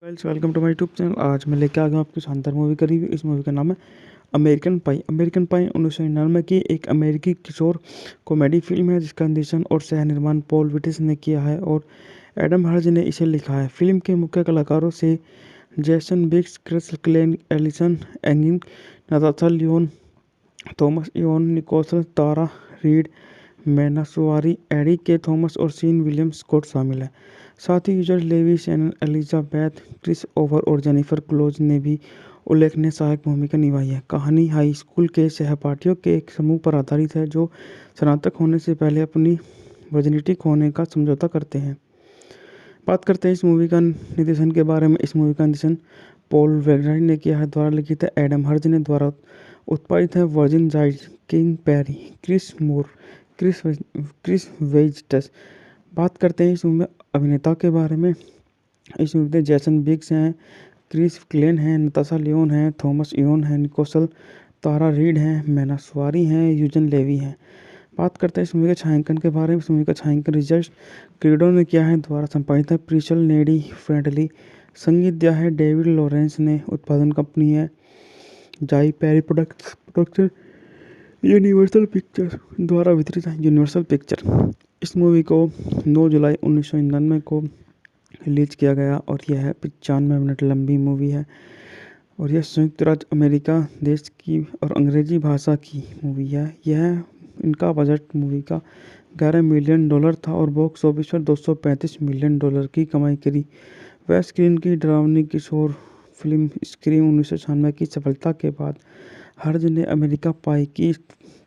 Welcome to my YouTube channel. आज मैं लेके आ गया हूँ आपकी शानदार मूवी का रिव्यू। इस मूवी का नाम है अमेरिकन पाई। अमेरिकन पाई 1999 की एक अमेरिकी किशोर कॉमेडी फिल्म है जिसका निर्देशन और सह निर्माण पॉल विटिस ने किया है और एडम हर्ज ने इसे लिखा है। फिल्म के मुख्य कलाकारों से Jason Biggs, Chris Klein, Alyson Hannigan, Natasha Lyonne, Thomas Ian Nicholas, Tara Reid, Mena Suvari, Eddie Kaye Thomas और सीन विलियम्स स्कॉट शामिल हैं। साथ ही Eugene Levy Shannon, Elizabeth Chris Owen और जेनिफर क्लोज ने भी उल्लेखनीय सहायक भूमिका निभाई है। कहानी हाई स्कूल के सहपाठियों के एक समूह पर आधारित है जो स्नातक होने से पहले अपनी वर्जिनिटी खोने का समझौता करते हैं। बात करते हैं इस मूवी का निर्देशन के बारे में। इस मूवी का निर्देशन पॉल वेगराइट ने किया है। द्वारा लिखित है एडम हर्ज ने। द्वारा उत्पादित है Warren Zide, Craig Perry, Chris Moore, Chris वेजिटस। बात करते हैं इस मूवी में अभिनेता के बारे में। इस मूवी में जेसन बिग्स हैं, क्रिस क्लेन हैं, नताशा लियोन हैं, थॉमस इवन हैं, निकोसल, तारा रीड हैं, मैनासवारी हैं, यूजन लेवी हैं। बात करते हैं इस मूवी के छायांकन के बारे में। इस मूवी का छायांकन रिचर्ड क्रीडो ने किया है। द्वारा संपादित है प्रिशल नेडी फ्रेंडली। संगीत दिया है डेविड लॉरेंस ने। उत्पादन कंपनी है जाई पेरी प्रोडक्शन। यूनिवर्सल पिक्चर द्वारा वितरित है यूनिवर्सल पिक्चर। इस मूवी को 9 जुलाई 1999 को रिलीज किया गया और यह है 95 मिनट लंबी मूवी है और यह संयुक्त राज्य अमेरिका देश की और अंग्रेजी भाषा की मूवी है। यह इनका बजट मूवी का $11 मिलियन था और बॉक्स ऑफिस पर $235 मिलियन की कमाई करी। वह स्क्रीन की डरावनी किशोर फिल्म स्क्रीम 1996 की सफलता के बाद हर्ज ने अमेरिका पाई की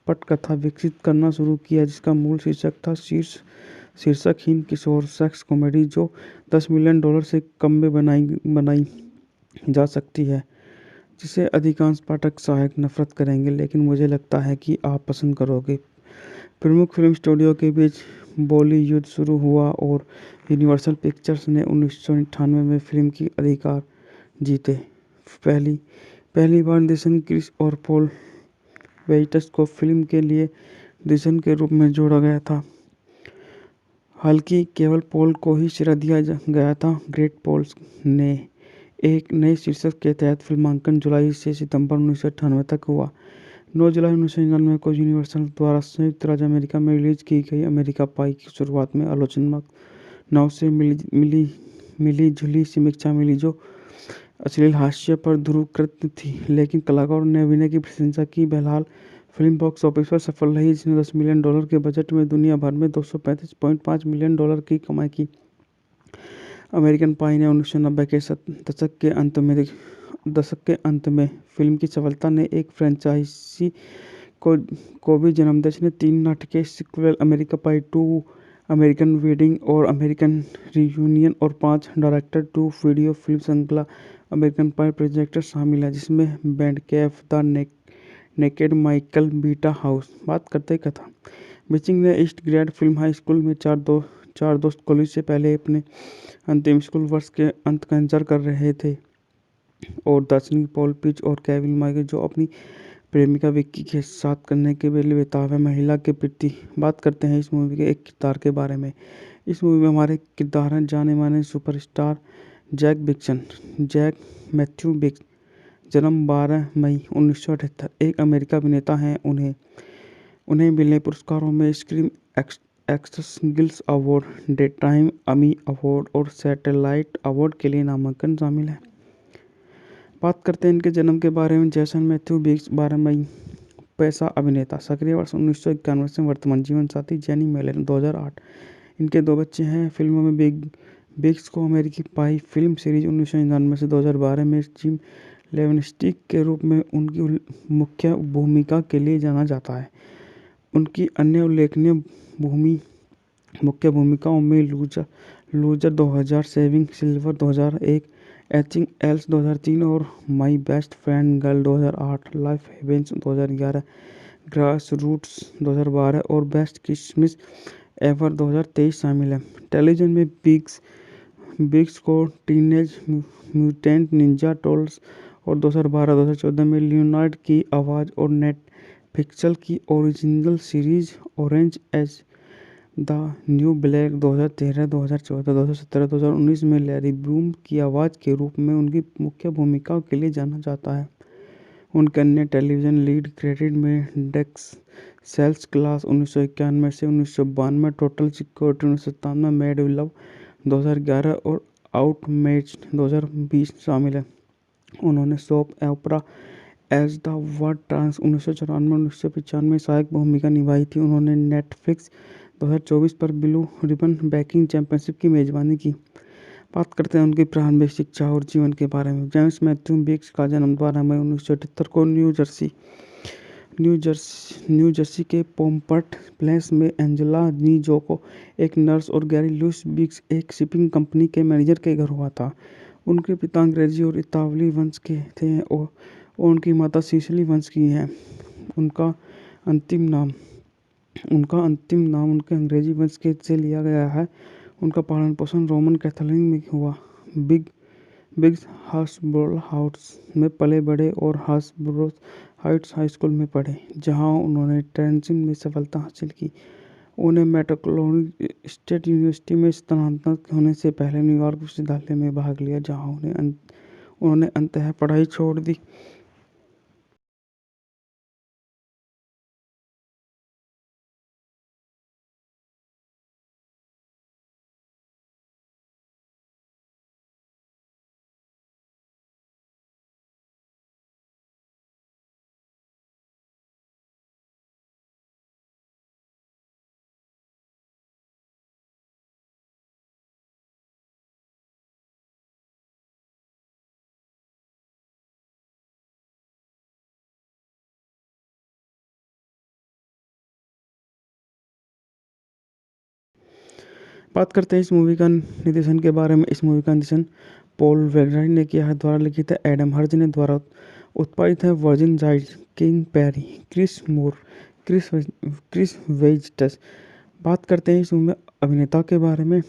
पटकथा विकसित करना शुरू किया जिसका मूल शीर्षक था शीर्षकहीन किशोर सेक्स कॉमेडी जो $10 मिलियन से कम में बनाई जा सकती है, जिसे अधिकांश पाठक शायद नफरत करेंगे लेकिन मुझे लगता है कि आप पसंद करोगे। प्रमुख फिल्म स्टूडियो के बीच बॉली युद्ध शुरू हुआ और यूनिवर्सल पिक्चर्स ने 1998 में फिल्म की अधिकार जीते। पहली बार निर्देशन क्रिस और पॉल वेइटस को फिल्म के लिए निर्देशन के रूप में जोड़ा गया था, हालांकि केवल पॉल को ही श्रेय दिया गया था। ग्रेट पॉल्स ने एक नए शीर्षक के तहत फिल्मांकन जुलाई से सितंबर 1998 तक हुआ। 9 जुलाई 1999 को यूनिवर्सल द्वारा संयुक्त राज्य अमेरिका में रिलीज की गई अमेरिका पाई की शुरुआत में आलोचनाओं से मिली जुली समीक्षा मिली जो अश्लील हास्य पर ध्रुवीकृत थी, लेकिन कलाकारों ने अभिनय की प्रशंसा की। बहरहाल फिल्म बॉक्स ऑफिस पर सफल रही जिसने $10 मिलियन के बजट में दुनिया भर में $235.5 मिलियन की कमाई की। अमेरिकन पाई ने 1990 के दशक के अंत में फिल्म की सफलता ने एक फ्रेंचाइजी को भी जन्म दिया जिसने 3 नाटकीय sequel America Pie 2, American Wedding और अमेरिकन रियूनियन और 5 डायरेक्टर टू वीडियो फिल्म श्रृंखला अमेरिकन पाई प्रोजेक्ट शामिल है जिसमें band Kaif, the Naked Michael, Beta House. बात करते कथा। बिचिंग ने east grade film high school में चार दोस्त कॉलेज से पहले अपने अंतिम स्कूल वर्ष के अंत का इंतजार कर रहे थे और दार्शनिक पॉल पिच और केविन माइकल जो अपनी प्रेमिका विक्की के साथ करने के लिए बेताब है महिला के प्रति। बात करते हैं इस मूवी के एक किरदार के बारे में। इस मूवी में हमारे किरदार हैं जाने माने सुपरस्टार जैक मैथ्यू बिग्स। जन्म 12 मई 1978। एक अमेरिका अभिनेता हैं। उन्हें मिले पुरस्कारों में screen actress guild award, daytime Emmy award और सैटेलाइट अवार्ड के लिए नामांकन शामिल है। बात करते हैं इनके जन्म के बारे में। जेसन मैथ्यू बिग्स 12 मई। पैसा अभिनेता। सक्रिय वर्ष 1991 से वर्तमान जीवन साथी जेनी मेलन 2008। इनके 2 बच्चे हैं। फिल्मों में बिग्स को अमेरिकी पाई फिल्म सीरीज 1999 से 2012 में जिम लेवेनस्टिक के रूप में उनकी मुख्य भूमिका के लिए जाना जाता है। उनकी अन्य उल्लेखनीय मुख्य भूमिकाओं में loser 2000, saving silver 2001, etching else 2003 और my best friend girl 2008, life heaven's 2011, grass roots 2012 और बेस्ट क्रिसमस एवर 2023 शामिल हैं। टेलीविजन में बिग्स को टीनेज म्यूटेंट निंजा टर्टल्स और 2012-2014 में लियोनार्ड की आवाज़ और नेटफ्लिक्स की original series orange as the new black 2013, 2014, 2017, 2019 में लैरी ब्लूम की आवाज़ के रूप में उनकी मुख्य भूमिकाओं के लिए जाना जाता है। उनके अन्य टेलीविज़न लीड क्रेडिट में डेक्स सेल्स क्लास 1991 से 1992, total security 1997, made in love 2011 और आउटमैच्ड 2020 शामिल है। उन्होंने soap opera as the world trans 1994-1995 सहायक भूमिका निभाई थी। उन्होंने नेटफ्लिक्स 2024 पर ब्लू रिबन बेकिंग चैंपियनशिप की मेजबानी की। बात करते हैं उनकी प्रारंभिक शिक्षा और जीवन के बारे में। जेम्स मैथ्यू बिग्स का जन्म 12 मई 1978 को न्यू जर्सी के पोम्पट प्लेस में एंजेला नीजोको, एक नर्स, और गैरी लुइस बिग्स, एक शिपिंग कंपनी के मैनेजर के घर हुआ था। उनके पिता अंग्रेजी और इतालवी वंश के थे और उनकी माता सिसिली वंश की हैं। उनका अंतिम नाम उनके अंग्रेजी वंश के से लिया गया है। उनका पालन पोषण रोमन कैथोलिक में हुआ। बिग्स हार्सबोरो हाउस में पले बढ़े और हार्सबोरो हाइट्स हाई स्कूल में पढ़े, जहां उन्होंने ट्रेंचिन में सफलता हासिल की। उन्हें मेट्रोक्लोनिक स्टेट यूनिवर्सिटी में स्थानांतरित होने से पहले न्यूयॉर्क विश्वविद्यालय में भाग लिया, जहां उन्होंने अंततः पढ़ाई छोड़ दी। बात करते हैं इस मूवी का निर्देशन के बारे में। इस मूवी का निर्देशन पॉल वेगराइट ने किया है, द्वारा लिखित है एडम हर्ज ने, द्वारा उत्पादित है Warren Zide, Craig Perry, Chris वेजिटस। बात करते हैं इस मूवी में अभिनेता के बारे में।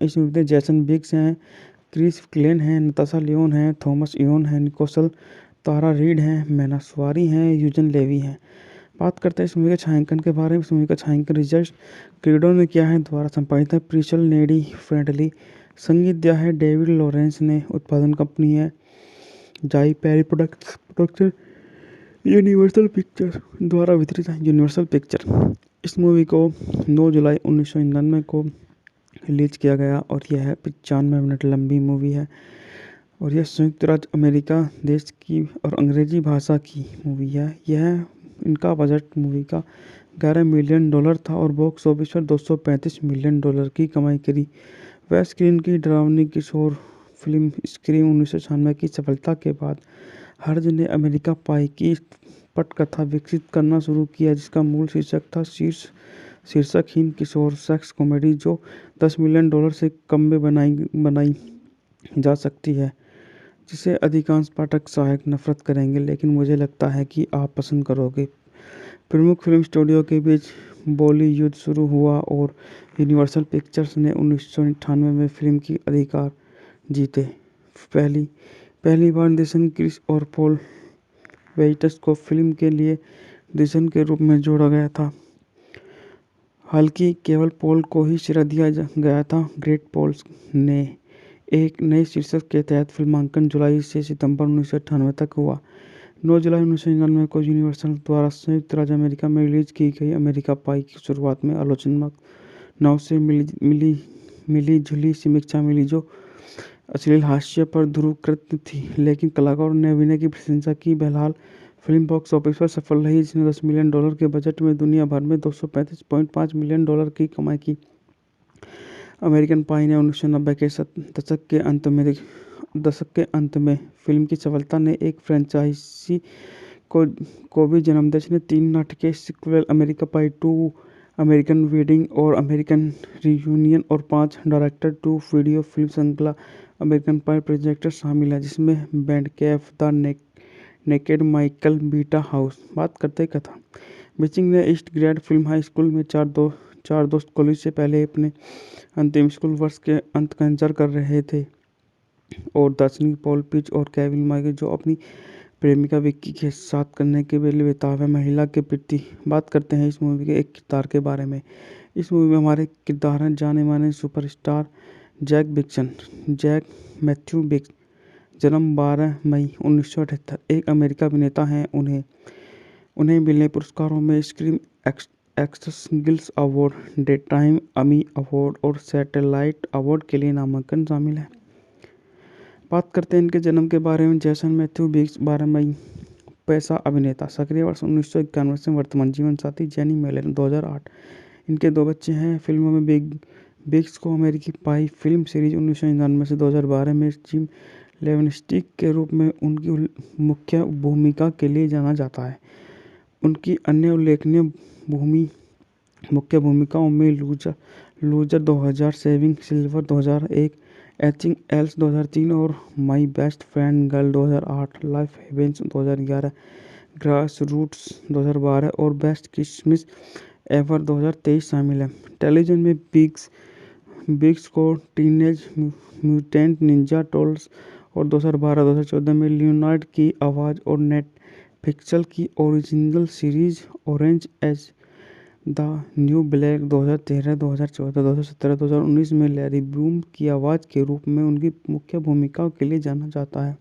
इस मूवी में जैसन बिग्स हैं, क्रिस क्लेन हैं, नताशा लियोन हैं, थॉमस इयोन हैं, निकोसल, तारा रीड हैं, मैना स्वारी हैं, यूजन लेवी हैं। बात करते हैं इस मूवी के छायांकन के बारे में। इस मूवी का छायांकन रिचर्ड क्रीडो ने किया है, द्वारा संपादित है प्रिशल नेडी फ्रेंडली, संगीत दिया है डेविड लॉरेंस ने, उत्पादन कंपनी है जाई पेरी प्रोडक्शन, यूनिवर्सल पिक्चर द्वारा वितरित है यूनिवर्सल पिक्चर। इस मूवी को 9 जुलाई 1999 को रिलीज किया गया और यह 95 मिनट लंबी मूवी है और यह संयुक्त राज्य अमेरिका देश की और अंग्रेजी भाषा की मूवी है। इनका बजट मूवी का $11 मिलियन था और बॉक्स ऑफिस पर $235 मिलियन की कमाई करी। वह स्क्रीन की डरावनी किशोर फिल्म स्क्रीम 1996 की सफलता के बाद हर्ज ने अमेरिका पाई की पटकथा विकसित करना शुरू किया, जिसका मूल शीर्षक था शीर्षकहीन किशोर सेक्स कॉमेडी, जो $10 मिलियन से कम में बनाई जा सकती है, जिसे अधिकांश पाठक शायद नफरत करेंगे, लेकिन मुझे लगता है कि आप पसंद करोगे। प्रमुख फिल्म स्टूडियो के बीच बॉली युद्ध शुरू हुआ और यूनिवर्सल पिक्चर्स ने 1998 में फिल्म की अधिकार जीते। पहली बार निर्देशन क्रिस और पॉल वेजिटस को फिल्म के लिए निर्देशन के रूप में जोड़ा गया था, हालांकि केवल पॉल को ही श्रेय दिया गया था। ग्रेट पॉल्स ने एक नए शीर्षक के तहत फिल्मांकन जुलाई से सितंबर 1998 तक हुआ। 9 जुलाई 1999 को यूनिवर्सल द्वारा संयुक्त राज्य अमेरिका में रिलीज की गई अमेरिका पाई की शुरुआत में आलोचनाओं से मिली जुली समीक्षा मिली, जो अश्लील हास्य पर ध्रुवीकृत थी, लेकिन कलाकारों ने अभिनय की प्रशंसा की। बहरहाल फिल्म बॉक्स ऑफिस पर सफल रही, जिसने $10 मिलियन के बजट में दुनिया भर में $235.5 मिलियन की कमाई की। अमेरिकन पाई ने 1990 के दशक के अंत में फिल्म की सफलता ने एक फ्रेंचाइजी को भी जन्म दिया, जिसने 3 नाटकीय sequel America Pie 2, American Wedding और अमेरिकन रियूनियन और 5 डायरेक्टर टू वीडियो फिल्म श्रृंखला अमेरिकन पाई प्रोजेक्ट शामिल है, जिसमें Band Camp, the Naked Michael Beta House. बात करते हैं कथा। मिचिंग ने east grade film high school में चार दोस्त कॉलेज से पहले अपने अंतिम स्कूल वर्ष के अंत का इंतजार कर रहे थे और दार्शनिक पॉल पिच और केविन माइकल, जो अपनी प्रेमिका विक्की के साथ करने के लिए बेताब है, महिला के प्रति। बात करते हैं इस मूवी के एक किरदार के बारे में। इस मूवी में हमारे किरदार हैं जाने माने सुपरस्टार जैक मैथ्यू बिग्स। जन्म 12 मई 1978। एक अमेरिकी अभिनेता हैं। उन्हें उन्हें मिले पुरस्कारों में screen actress guild award, daytime Emmy award और सैटेलाइट अवार्ड के लिए नामांकन शामिल है। बात करते हैं इनके जन्म के बारे में। जैसन मैथ्यू बिग्स 12 मई। पैसा अभिनेता, सक्रिय वर्ष 1991 से। वर्तमान जीवन साथी जेनी मेलन 2008। इनके 2 बच्चे हैं। फिल्मों में बिग्स को अमेरिकी पाई फिल्म सीरीज 1999 से 2012 में जिम लेवनस्टिक के रूप में उनकी मुख्य भूमिका के लिए जाना जाता है। उनकी अन्य उल्लेखनीय मुख्य भूमिकाओं में loser 2000, saving silver 2001, etching else 2003 और my best friend girl 2008, life heaven's 2011, grass roots 2012 और बेस्ट क्रिसमस एवर 2023 शामिल है। टेलीविजन में बिग्स को टीनेज म्यूटेंट निंजा टर्टल्स और 2012-2014 में लियोनार्ड की आवाज़ और नेटफ्लिक्स की original series orange as the new black 2013, 2014, 2017, 2019 में लैरी ब्लूम की आवाज़ के रूप में उनकी मुख्य भूमिकाओं के लिए जाना जाता है।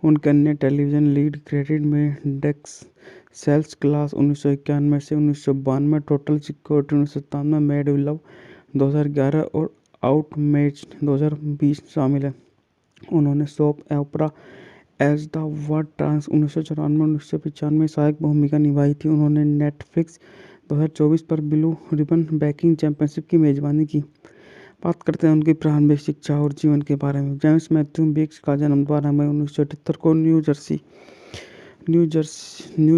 उनके अन्य टेलीविजन लीड क्रेडिट में डेक्स सेल्स क्लास 1991 से 1992, टोटल सिक्योरिटी 1997, मेड लव 2011 और आउटमैच्ड 2020 शामिल है। उन्होंने soap opera as the world trans 1994-1995 सहायक भूमिका निभाई थी। उन्होंने नेटफ्लिक्स 2024 पर ब्लू रिबन बेकिंग चैंपियनशिप की मेजबानी की। बात करते हैं उनकी प्रारंभिक शिक्षा और जीवन के बारे में। जेम्स मैथ्यू बिग्स का जन्म 12 मई 1978 को न्यू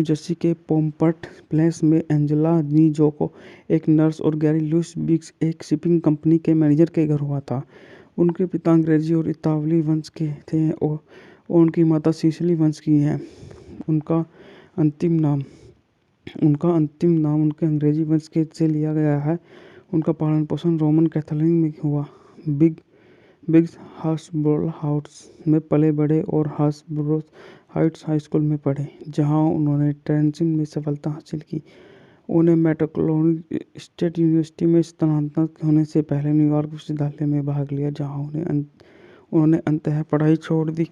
जर्सी के पोम्पट प्लेस में एंजेला नीजोको, एक नर्स, और गैरी लुइस बिग्स, एक शिपिंग कंपनी के मैनेजर के घर हुआ था। उनके पिता अंग्रेजी और इतालवी वंश के थे और उनकी माता सिसिली वंश की है। उनका अंतिम नाम उनके अंग्रेजी वंश के से लिया गया है। उनका पालन पोषण रोमन कैथोलिक में हुआ। बिग्स हास्बरो हाउस में पले बढ़े और हास्बरो हाइट्स हाई स्कूल में पढ़े, जहां उन्होंने ट्रेंचिन में सफलता हासिल की। उन्हें मेट्रोक्लोनिक स्टेट यूनिवर्सिटी में स्थानांतरित होने से पहले न्यूयॉर्क विश्वविद्यालय में भाग लिया, जहां उन्होंने अंततः पढ़ाई छोड़ दी।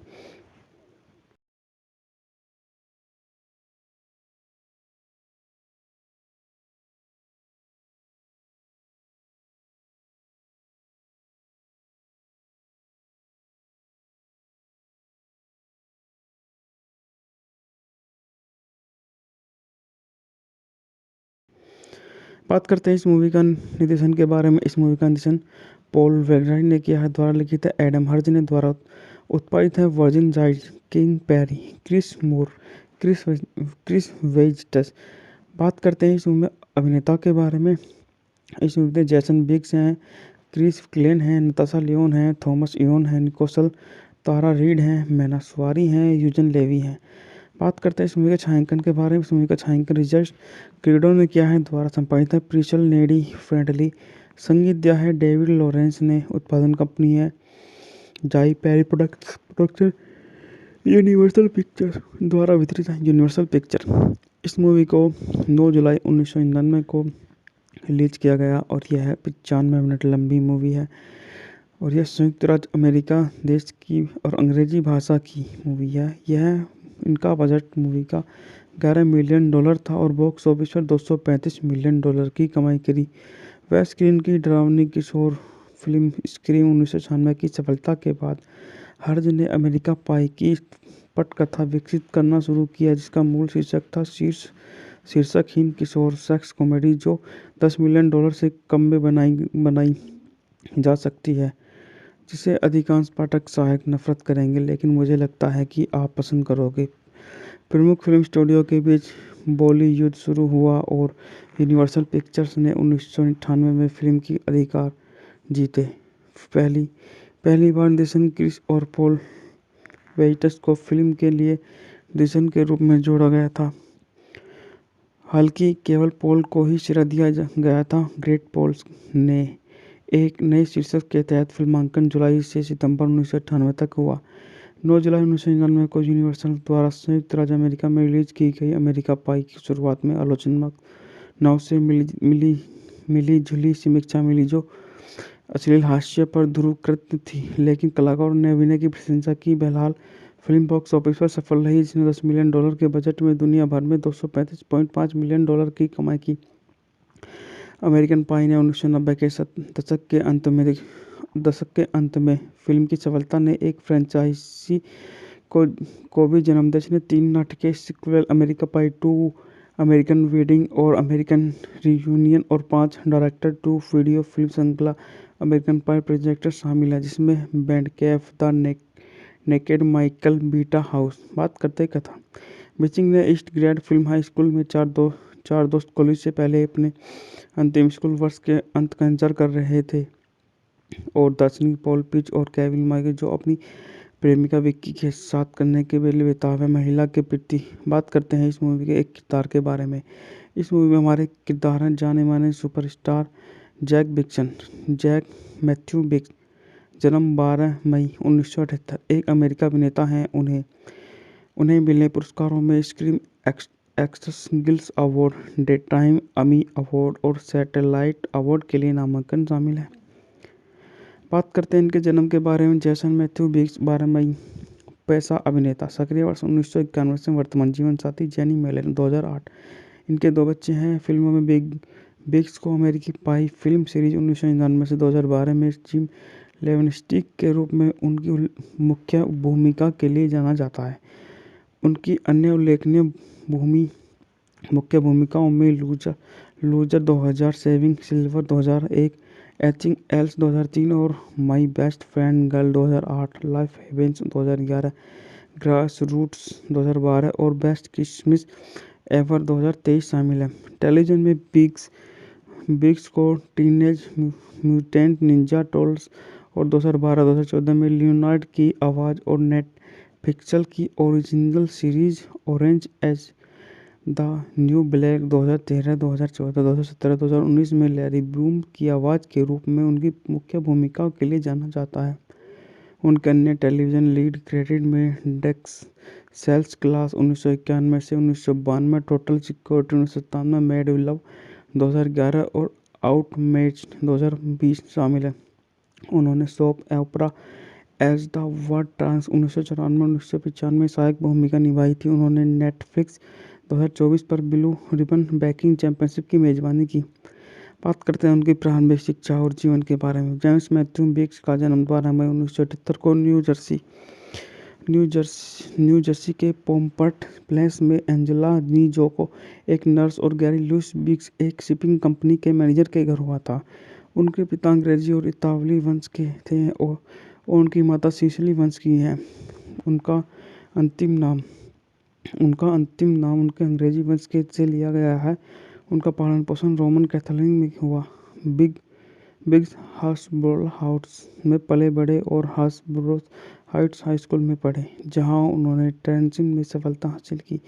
बात करते हैं इस मूवी का निर्देशन के बारे में। इस मूवी का निर्देशन पॉल वेगराइट ने किया है। द्वारा लिखित है एडम हर्ज ने। द्वारा उत्पादित है Warren Zide, Craig Perry, Chris वेजिटस। बात करते हैं इस मूवी में अभिनेता के बारे में। इस मूवी में जैसन बिग्स हैं, क्रिस क्लेन हैं, नताशा लियोन हैं, थॉमस इयोन हैं, निकोसल तारा रीड हैं, मैना स्वारी हैं, यूजन लेवी हैं। बात करते हैं इस मूवी के छायांकन के बारे में। इस मूवी का छायांकन रिचर्ड क्रीडो ने किया है। द्वारा संपादित है प्रिशल नेडी फ्रेंडली। संगीत दिया है डेविड लॉरेंस ने। उत्पादन कंपनी है जाई पेरी प्रोडक्शन। यूनिवर्सल पिक्चर द्वारा वितरित है यूनिवर्सल पिक्चर। इस मूवी को 9 जुलाई 1999 को रिलीज किया गया और यह 95 मिनट लंबी मूवी है और यह संयुक्त राज्य अमेरिका देश की और अंग्रेजी भाषा की मूवी है। यह इनका बजट मूवी का $11 मिलियन था और बॉक्स ऑफिस पर $235 मिलियन की कमाई करी। वह स्क्रीन की डरावनी किशोर फिल्म स्क्रीम 1996 की सफलता के बाद हर्ज ने अमेरिका पाई की पटकथा विकसित करना शुरू किया, जिसका मूल शीर्षक था शीर्षकहीन किशोर सेक्स कॉमेडी, जो $10 मिलियन से कम में बनाई जा सकती है, जिसे अधिकांश पाठक शायद नफरत करेंगे, लेकिन मुझे लगता है कि आप पसंद करोगे। प्रमुख फिल्म स्टूडियो के बीच बॉली युद्ध शुरू हुआ और यूनिवर्सल पिक्चर्स ने 1998 में फिल्म की अधिकार जीते। पहली बार निर्देशन क्रिस और पॉल वेजिटस को फिल्म के लिए निर्देशन के रूप में जोड़ा गया था, हालांकि केवल पॉल को ही श्रेय दिया गया था। ग्रेट पॉल्स ने एक नए शीर्षक के तहत फिल्मांकन जुलाई से सितंबर 1998 तक हुआ। 9 जुलाई 1999 को यूनिवर्सल द्वारा संयुक्त राज्य अमेरिका में रिलीज की गई अमेरिका पाई की शुरुआत में आलोचनात्मक नाव से मिली जुली समीक्षा मिली जो अश्लील हास्य पर ध्रुवकृत थी, लेकिन कलाकारों ने अभिनय की प्रशंसा की। बहरहाल फिल्म बॉक्स ऑफिस पर सफल रही, जिसने $10 मिलियन के बजट में दुनिया भर में $235.5 मिलियन की कमाई की। अमेरिकन पाई ने 1990 के दशक के अंत में फिल्म की सफलता ने एक फ्रेंचाइजी को भी जन्म दिया, जिसने 3 नाटकीय sequel, America Pie 2, American Wedding और अमेरिकन रियूनियन, और 5 डायरेक्ट टू वीडियो फिल्म श्रृंखला अमेरिकन पाई प्रोजेक्ट शामिल है, जिसमें Band Camp, the Naked, Michael Beta House. बात करते हैं कथा। बिचिंग ने east grade film high school में चार दोस्त कॉलेज से पहले अपने अंतिम स्कूल वर्ष के अंत का इंतजार कर रहे थे, और दार्शनिक पॉल पिच और केविन माइकल जो अपनी प्रेमिका विक्की के साथ करने के लिए बेताब है महिला के प्रति। बात करते हैं इस मूवी के एक किरदार के बारे में। इस मूवी में हमारे किरदार हैं जाने माने सुपरस्टार जैक मैथ्यू बिग्स। जन्म 12 मई 1978। एक अमेरिका अभिनेता हैं। उन्हें मिले पुरस्कारों में screen actress guild award, daytime Emmy award और सैटेलाइट अवार्ड के लिए नामांकन शामिल है। बात करते हैं इनके जन्म के बारे में। जैसन मैथ्यू बिग्स 12 मई। पैसा अभिनेता। सक्रिय वर्ष 1991 से। वर्तमान जीवन साथी जेनी मेलन 2008। इनके 2 बच्चे हैं। फिल्मों में बिग्स को अमेरिकी पाई फिल्म सीरीज 1999 से 2012 में जिम लेवेनस्टिक के रूप में उनकी मुख्य भूमिका के लिए जाना जाता है। उनकी अन्य उल्लेखनीय मुख्य भूमिकाओं में loser 2000, saving silver 2001, etching else 2003 और my best friend girl 2008, life heaven's 2011, grass roots 2012 और बेस्ट क्रिसमस एवर 2023 शामिल है। टेलीविजन में बिग्स को टीनेज म्यूटेंट निंजा टर्टल्स और 2012-2014 में लियोनार्ड की आवाज़ और नेटफ्लिक्स की original series orange as the new black 2013, 2014, 2017, 2019 में लैरी ब्लूम की आवाज़ के रूप में उनकी मुख्य भूमिकाओं के लिए जाना जाता है। उनके अन्य टेलीविजन लीड क्रेडिट में डेक्स सेल्स क्लास 1991 से 1992, total security 1997, made in love 2011 और आउटमैच्ड 2020 शामिल है। उन्होंने soap opera as the world trans 1994-1995 में सहायक भूमिका निभाई थी। उन्होंने नेटफ्लिक्स 2024 पर ब्लू रिबन बेकिंग चैंपियनशिप की मेजबानी की। बात करते हैं उनकी प्रारंभिक शिक्षा और जीवन के बारे में। जेम्स मैथ्यू बिग्स का जन्म 12 मई 1978 को न्यू जर्सी के पोम्पट प्लेस में एंजेला नीजोको, एक नर्स, और गैरी लुइस बिग्स, एक शिपिंग कंपनी के मैनेजर के घर हुआ था। उनके पिता अंग्रेजी और इतालवी वंश के थे और उनकी माता सिसिली वंश की है। उनका अंतिम नाम उनके अंग्रेजी वंश के से लिया गया है। उनका पालन पोषण रोमन कैथोलिक में हुआ। बिग्स हास्बरो हाउस में पले बढ़े और हास्बरो हाइट्स हाई स्कूल में पढ़े, जहां उन्होंने ट्रेंचिन में सफलता हासिल की।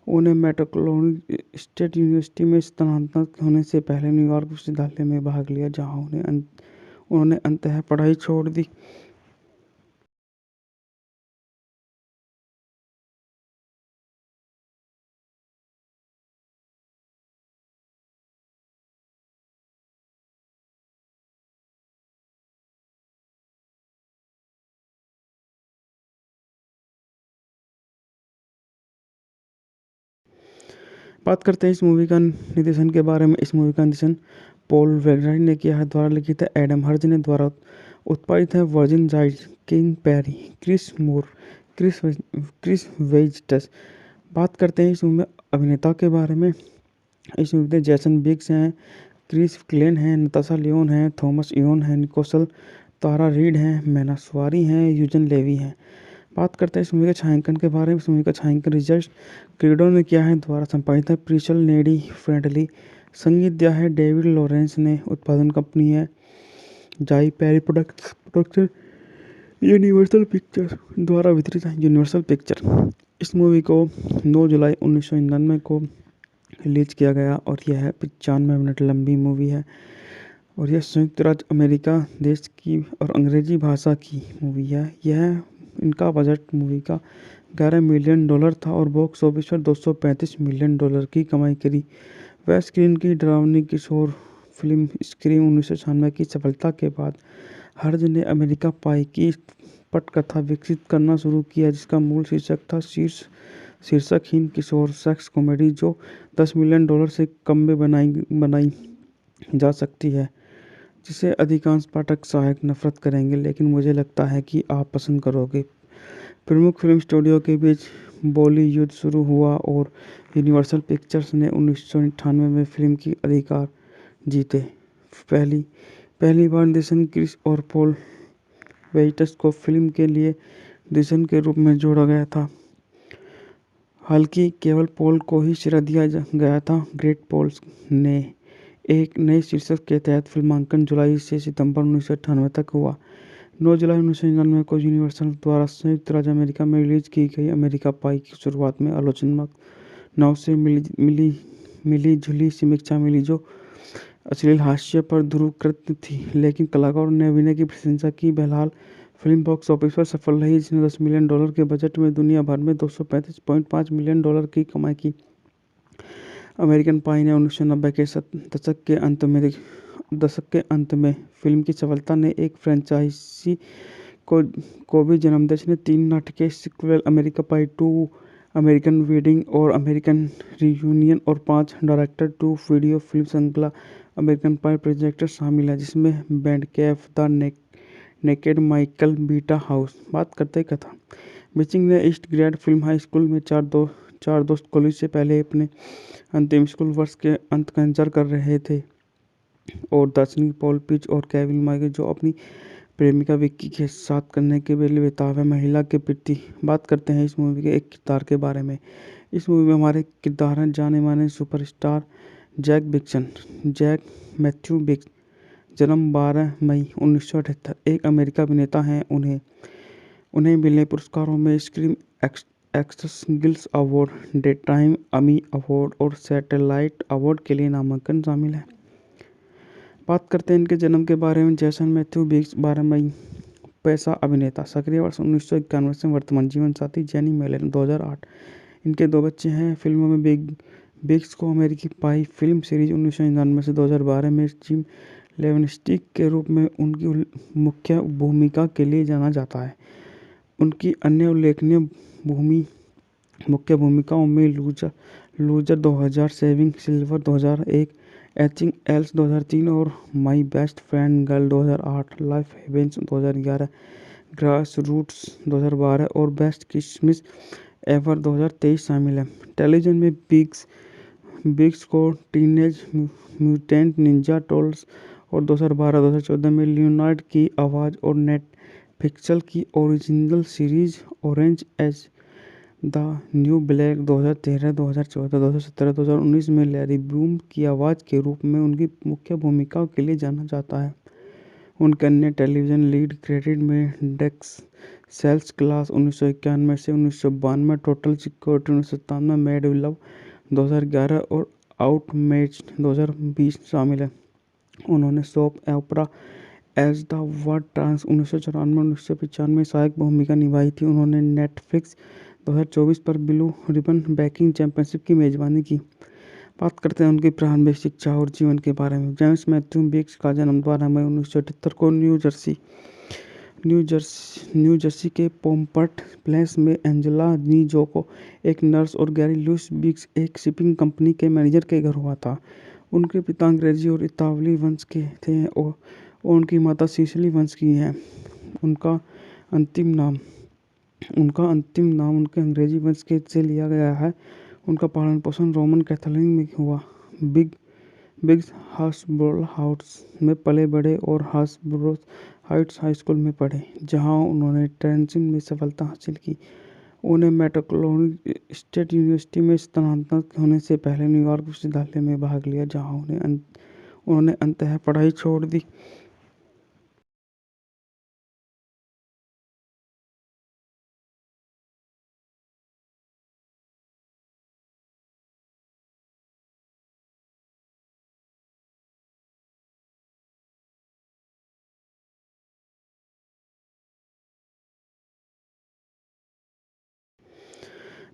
उन्हें मेट्रोक्लोनिक स्टेट यूनिवर्सिटी में स्थानांतरित होने से पहले न्यूयॉर्क विश्वविद्यालय में भाग लिया, जहां उन्होंने अंततः पढ़ाई छोड़ दी। बात करते हैं इस मूवी का निर्देशन के बारे में। इस मूवी का निर्देशन पॉल वेगराइट ने किया है। द्वारा लिखित है एडम हर्ज ने। द्वारा उत्पादित है Warren Zide, Craig Perry, Chris Moore, Chris वेजिटस। बात करते हैं इस मूवी में अभिनेता के बारे में। इस मूवी में जैसन बिग्स हैं, क्रिस क्लेन हैं, नताशा लियोन हैं, थॉमस इयोन हैं, निकोसल, तारा रीड हैं, मैना स्वारी हैं, यूजन लेवी हैं। बात करते हैं इस मूवी के छायांकन के बारे में। इस मूवी का छायांकन रिचर्ड क्रीडो ने किया है। द्वारा संपादित है प्रिशल नेडी फ्रेंडली। संगीत दिया है डेविड लॉरेंस ने। उत्पादन कंपनी है जाई पेरी प्रोडक्शन, यूनिवर्सल पिक्चर द्वारा वितरित है यूनिवर्सल पिक्चर। इस मूवी को 9 जुलाई 1999 को रिलीज किया गया और यह है 95 मिनट लंबी मूवी है और यह संयुक्त राज्य अमेरिका देश की और अंग्रेजी भाषा की मूवी है। इनका बजट मूवी का $11 मिलियन था और बॉक्स ऑफिस पर $235 मिलियन की कमाई करी। वह स्क्रीन की डरावनी किशोर फिल्म स्क्रीम 1996 की सफलता के बाद हर्ज ने अमेरिकन पाई की पटकथा विकसित करना शुरू किया, जिसका मूल शीर्षक था शीर्षकहीन किशोर सेक्स कॉमेडी जो $10 मिलियन से कम में बनाई जा सकती है, जिसे अधिकांश पाठक शायद नफरत करेंगे, लेकिन मुझे लगता है कि आप पसंद करोगे। प्रमुख फिल्म स्टूडियो के बीच बॉली युद्ध शुरू हुआ और यूनिवर्सल पिक्चर्स ने 1998 में फिल्म के अधिकार जीते। पहली पहली बार निर्देशन क्रिस और पॉल वेइट्स को फिल्म के लिए निर्देशक के रूप में जोड़ा गया था, हालांकि केवल पॉल को ही श्रेय दिया गया था। ग्रेट पॉल्स ने एक नए शीर्षक के तहत फिल्मांकन जुलाई से सितंबर 1998 तक हुआ। 9 जुलाई 1999 को यूनिवर्सल द्वारा संयुक्त राज्य अमेरिका में रिलीज की गई अमेरिका पाई की शुरुआत में आलोचनाओं से मिली जुली समीक्षा मिली, जो अश्लील हास्य पर ध्रुवीकृत थी, लेकिन कलाकारों ने अभिनय की प्रशंसा की। बहरहाल फिल्म बॉक्स ऑफिस पर सफल रही, जिसने $10 मिलियन के बजट में दुनिया भर में $235.5 मिलियन की कमाई की। अमेरिकन पाई ने 1990 के दशक के अंत में फिल्म की सफलता ने एक फ्रेंचाइजी को भी जन्म दिया, जिसने 3 नाटकीय sequel America Pie 2, American Wedding और अमेरिकन रियूनियन और 5 डायरेक्ट टू वीडियो फिल्म श्रृंखला अमेरिकन पाई प्रोजेक्ट शामिल है, जिसमें Band Camp the Naked Michael Beta House. बात करते कथा। मिचिंग ने east grade film high school में चार दोस्त कॉलेज से पहले अपने अंतिम स्कूल वर्ष के अंत का इंतजार कर रहे थे, और दार्शनिक पॉल पिच और केविन माइकल जो अपनी प्रेमिका विक्की के साथ करने के लिए बेताब है महिला के प्रति। बात करते हैं इस मूवी के एक किरदार के बारे में। इस मूवी में हमारे किरदार हैं जाने माने सुपरस्टार जैक मैथ्यू बिग्स, जन्म 12 मई 1978, एक अमेरिकी अभिनेता हैं। उन्हें मिले पुरस्कारों में screen actress guild award, daytime Emmy award और सैटेलाइट अवार्ड के लिए नामांकन शामिल है। बात करते हैं इनके जन्म के बारे में। जैसन मैथ्यू बिग्स 12 मई, पैसा अभिनेता, सक्रिय वर्ष 1991 से वर्तमान जीवन साथी जेनी मेलन 2008। इनके 2 बच्चे हैं। फिल्मों में बिग्स को अमेरिकी पाई फिल्म सीरीज 1999 से 2012 में जिम लेवेनस्टिक के रूप में उनकी मुख्य भूमिका के लिए जाना जाता है। उनकी अन्य उल्लेखनीय मुख्य भूमिकाओं में loser 2000, saving silver 2001, Anything Else 2003 और my best friend girl 2008, life heaven's 2011, grass roots 2012 और बेस्ट क्रिसमस एवर 2023 शामिल है। टेलीविजन में बिग्स को टीनेज म्यूटेंट निंजा टर्टल्स और 2012-2014 में लियोनार्ड की आवाज़ और नेटफ्लिक्स की original series orange as the new black 2013, 2014, 2017, 2019 में लैरी ब्लूम की आवाज़ के रूप में उनकी मुख्य भूमिकाओं के लिए जाना जाता है। उनके अन्य टेलीविजन लीड क्रेडिट में डेक्स सेल्स क्लास 1991 से 1992, total security 1997, made in love 2011 और आउटमैच्ड 2020 शामिल है। उन्होंने soap opera as the world turns 1994-1995 में सहायक भूमिका निभाई थी। उन्होंने नेटफ्लिक्स 2024 पर ब्लू रिबन बेकिंग चैंपियनशिप की मेजबानी की। बात करते हैं उनकी प्रारंभिक शिक्षा और जीवन के बारे में। जेम्स मैथ्यू बिग्स का जन्म 12 मई 1978 को न्यू जर्सी के पोम्पट प्लेस में एंजेला नी जोको, एक नर्स, और गैरी लुइस बिग्स, एक शिपिंग कंपनी के मैनेजर के घर हुआ था। उनके पिता अंग्रेजी और इतालवी वंश के थे और उनकी माता सिसिली वंश की हैं। उनका अंतिम नाम उनके अंग्रेजी वंश के से लिया गया है। उनका पालन पोषण रोमन कैथोलिक में हुआ। बिग्स हास्बरो हाउस में पले बढ़े और हास्बरो हाइट्स हाई स्कूल में पढ़े, जहां उन्होंने ट्रेंचिन में सफलता हासिल की। उन्हें मेट्रोक्लोनिक स्टेट यूनिवर्सिटी में स्थानांतरित होने से पहले न्यूयॉर्क विश्वविद्यालय में भाग लिया, जहां उन्होंने अंततः पढ़ाई छोड़ दी।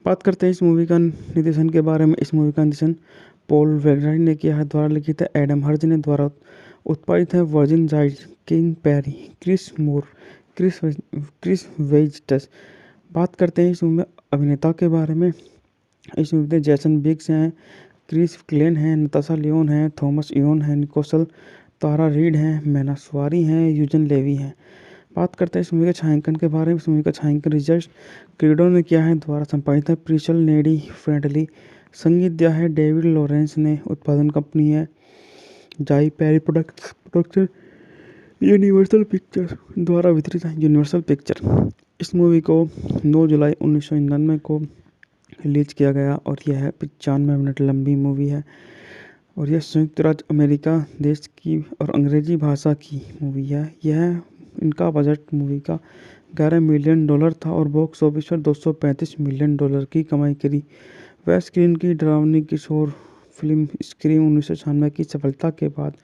बात करते हैं इस मूवी का निर्देशन के बारे में। इस मूवी का निर्देशन पॉल वेगराई ने किया है, द्वारा लिखित है एडम हर्ज ने, द्वारा उत्पादित है Warren Zide, Craig Perry, Chris Chris वेजिटस। बात करते हैं इस मूवी में अभिनेता के बारे में। इस मूवी में जैसन बिग्स हैं, क्रिस क्लेन हैं, नताशा लियोन हैं, थॉमस इयोन हैं, निकोसल, तारा रीड हैं, मैना स्वारी हैं, यूजन लेवी हैं। बात करते हैं इस मूवी के छायांकन के बारे में। इस मूवी का छायांकन रिचर्ड क्रीडो ने किया है, द्वारा संपादित है प्रिशल नेडी फ्रेंडली, संगीत दिया है डेविड लॉरेंस ने, उत्पादन कंपनी है जाई पेरी प्रोडक्शन, यूनिवर्सल पिक्चर द्वारा वितरित है यूनिवर्सल पिक्चर। इस मूवी को 9 जुलाई 1999 को रिलीज किया गया और यह 95 मिनट लंबी मूवी है और यह संयुक्त राज्य अमेरिका देश की और अंग्रेजी भाषा की मूवी है। यह इनका बजट मूवी का $11 मिलियन था और बॉक्स ऑफिस पर $235 मिलियन की कमाई करी। वह स्क्रीन की डरावनी किशोर फिल्म स्क्रीम 1996 की सफलता के बाद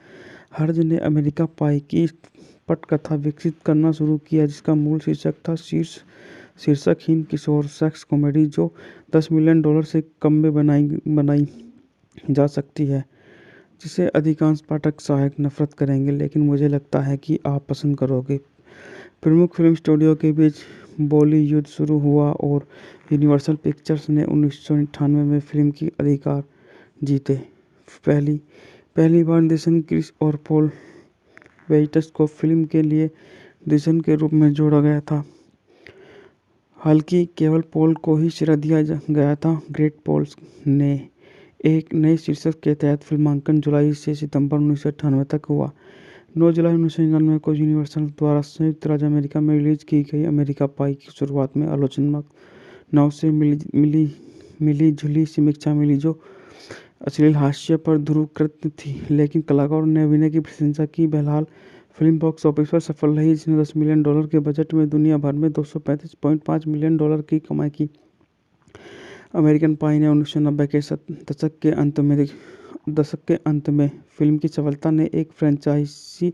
हर्ज ने अमेरिका पाई की पटकथा विकसित करना शुरू किया, जिसका मूल शीर्षक था शीर्षकहीन किशोर सेक्स कॉमेडी जो $10 मिलियन से कम में बनाई जा सकती है, जिसे अधिकांश पाठक शायद नफरत करेंगे, लेकिन मुझे लगता है कि आप पसंद करोगे। प्रमुख फिल्म स्टूडियो के बीच बॉली युद्ध शुरू हुआ और यूनिवर्सल पिक्चर्स ने 1998 में फिल्म की अधिकार जीते। पहली बार निर्देशन क्रिस और पॉल वेजिटस को फिल्म के लिए निर्देशन के रूप में जोड़ा गया था, हालांकि केवल पॉल को ही श्रेय दिया गया था। ग्रेट पॉल्स ने एक नए शीर्षक के तहत फिल्मांकन जुलाई से सितंबर 1998 तक हुआ। 9 जुलाई 1999 को यूनिवर्सल द्वारा संयुक्त राज्य अमेरिका में रिलीज की गई अमेरिका पाई की शुरुआत में आलोचनाओं से मिली जुली समीक्षा मिली, जो अश्लील हास्य पर ध्रुवीकृत थी, लेकिन कलाकारों ने अभिनय की प्रशंसा की। बहरहाल फिल्म बॉक्स ऑफिस पर सफल रही, जिसने $10 मिलियन के बजट में दुनिया भर में $235.5 मिलियन की कमाई की। अमेरिकन पाई ने 1990 के दशक के अंत में फिल्म की सफलता ने एक फ्रेंचाइजी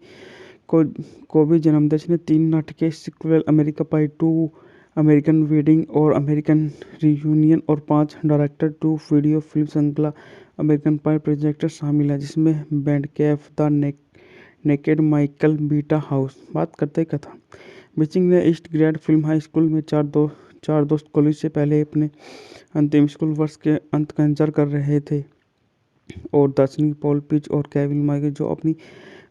को भी जन्म दिया, जिसने 3 नाटकीय sequel America Pie 2, American Wedding और अमेरिकन रियूनियन और 5 डायरेक्ट टू वीडियो फिल्म श्रृंखला अमेरिकन पाई प्रोजेक्ट शामिल है, जिसमें Band Camp, the Naked Michael Beta House. बात करते हैं कथा। बिचिंग ने east grade film high school में चार दोस्त कॉलेज से पहले अपने अंतिम स्कूल वर्ष के अंत का इंतजार कर रहे थे और दार्शनिक पॉल पिच और केविन माइकल जो अपनी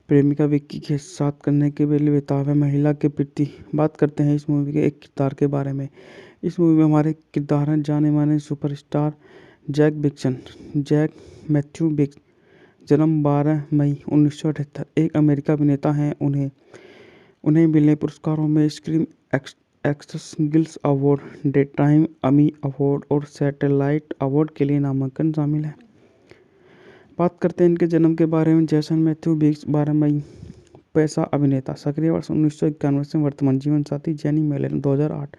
प्रेमिका विक्की के साथ करने के लिए बेताब है महिला के प्रति। बात करते हैं इस मूवी के एक किरदार के बारे में। इस मूवी में हमारे किरदार हैं जाने माने सुपरस्टार जैक मैथ्यू बिग्स, जन्म 12 मई 1978, एक अमेरिका अभिनेता हैं। उन्हें मिले पुरस्कारों में screen actress guild award, daytime Emmy award और सैटेलाइट अवार्ड के लिए नामांकन शामिल है। बात करते हैं इनके जन्म के बारे में। जैसन मैथ्यू बिग्स 12 मई, पैसा अभिनेता, सक्रिय वर्ष 1991 से, वर्तमान जीवन साथी जेनी मेलन 2008।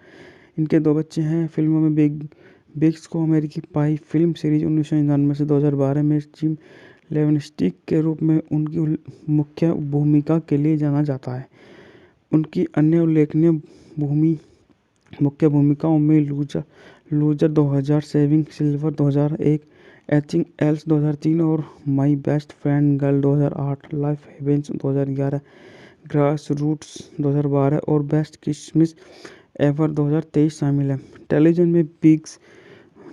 इनके 2 बच्चे हैं। फिल्मों में बिग्स को अमेरिकी पाई फिल्म सीरीज 1999 से 2012 में जिम लेवेनस्टिक के रूप में उनकी मुख्य भूमिका के लिए जाना जाता है। उनकी अन्य उल्लेखनीय मुख्य भूमिकाओं में loser 2000, saving silver 2001, Anything Else 2003 और my best friend girl 2008, life heaven's 2011, grass roots 2012 और बेस्ट क्रिसमस एवर 2023 शामिल है। टेलीविजन में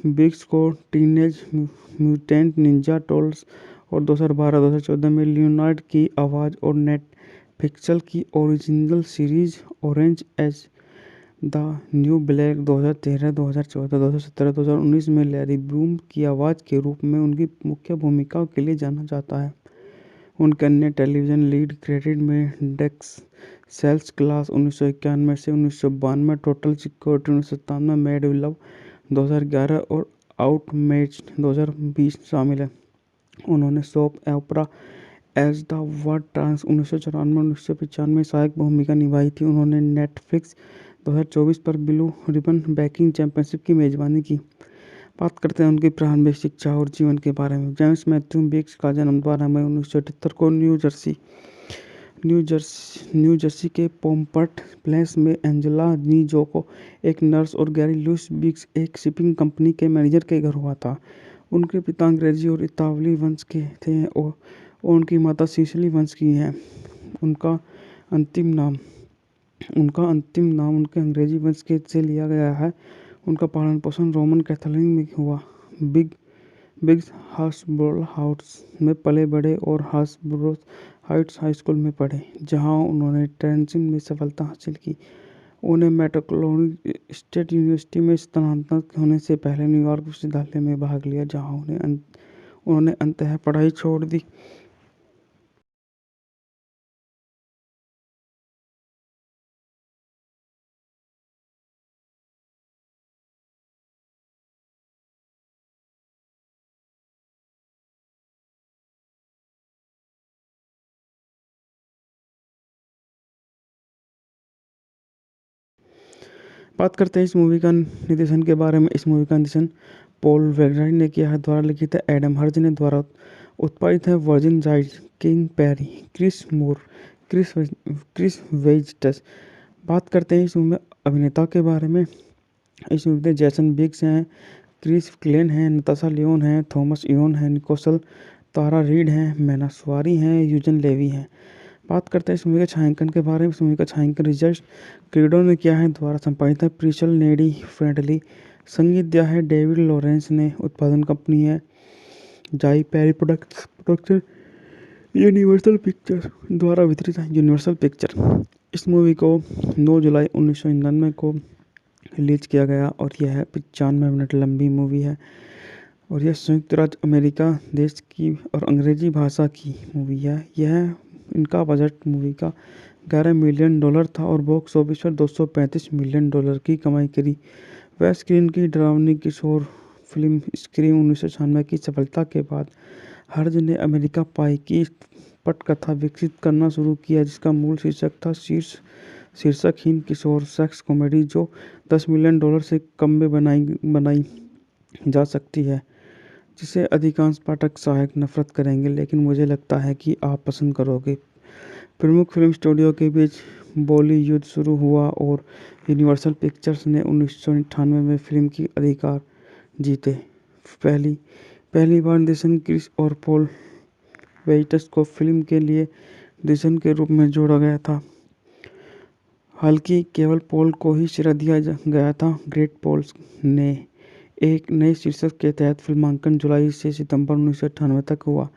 बिग्स को टीनेज म्यूटेंट निंजा टर्टल्स और 2012-2014 में लियोनार्ड की आवाज़ और नेटफ्लिक्स की original series orange as the new black 2013, 2014, 2017, 2019 में लैरी ब्लूम की आवाज़ के रूप में उनकी मुख्य भूमिकाओं के लिए जाना जाता है। उनके अन्य टेलीविजन लीड क्रेडिट में डेक्स सेल्स क्लास 1991 से 1992, total security 1997, made in love 2011 और आउटमेच्ड 2020 शामिल है। उन्होंने soap opera as the world trans 1994-1995 में सहायक भूमिका निभाई थी। उन्होंने नेटफ्लिक्स 2024 पर ब्लू रिबन बेकिंग चैंपियनशिप की मेजबानी की। बात करते हैं उनकी प्रारंभिक शिक्षा और जीवन के बारे में। जेम्स मैथ्यू बिग्स का जन्म 12 मई 1978 को न्यू जर्सी के पोम्पट प्लेस में एंजेला नीजोको, एक नर्स, और गैरी लुइस बिग्स, एक शिपिंग कंपनी के मैनेजर के घर हुआ था। उनके पिता अंग्रेजी और इतालवी वंश के थे और उनकी माता सिसिली वंश की हैं। उनका अंतिम नाम उनका अंतिम नाम उनके अंग्रेजी वंश के से लिया गया है। उनका पालन पोषण रोमन कैथोलिक में हुआ। बिग बिग्स हाब्सबर्ग हाउस में पले बड़े और हाब्सबर्ग हाइट्स हाई स्कूल में पढ़े, जहां उन्होंने ट्रेंसिन में सफलता हासिल की। उन्हें मेट्रोक्लोनिक स्टेट यूनिवर्सिटी में स्थानांतरित होने से पहले न्यूयॉर्क विश्वविद्यालय में भाग लिया, जहां उन्होंने अंततः पढ़ाई छोड़ दी। बात करते हैं इस मूवी का निर्देशन के बारे में। इस मूवी का निर्देशन पॉल वेगराइट ने किया है, द्वारा लिखित है एडम हर्ज ने, द्वारा उत्पादित है Warren Zide, Craig Perry, Chris वेजिटस। बात करते हैं इस मूवी में अभिनेता के बारे में। इस मूवी में जैसन बिग्स हैं, क्रिस क्लेन हैं, नताशा लियोन हैं, थॉमस इयोन हैं, निकोसल, तारा रीड हैं, मैना स्वारी हैं, यूजन लेवी हैं। बात करते हैं इस मूवी के छायांकन के बारे में। इस मूवी का छायांकन रिचर्ड क्रीडो ने किया है, द्वारा संपादित है प्रिशल नेडी फ्रेंडली, संगीत दिया है डेविड लॉरेंस ने, उत्पादन कंपनी है जाई पेरी प्रोडक्शन, यूनिवर्सल पिक्चर्स द्वारा वितरित है यूनिवर्सल पिक्चर। इस मूवी को 9 जुलाई 1999 को रिलीज किया गया और यह 95 मिनट लंबी मूवी है और यह संयुक्त राज्य अमेरिका देश की और अंग्रेजी भाषा की मूवी है। यह इनका बजट मूवी का $11 मिलियन था और बॉक्स ऑफिस पर $235 मिलियन की कमाई करी। वह स्क्रीन की डरावनी किशोर फिल्म स्क्रीम 1996 की सफलता के बाद हर्ज ने अमेरिका पाई की पटकथा विकसित करना शुरू किया, जिसका मूल शीर्षक था शीर्षकहीन किशोर सेक्स कॉमेडी, जो $10 मिलियन से कम में बनाई जा सकती है, जिसे अधिकांश पाठक शायद नफरत करेंगे, लेकिन मुझे लगता है कि आप पसंद करोगे। प्रमुख फिल्म स्टूडियो के बीच बॉली युद्ध शुरू हुआ और यूनिवर्सल पिक्चर्स ने 1998 में फिल्म की अधिकार जीते। पहली बार निर्देशन क्रिस और पॉल वेजिटस को फिल्म के लिए निर्देशन के रूप में जोड़ा गया था, हालांकि केवल पॉल को ही श्रेय दिया गया था। ग्रेट पॉल्स ने एक नए शीर्षक के तहत फिल्मांकन जुलाई से सितंबर 1998 तक हुआ।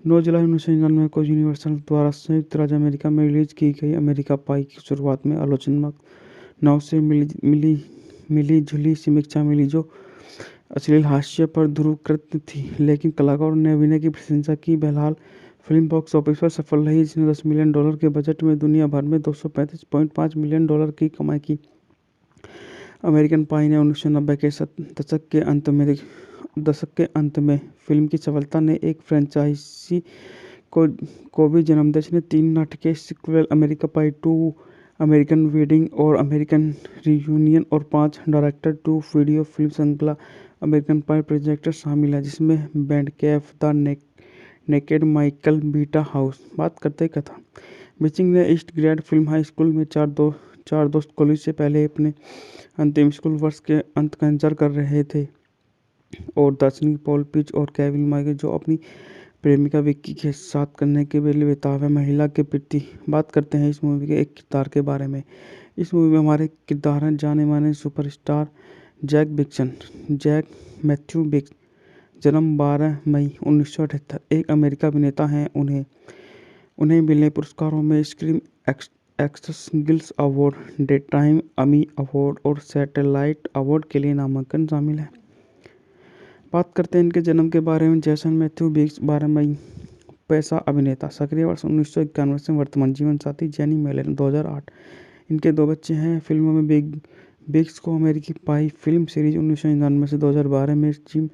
9 जुलाई 1999 को यूनिवर्सल द्वारा संयुक्त राज्य अमेरिका में रिलीज की गई अमेरिका पाई की शुरुआत में आलोचनाओं से मिली जुली समीक्षा मिली, जो अश्लील हास्य पर ध्रुवीकृत थी, लेकिन कलाकारों ने अभिनय की प्रशंसा की। बहरहाल फिल्म बॉक्स ऑफिस पर सफल रही, जिसने $10 मिलियन के बजट में दुनिया भर में $235.5 मिलियन की कमाई की। अमेरिकन पाई ने 1990 के दशक के अंत में फिल्म की सफलता ने एक फ्रेंचाइजी को भी जन्म दिया, जिसने 3 नाटकीय sequel America Pie 2, American Wedding और अमेरिकन रियूनियन और 5 डायरेक्ट टू वीडियो फिल्म श्रृंखला अमेरिकन पाई प्रोजेक्ट शामिल है, जिसमें Band Camp the Naked Michael Beta House. बात करते कथा। बिचिंग ने east grade film high school में चार दोस्त कॉलेज से पहले अपने अंतिम स्कूल वर्ष के अंत का इंतजार कर रहे थे और दार्शनिक पॉल पिच और केविन माइकल, जो अपनी प्रेमिका विक्की के साथ करने के लिए बेताब है, महिला के प्रति। बात करते हैं इस मूवी के एक किरदार के बारे में। इस मूवी में हमारे किरदार हैं जाने माने सुपरस्टार जैक मैथ्यू बिग्स, जन्म 12 मई 1978, एक अमेरिका अभिनेता हैं। उन्हें मिले पुरस्कारों में screen actress guild award, daytime Emmy award और सैटेलाइट अवार्ड के लिए नामांकन शामिल है। बात करते हैं इनके जन्म के बारे में। जैसन मैथ्यू बिग्स 12 मई, पैसा अभिनेता, सक्रिय वर्ष 1991 से, वर्तमान जीवन साथी जेनी मेलन 2008। इनके 2 बच्चे हैं। फिल्मों में बिग्स को अमेरिकी पाई फिल्म सीरीज 1999 से 2012 में जिम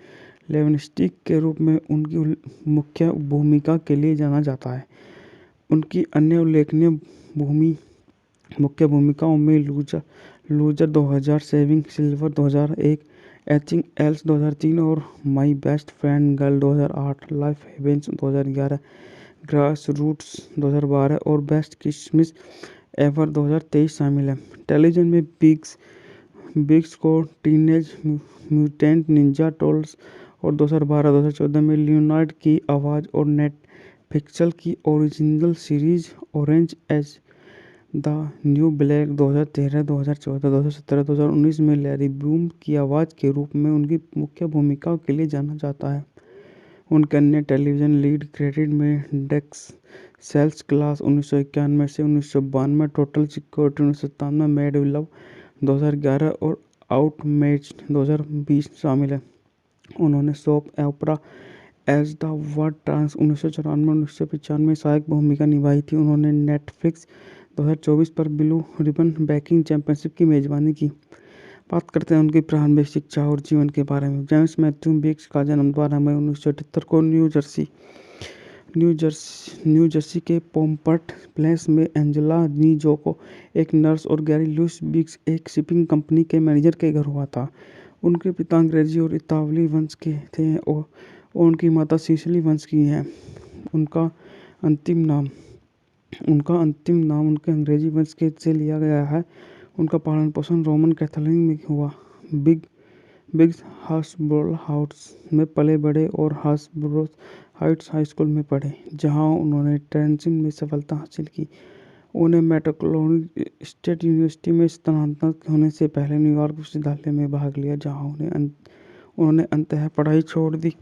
लेवेनस्टिक के रूप में उनकी मुख्य भूमिका के लिए जाना जाता है। उनकी अन्य उल्लेखनीय मुख्य भूमिकाओं में loser 2000, saving silver 2001, etching else 2003 और my best friend girl 2008, life heaven's 2011, grass roots 2012 और बेस्ट क्रिसमस एवर 2023 शामिल है। टेलीविजन में बिग्स को टीनेज म्यूटेंट निंजा टर्टल्स और 2012-2014 में लियोनार्ड की आवाज़ और नेटफ्लिक्स की original series orange as the new black. 2013, 2014, 2017, 2019 में लैरी ब्लूम की आवाज़ के रूप में उनकी मुख्य भूमिकाओं के लिए जाना जाता है। उनके अन्य टेलीविज़न लीड क्रेडिट में डेक्स सेल्स क्लास 1991 से 1992, टोटल सिक्योरिटी 1997, मेड लव 2011 और आउटमैच्ड 2020 शामिल है। उन्होंने soap opera as the world trans 1994-1995 में सहायक भूमिका निभाई थी। उन्होंने नेटफ्लिक्स 2024 पर ब्लू रिबन बेकिंग चैंपियनशिप की मेजबानी की। बात करते हैं उनकी प्रारंभिक शिक्षा और जीवन के बारे में। जेम्स मैथ्यू बिग्स का जन्म 12 मई 1978 को न्यू जर्सी के पोम्पट प्लेस में एंजेला नीजोको, एक नर्स, और गैरी लुइस बिग्स, एक शिपिंग कंपनी के मैनेजर के घर हुआ था। उनके पिता अंग्रेजी और इतालवी वंश के थे और उनकी माता सिसिली वंश की हैं। उनका अंतिम नाम उनके अंग्रेजी वंश के से लिया गया है। उनका पालन पोषण रोमन कैथोलिक में हुआ। बिग्स हार्सबोरो हाउस में पले बढ़े और हार्सबोरो हाइट्स हाई स्कूल में पढ़े, जहां उन्होंने ट्रेंचिन में सफलता हासिल की। उन्हें मेट्रोक्लोनिक स्टेट यूनिवर्सिटी में स्थानांतरित होने से पहले न्यूयॉर्क विश्वविद्यालय में भाग लिया, जहां उन्होंने अंततः पढ़ाई छोड़ दी।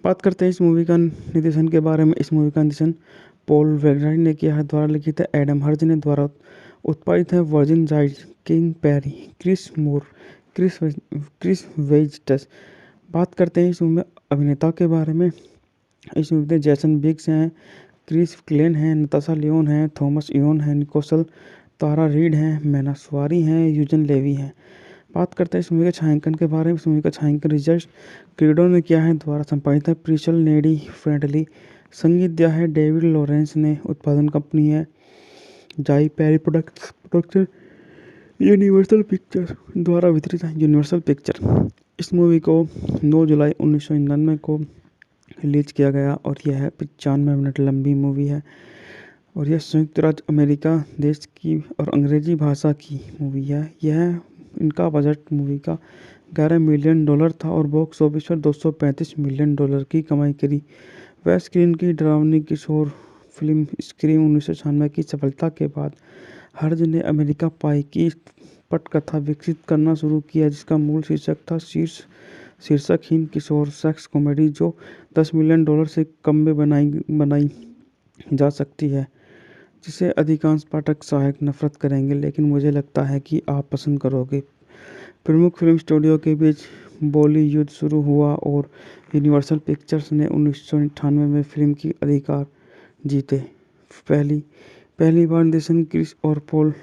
बात करते हैं इस मूवी का निर्देशन के बारे में। इस मूवी का निर्देशन पॉल वेगराइट ने किया है। द्वारा लिखित है एडम हर्ज ने। द्वारा उत्पादित है Warren Zide, Craig Perry, Chris Moore, Chris वेजिटस। बात करते हैं इस मूवी में अभिनेता के बारे में। इस मूवी में जैसन बिग्स हैं, क्रिस क्लेन हैं, नताशा लियोन हैं, थॉमस इयोन हैं, निकोसल, तारा रीड हैं, मैना स्वारी हैं, यूजन लेवी हैं। बात करते हैं इस मूवी के छायांकन के बारे में। इस मूवी का छायांकन रिचर्ड क्रीडो ने किया है। द्वारा संपादित है प्रिशल नेडी फ्रेंडली। संगीत दिया है डेविड लॉरेंस ने। उत्पादन कंपनी है जाई पेरी प्रोडक्शन, यूनिवर्सल पिक्चर द्वारा वितरित है यूनिवर्सल पिक्चर। इस मूवी को 9 जुलाई 1999 को रिलीज किया गया और यह है 95 मिनट लंबी मूवी है और यह संयुक्त राज्य अमेरिका देश की और अंग्रेजी भाषा की मूवी है। इनका बजट मूवी का $11 मिलियन था और बॉक्स ऑफिस पर $235 मिलियन की कमाई करी। वह स्क्रीन की डरावनी किशोर फिल्म स्क्रीम 1996 की सफलता के बाद हर्ज ने अमेरिका पाई की पटकथा विकसित करना शुरू किया, जिसका मूल शीर्षक था शीर्षकहीन किशोर सेक्स कॉमेडी, जो $10 मिलियन से कम में बनाई जा सकती है, जिसे अधिकांश पाठक शायद नफरत करेंगे, लेकिन मुझे लगता है कि आप पसंद करोगे। प्रमुख फिल्म स्टूडियो के बीच बॉली युद्ध शुरू हुआ और यूनिवर्सल पिक्चर्स ने 1998 में फिल्म की अधिकार जीते। पहली बार निर्देशन क्रिस और पॉल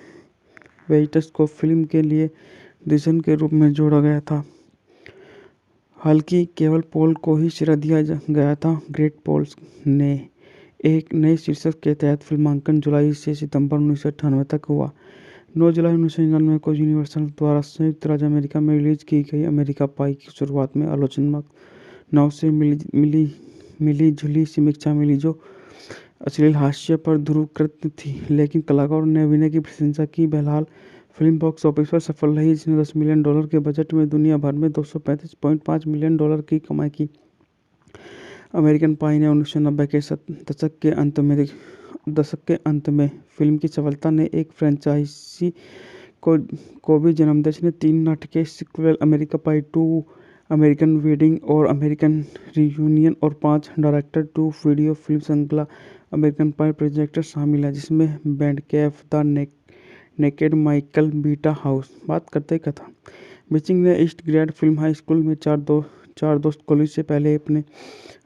वेइटस को फिल्म के लिए निर्देशन के रूप में जोड़ा गया था, हालांकि केवल पॉल को ही श्रेय दिया गया था। ग्रेट पॉल्स ने एक नए शीर्षक के तहत फिल्मांकन जुलाई से सितंबर 1998 तक हुआ। 9 जुलाई 1999 को यूनिवर्सल द्वारा संयुक्त राज्य अमेरिका में रिलीज की गई अमेरिका पाई की शुरुआत में आलोचनाओं से मिली जुली समीक्षा मिली, जो अश्लील हास्य पर ध्रुवीकृत थी, लेकिन कलाकारों ने अभिनय की प्रशंसा की। बहरहाल फिल्म बॉक्स ऑफिस पर सफल रही, जिसने $10 मिलियन के बजट में दुनिया भर में $235.5 मिलियन की कमाई की। अमेरिकन पाई ने 1990 के दशक के अंत में फिल्म की सफलता ने एक फ्रेंचाइजी को भी जन्म दिया, जिसने 3 नाटकीय sequel America Pie 2, American Wedding और अमेरिकन रियूनियन और 5 डायरेक्टर टू वीडियो फिल्म श्रृंखला अमेरिकन पाई प्रोजेक्ट शामिल है, जिसमें Band Camp the Naked Michael Beta House. बात करते कथा। बिचिंग ने east grade film high school में चार दोस्त कॉलेज से पहले अपने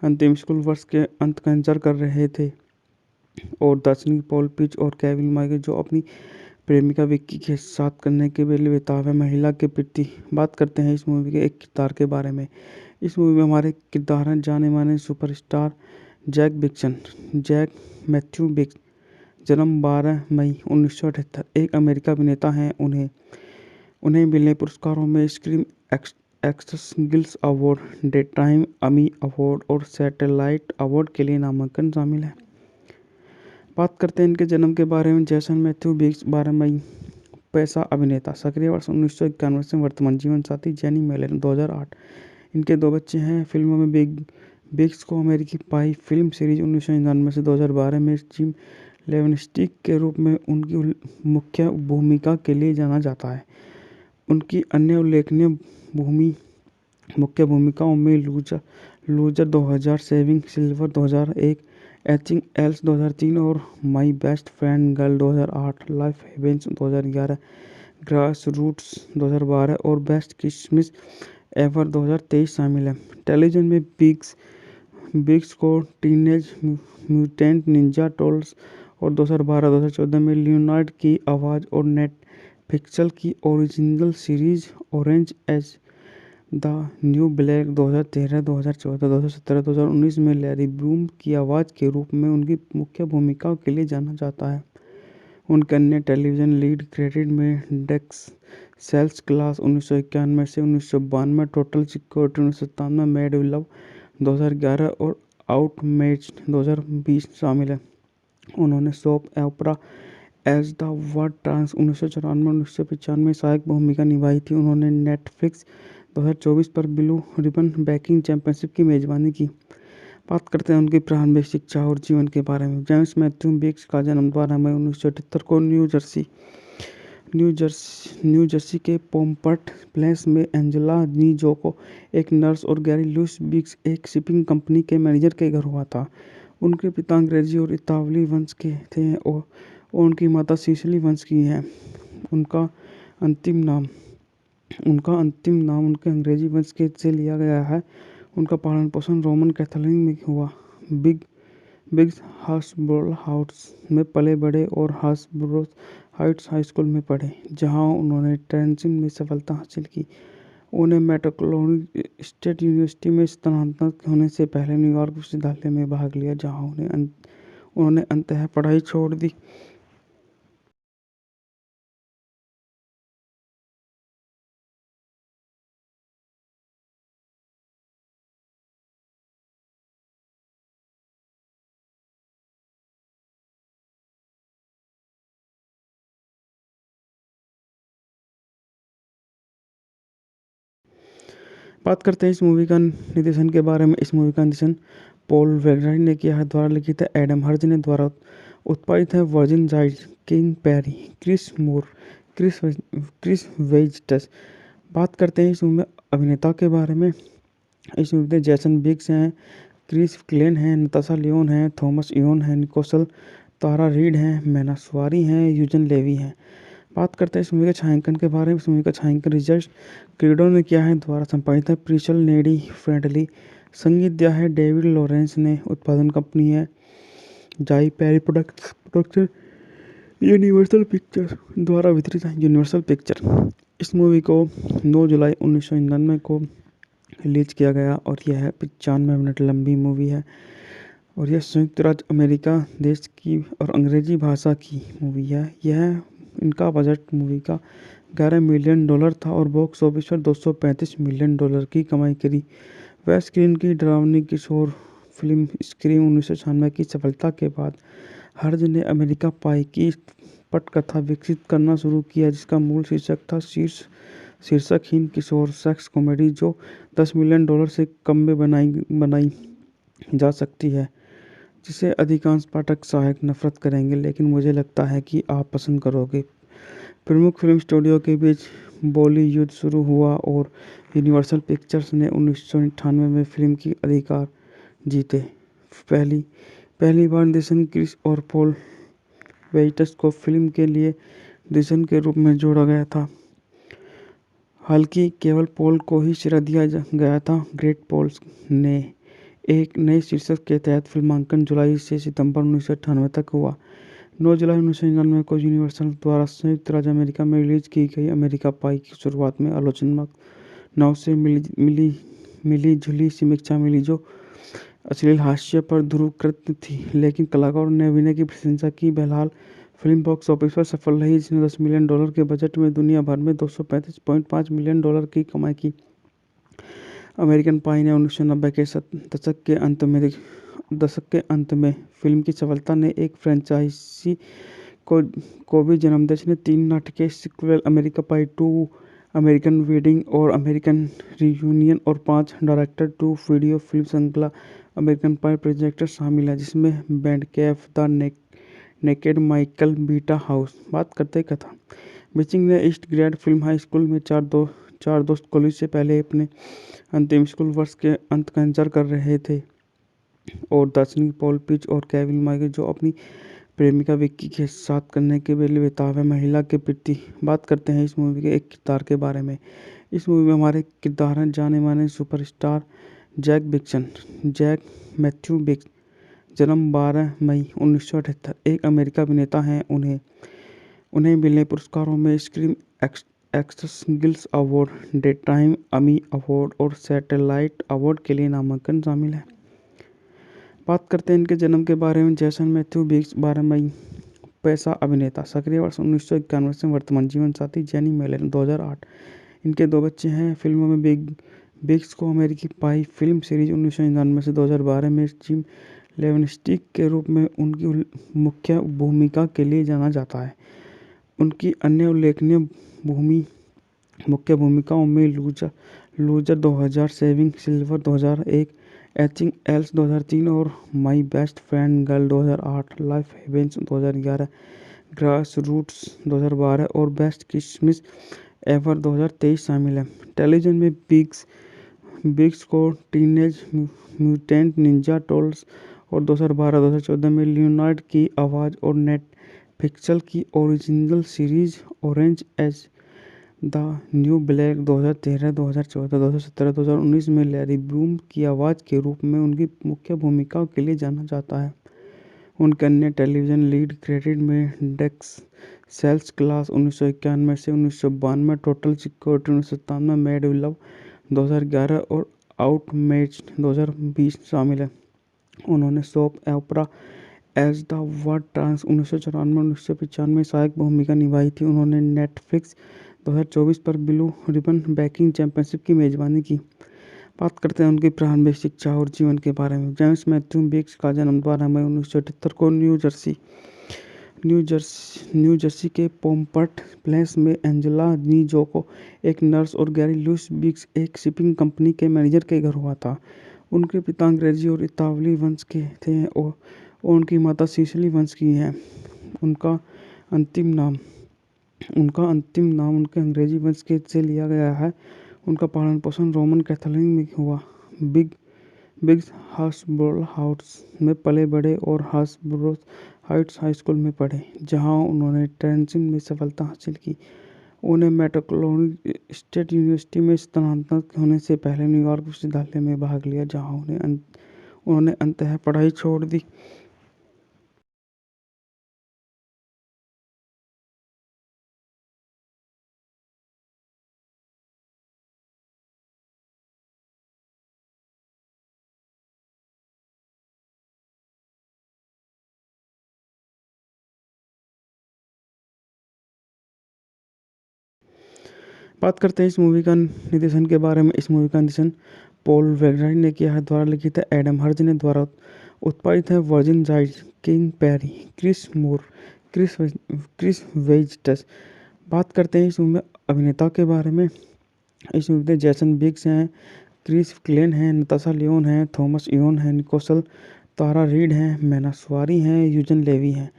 अंतिम स्कूल वर्ष के अंत का इंतजार कर रहे थे और दार्शनिक पॉल पिच और केविन माइकल, जो अपनी प्रेमिका विक्की के साथ करने के लिए बेताब है, महिला के प्रति। बात करते हैं इस मूवी के एक किरदार के बारे में। इस मूवी में हमारे किरदार हैं जाने माने सुपरस्टार जैक मैथ्यू बिग्स, जन्म 12 मई 1978। एक अमेरिकी अभिनेता हैं। उन्हें उन्हें मिले पुरस्कारों में screen actress guild award, daytime Emmy award और सैटेलाइट अवार्ड के लिए नामांकन शामिल है। बात करते हैं इनके जन्म के बारे में। जेसन मैथ्यू बिग्स 12 मई। पैसा अभिनेता, सक्रिय वर्ष 1991 से वर्तमान जीवन साथी जेनी मेलन 2008। इनके 2 बच्चे हैं। फिल्मों में बिग्स को अमेरिकी पाई फिल्म सीरीज 1999 से 2012 में जिम लेवनस्टिक के रूप में उनकी मुख्य भूमिका के लिए जाना जाता है। उनकी अन्य उल्लेखनीय मुख्य भूमिकाओं में loser 2000, saving silver 2001, etching else 2003 और my best friend girl 2008, life heaven's 2011, grass roots 2012 और बेस्ट क्रिसमस एवर 2023 शामिल है। टेलीविजन में बिग्स को टीनेज म्यूटेंट निंजा टर्टल्स और 2012-2014 में लियोनार्ड की आवाज़ और नेटफ्लिक्स की original series orange as the new black 2013, 2014, 2017, 2019 में लैरी ब्लूम की आवाज़ के रूप में उनकी मुख्य भूमिकाओं के लिए जाना जाता है। उनके अन्य टेलीविजन लीड क्रेडिट में डेक्स सेल्स क्लास 1991 से 1992, total security 1997, made in love 2011 और आउटमैच्ड 2020 शामिल है। उन्होंने soap opera as the world turns 1994-1995 में सहायक भूमिका निभाई थी। उन्होंने नेटफ्लिक्स 2024 पर ब्लू रिबन बेकिंग चैंपियनशिप की मेजबानी की। बात करते हैं उनकी प्रारंभिक शिक्षा और जीवन के बारे में। जेम्स मैथ्यू बिग्स का जन्म 12 मई 1978 को न्यू जर्सी के पोम्पट प्लेस में एंजेला नीजोको, एक नर्स, और गैरी लुइस बिग्स, एक शिपिंग कंपनी के मैनेजर के घर हुआ था। उनके पिता अंग्रेजी और इतालवी वंश के थे और उनकी माता सिसिली वंश की है। उनका अंतिम नाम उनके अंग्रेजी वंश के से लिया गया है। उनका पालन पोषण रोमन कैथोलिक में हुआ। बिग्स हार्सबोरो हाउस में पले बढ़े और हार्सबोरो हाइट्स हाई स्कूल में पढ़े, जहां उन्होंने टेनिसी में सफलता हासिल की। उन्हें मेट्रोक्लोनिक स्टेट यूनिवर्सिटी में स्थानांतरित होने से पहले न्यूयॉर्क विश्वविद्यालय में भाग लिया, जहां उन्होंने अंततः पढ़ाई छोड़ दी। बात करते हैं इस मूवी का निर्देशन के बारे में। इस मूवी का निर्देशन पॉल वेगराइट ने किया है। द्वारा लिखित है एडम हर्ज ने। द्वारा उत्पादित है Warren Zide, Craig Perry, Chris Moore, Chris वेजिटस। बात करते हैं इस मूवी में अभिनेता के बारे में। इस मूवी में जेसन बिग्स हैं, क्रिस क्लेन हैं, नताशा लियोन हैं, थॉमस इयोन हैं, निकोसल, तारा रीड हैं, मैना सुआरी हैं, यूजन लेवी हैं। बात करते हैं इस मूवी के छायांकन के बारे में। इस मूवी का छायांकन रिचर्ड क्रीडो ने किया है। द्वारा संपादित है प्रिशल नेडी फ्रेंडली। संगीत दिया है डेविड लॉरेंस ने। उत्पादन कंपनी है जाई पेरी प्रोडक्शन, यूनिवर्सल पिक्चर द्वारा वितरित है यूनिवर्सल पिक्चर। इस मूवी को 9 जुलाई 1999 को रिलीज किया गया और यह 95 मिनट लंबी मूवी है और यह संयुक्त राज्य अमेरिका देश की और अंग्रेजी भाषा की मूवी है। यह इनका बजट मूवी का $11 मिलियन था और बॉक्स ऑफिस पर $235 मिलियन की कमाई करी। वह स्क्रीन की डरावनी किशोर फिल्म स्क्रीम 1996 की सफलता के बाद हर्ज ने अमेरिका पाई की पटकथा विकसित करना शुरू किया, जिसका मूल शीर्षक था शीर्षकहीन किशोर सेक्स कॉमेडी जो $10 मिलियन से कम में बनाई जा सकती है, जिसे अधिकांश पाठक शायद नफरत करेंगे, लेकिन मुझे लगता है कि आप पसंद करोगे। प्रमुख फिल्म स्टूडियो के बीच बॉली युद्ध शुरू हुआ और यूनिवर्सल पिक्चर्स ने 1998 में फिल्म की अधिकार जीते। पहली बार निर्देशन क्रिस और पॉल वेइटस को फिल्म के लिए निर्देशन के रूप में जोड़ा गया था, हालांकि केवल पॉल को ही श्रेय दिया गया था। ग्रेट पॉल्स ने एक नए शीर्षक के तहत फिल्मांकन जुलाई से सितंबर 1998 तक हुआ। 9 जुलाई 1999 को यूनिवर्सल द्वारा संयुक्त राज्य अमेरिका में रिलीज की गई अमेरिका पाई की शुरुआत में आलोचनात्मक नाव से मिली जुली समीक्षा मिली, जो अश्लील हास्य पर ध्रुवकृत थी, लेकिन कलाकारों ने अभिनय की प्रशंसा की। बहरहाल फिल्म बॉक्स ऑफिस पर सफल रही, जिसने $10 मिलियन के बजट में दुनिया भर में $235.5 मिलियन की कमाई की। अमेरिकन पाई ने 1990 के दशक के अंत में फिल्म की सफलता ने एक फ्रेंचाइजी को भी जन्म दिया, जिसने 3 नाटकीय sequel, America Pie 2, American Wedding और अमेरिकन रियूनियन, और 5 डायरेक्टर टू वीडियो फिल्म श्रृंखला अमेरिकन पाई प्रोजेक्ट शामिल है, जिसमें band Kaif, the Naked, Michael Beta House. बात करते हैं कथा। बिचिंग ने east grade film high school में चार दोस्त कॉलेज से पहले अपने अंतिम स्कूल वर्ष के अंत का इंतजार कर रहे थे, और दार्शनिक पॉल पिच और केविन माइकल, जो अपनी प्रेमिका विक्की के साथ करने के लिए बेताब है, महिला के प्रति। बात करते हैं इस मूवी के एक किरदार के बारे में। इस मूवी में हमारे किरदार हैं जाने माने सुपरस्टार जैक मैथ्यू बिक्स। जन्म 12 मई 1978। एक अमेरिका अभिनेता हैं। उन्हें मिले पुरस्कारों में screen actress guild award, daytime Emmy award और सैटेलाइट अवार्ड के लिए नामांकन शामिल है। बात करते हैं इनके जन्म के बारे में। जैसन मैथ्यू बिक्स 12 मई। पैसा अभिनेता। सक्रिय वर्ष 1991 से। वर्तमान जीवन साथी जेनी मेलन 2008। इनके 2 बच्चे हैं। फिल्मों में बिक्स को अमेरिकी पाई फिल्म सीरीज 1999 से 2012 में जिम लेवनस्टिक के रूप में उनकी मुख्य भूमिका के लिए जाना जाता है। उनकी अन्य उल्लेखनीय मुख्य भूमिकाओं में loser 2000, saving silver 2001, Anything Else 2003 और my best friend girl 2008, life heaven's 2011, grass roots 2012 और बेस्ट किसमिस एवर 2023 शामिल है। टेलीविजन में बिग्स को टीनेज म्यूटेंट निंजा टर्टल्स और 2012-2014 में लियोनार्ड की आवाज़ और नेटफ्लिक्स की original series orange as the new black 2013, 2014, 2017, 2019 में लैरी ब्लूम की आवाज़ के रूप में उनकी मुख्य भूमिकाओं के लिए जाना जाता है। उनके अन्य टेलीविजन लीड क्रेडिट में डेक्स सेल्स क्लास 1991 से 1992, total security 1997, made in love 2011 और आउटमैच्ड 2020 शामिल है। उन्होंने soap opera as the world trans 1994-1995 में सहायक भूमिका निभाई थी। उन्होंने नेटफ्लिक्स 2024 पर ब्लू रिबन बेकिंग चैंपियनशिप की मेजबानी की। बात करते हैं उनकी प्रारंभिक शिक्षा और जीवन के बारे में। जेम्स मैथ्यू बिक्स का जन्म 12 मई 1978 को न्यू जर्सी के पोम्पट प्लेस में एंजेला नी जोको, एक नर्स, और गैरी लुइस बिक्स, एक शिपिंग कंपनी के मैनेजर के घर हुआ था। उनके पिता अंग्रेजी और इतालवी वंश के थे और उनकी माता सिसिली वंश की है। उनका अंतिम नाम उनके अंग्रेजी वंश के से लिया गया है। उनका पालन पोषण रोमन कैथोलिक में हुआ। बिग्स हार्सबोरो हाउस में पले बढ़े और हार्सबोरो हाइट्स हाई स्कूल में पढ़े, जहां उन्होंने ट्रेंचिन में सफलता हासिल की। उन्हें मेट्रोक्लोनिक स्टेट यूनिवर्सिटी में स्थानांतरित होने से पहले न्यूयॉर्क विश्वविद्यालय में भाग लिया, जहां उन्होंने अंततः पढ़ाई छोड़ दी। बात करते हैं इस मूवी का निर्देशन के बारे में। इस मूवी का निर्देशन पॉल वेगराइट ने किया है। द्वारा लिखित है एडम हर्ज ने। द्वारा उत्पादित है वर्जिन राइट्स, किंग पेरी, क्रिस वेजिटस। बात करते हैं इस मूवी में अभिनेता के बारे में। इस मूवी में जैसन बिग्स हैं, क्रिस क्लेन हैं, नताशा लियोन हैं, थॉमस इयोन हैं, निकोसल, तारा रीड हैं, मैना स्वारी हैं, यूजन लेवी हैं।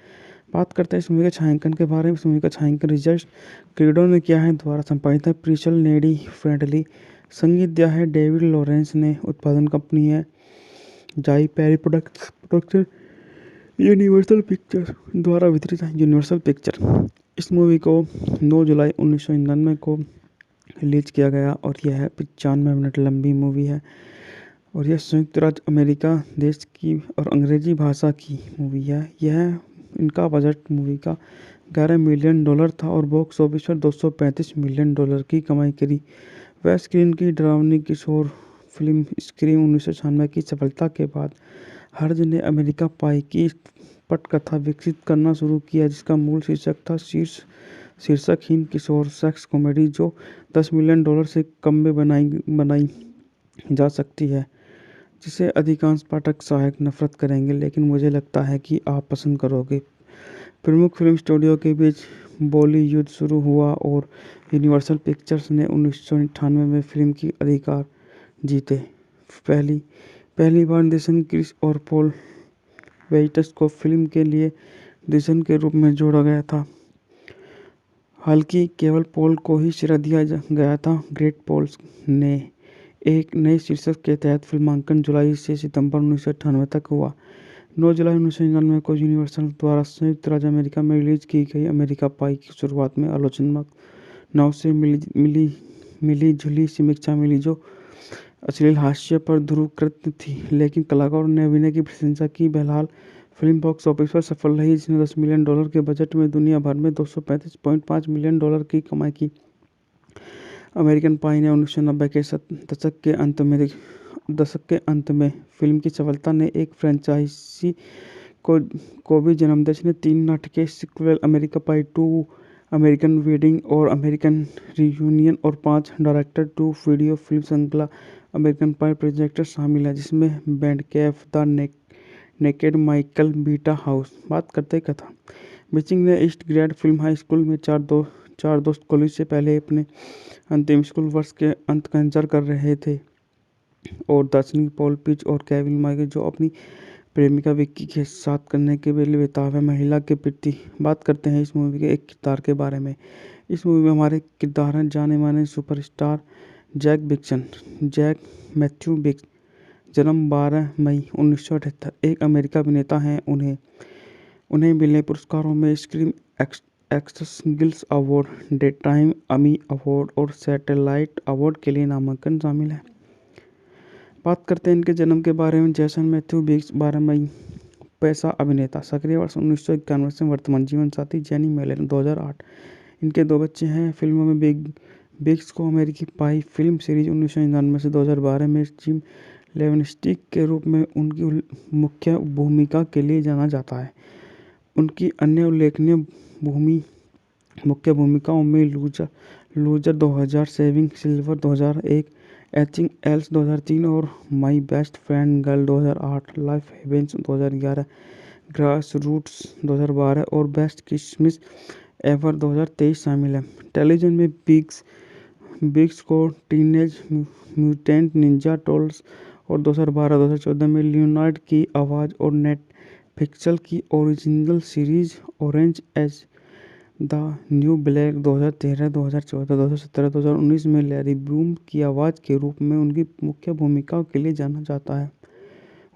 बात करते हैं इस मूवी के छायांकन के बारे में। इस मूवी का छायांकन रिचर्ड क्रीडो ने किया है। द्वारा संपादित है प्रिशल नेडी फ्रेंडली। संगीत दिया है डेविड लॉरेंस ने। उत्पादन कंपनी है जाई पेरी प्रोडक्शन। यूनिवर्सल पिक्चर द्वारा वितरित है यूनिवर्सल पिक्चर। इस मूवी को 9 जुलाई 1999 को रिलीज किया गया और यह 95 मिनट लंबी मूवी है और यह संयुक्त राज्य अमेरिका देश की और अंग्रेजी भाषा की मूवी है। इनका बजट मूवी का $11 मिलियन था और बॉक्स ऑफिस पर $235 मिलियन की कमाई करी। वह स्क्रीन की डरावनी किशोर फिल्म स्क्रीम 1996 की सफलता के बाद हर्ज ने अमेरिका पाई की पटकथा विकसित करना शुरू किया, जिसका मूल शीर्षक था शीर्षकहीन किशोर सेक्स कॉमेडी जो $10 मिलियन से कम में बनाई जा सकती है, जिसे अधिकांश पाठक शायद नफरत करेंगे, लेकिन मुझे लगता है कि आप पसंद करोगे। प्रमुख फिल्म स्टूडियो के बीच बॉली युद्ध शुरू हुआ और यूनिवर्सल पिक्चर्स ने 1998 में फिल्म की अधिकार जीते। पहली पहली बार निर्देशक क्रिस और पॉल वेइट्स को फिल्म के लिए निर्देशक के रूप में जोड़ा गया था। हालांकि केवल पॉल को ही श्रेय दिया गया था। ग्रेट पॉल ने एक नए शीर्षक के तहत फिल्मांकन जुलाई से सितंबर 1998 तक हुआ। 9 जुलाई 1999 को यूनिवर्सल द्वारा संयुक्त राज्य अमेरिका में रिलीज की गई अमेरिका पाई की शुरुआत में आलोचनाओं से मिली जुली समीक्षा मिली, जो अश्लील हास्य पर ध्रुवीकृत थी, लेकिन कलाकारों ने अभिनय की प्रशंसा की। बहरहाल फिल्म बॉक्स ऑफिस पर सफल रही, जिसने $10 मिलियन के बजट में दुनिया भर में $235.5 मिलियन की कमाई की। अमेरिकन पाई ने 1990 के दशक के अंत में फिल्म की सफलता ने एक फ्रेंचाइजी को भी जन्म दिया, जिसने 3 नाटकीय sequel America Pie 2, American Wedding और अमेरिकन रियूनियन और 5 डायरेक्ट टू वीडियो फिल्म श्रृंखला अमेरिकन पाई प्रोजेक्ट शामिल है, जिसमें Band Camp the Naked Michael Beta House. बात करते कथा। बिचिंग ने east grade film high school में चार दोस्त कॉलेज से पहले अपने अंतिम स्कूल वर्ष के अंत का इंतजार कर रहे थे, और दार्शनिक पॉल पिच और केविन माइकल जो अपनी प्रेमिका विक्की के साथ करने के लिए बेताब है। महिला के प्रति बात करते हैं इस मूवी के एक किरदार के बारे में। इस मूवी में हमारे किरदार हैं जाने माने सुपरस्टार जैक मैथ्यू बिक्स, जन्म 12 मई 1978, एक अमेरिकी अभिनेता हैं। उन्हें मिले पुरस्कारों में screen actress guild award, daytime Emmy award और सैटेलाइट अवार्ड के लिए नामांकन शामिल है। बात करते हैं इनके जन्म के बारे में। जैसन मैथ्यू बिक्स 12 मई, पैसा अभिनेता, सक्रिय वर्ष 1991 से वर्तमान जीवन साथी जेनी मेलन 2008। इनके 2 बच्चे हैं। फिल्मों में बिक्स को अमेरिकी पाई फिल्म सीरीज 1999 से 2012 में जिम लेवेनस्टिक के रूप में उनकी मुख्य भूमिका के लिए जाना जाता है। उनकी अन्य उल्लेखनीय मुख्य भूमिकाओं में loser 2000, saving silver 2001, etching else 2003 और my best friend girl 2008, life heaven's 2011, grass roots 2012 और बेस्ट क्रिसमस एवर 2023 शामिल है। टेलीविजन में बिग्स को टीनेज म्यूटेंट निंजा टर्टल्स और 2012-2014 में लियोनार्ड की आवाज़ और नेटफ्लिक्स की original series orange as the new black 2013, 2014, 2017, 2019 में लैरी ब्लूम की आवाज़ के रूप में उनकी मुख्य भूमिकाओं के लिए जाना जाता है।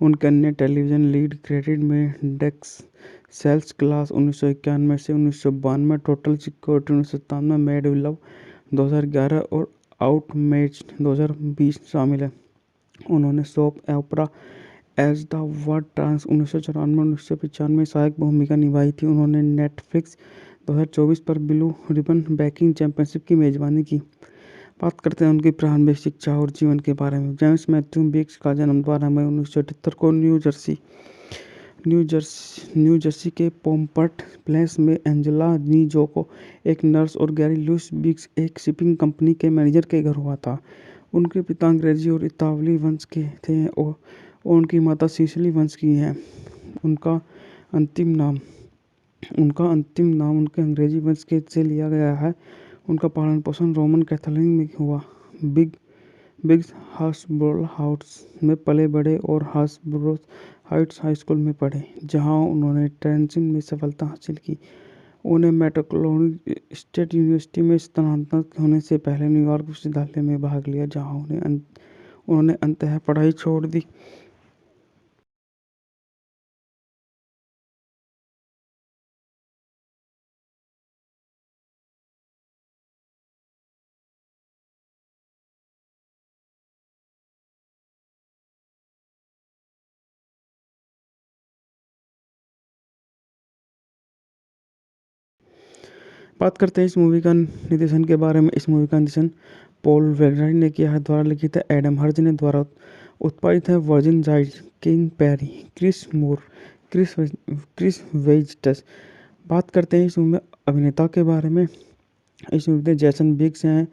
उनके अन्य टेलीविज़न लीड क्रेडिट में डेक्स सेल्स क्लास 1991 से 1992, total security 1997, made with love 2011 और आउटमैच्ड 2020 शामिल है। उन्होंने soap opera as the world turns 1994-1995 में सहायक भूमिका निभाई थी। उन्होंने नेटफ्लिक्स 2024 पर ब्लू रिबन बेकिंग चैंपियनशिप की मेजबानी की। बात करते हैं उनकी प्रारंभिक शिक्षा और जीवन के बारे में। जेम्स मैथ्यू बिक्स का जन्म 12 मई 1978 को न्यू जर्सी के पोम्पट प्लेस में एंजेला नीजोको, एक नर्स, और गैरी लुइस बिक्स, एक शिपिंग कंपनी के मैनेजर के घर हुआ था। उनके पिता अंग्रेजी और इतालवी वंश के थे और उनकी माता सिसिली वंश की हैं। उनका अंतिम नाम उनके अंग्रेजी वंश के से लिया गया है। उनका पालन पोषण रोमन कैथोलिक में हुआ। बिग्स हास्बरो हाउस में पले बढ़े और हास्बरो हाइट्स हाई स्कूल में पढ़े, जहां उन्होंने ट्रेंचिन में सफलता हासिल की। उन्हें मेट्रोक्लोनिक स्टेट यूनिवर्सिटी में स्थानांतरित होने से पहले न्यूयॉर्क विश्वविद्यालय में भाग लिया, जहां उन्होंने अंततः पढ़ाई छोड़ दी। बात करते हैं इस मूवी का निर्देशन के बारे में। इस मूवी का निर्देशन पॉल वेगराइट ने किया है, द्वारा लिखित है एडम हर्ज ने, द्वारा उत्पादित है Warren Zide, Craig Perry, Chris Moore, Chris वेजिटस। बात करते हैं इस मूवी में अभिनेता के बारे में। इस मूवी में जैसन बिग्स हैं,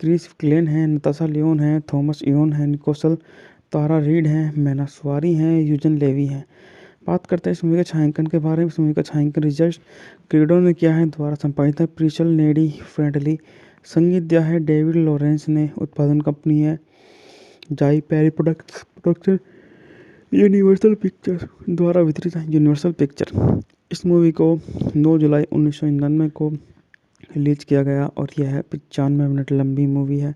क्रिस क्लेन हैं, नताशा लियोन हैं, थॉमस इयोन हैं, निकोसल, तारा रीड हैं, मैना स्वारी हैं, यूजन लेवी हैं। बात करते हैं इस मूवी के छायांकन के बारे में। इस मूवी का छायांकन रिचर्ड क्रीडो ने किया है, द्वारा संपादित है प्रिशल नेडी फ्रेंडली, संगीत दिया है डेविड लॉरेंस ने, उत्पादन कंपनी है जाई पेरी प्रोडक्शन, यूनिवर्सल पिक्चर द्वारा वितरित है यूनिवर्सल पिक्चर। इस मूवी को 9 जुलाई 1999 को रिलीज किया गया और यह है 95 मिनट लंबी मूवी है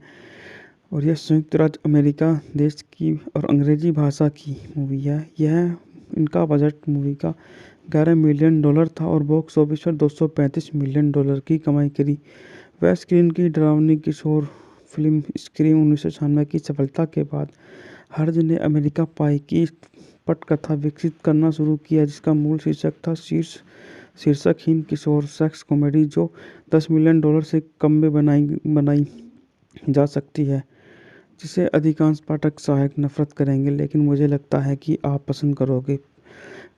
और यह संयुक्त राज्य अमेरिका देश की और अंग्रेजी भाषा की मूवी है। यह इनका बजट मूवी का $11 मिलियन था और बॉक्स ऑफिस पर $235 मिलियन की कमाई करी। वह स्क्रीन की डरावनी किशोर फिल्म स्क्रीम 1996 की सफलता के बाद हर्ज ने अमेरिका पाई की पटकथा विकसित करना शुरू किया, जिसका मूल शीर्षक था शीर्षकहीन किशोर सेक्स कॉमेडी जो $10 मिलियन से कम में बनाई जा सकती है, जिसे अधिकांश पाठक शायद नफरत करेंगे, लेकिन मुझे लगता है कि आप पसंद करोगे।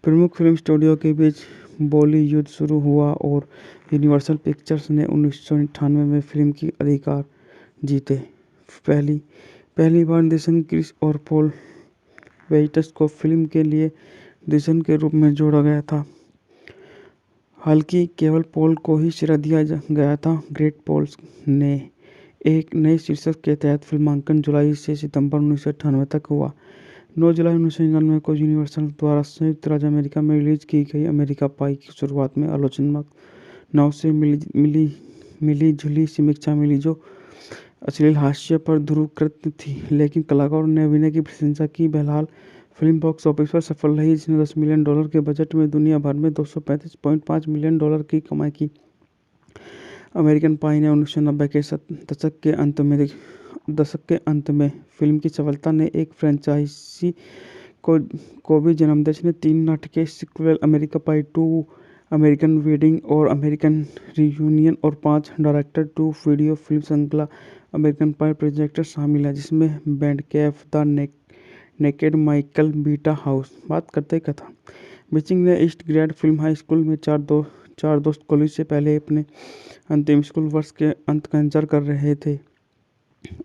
प्रमुख फिल्म स्टूडियो के बीच बॉली युद्ध शुरू हुआ और यूनिवर्सल पिक्चर्स ने 1998 में फिल्म की अधिकार जीते। पहली बार निर्देशन क्रिस और पॉल वेजिटस को फिल्म के लिए निर्देशन के रूप में जोड़ा गया था, हालांकि केवल पॉल को ही श्रेय दिया गया था। ग्रेट पॉल्स ने एक नए शीर्षक के तहत फिल्मांकन जुलाई से सितंबर 1998 तक हुआ। 9 जुलाई 1999 को यूनिवर्सल द्वारा संयुक्त राज्य अमेरिका में रिलीज की गई अमेरिका पाई की शुरुआत में आलोचनाओं से मिली जुली समीक्षा मिली, जो अश्लील हास्य पर ध्रुवीकृत थी, लेकिन कलाकारों ने अभिनय की प्रशंसा की। बहरहाल फिल्म बॉक्स ऑफिस पर सफल रही, जिसने $10 मिलियन के बजट में दुनिया भर में $235.5 मिलियन की कमाई की। अमेरिकन पाई ने 1990 के दशक के अंत में फिल्म की सफलता ने एक फ्रेंचाइजी को भी जन्म दिया, जिसने 3 नाटकीय sequel America Pie 2, American Wedding और अमेरिकन रियूनियन और 5 डायरेक्टर टू वीडियो फिल्म श्रृंखला अमेरिकन पाई प्रोजेक्ट शामिल है, जिसमें Band Camp the Naked Michael Beta House. बात करते कथा। मिचिंग ने east grade film high school में चार दोस्त कॉलेज से पहले अपने अंतिम स्कूल वर्ष के अंत का इंतजार कर रहे थे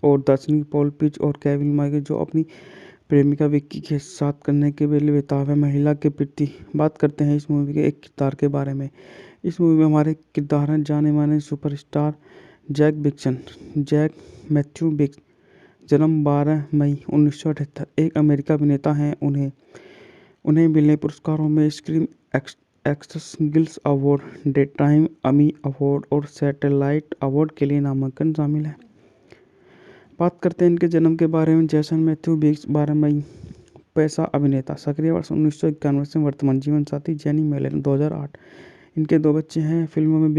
और दार्शनिक पॉल पिच और केविन माइकल, जो अपनी प्रेमिका विक्की के साथ करने के लिए बेताब है, महिला के प्रति। बात करते हैं इस मूवी के एक किरदार के बारे में। इस मूवी में हमारे किरदार हैं जाने माने सुपरस्टार जैक मैथ्यू बिग्स, जन्म 12 मई 1978, एक अमेरिकी अभिनेता हैं। उन्हें मिले पुरस्कारों में screen actress guild award, daytime Emmy award और सैटेलाइट अवार्ड के लिए नामांकन शामिल है। बात करते हैं इनके जन्म के बारे में। जैसन मैथ्यू बिग्स 12 मई, पैसा अभिनेता, सक्रिय वर्ष 1991 से वर्तमान जीवन साथी जेनी मेलन 2008। इनके 2 बच्चे हैं। फिल्मों में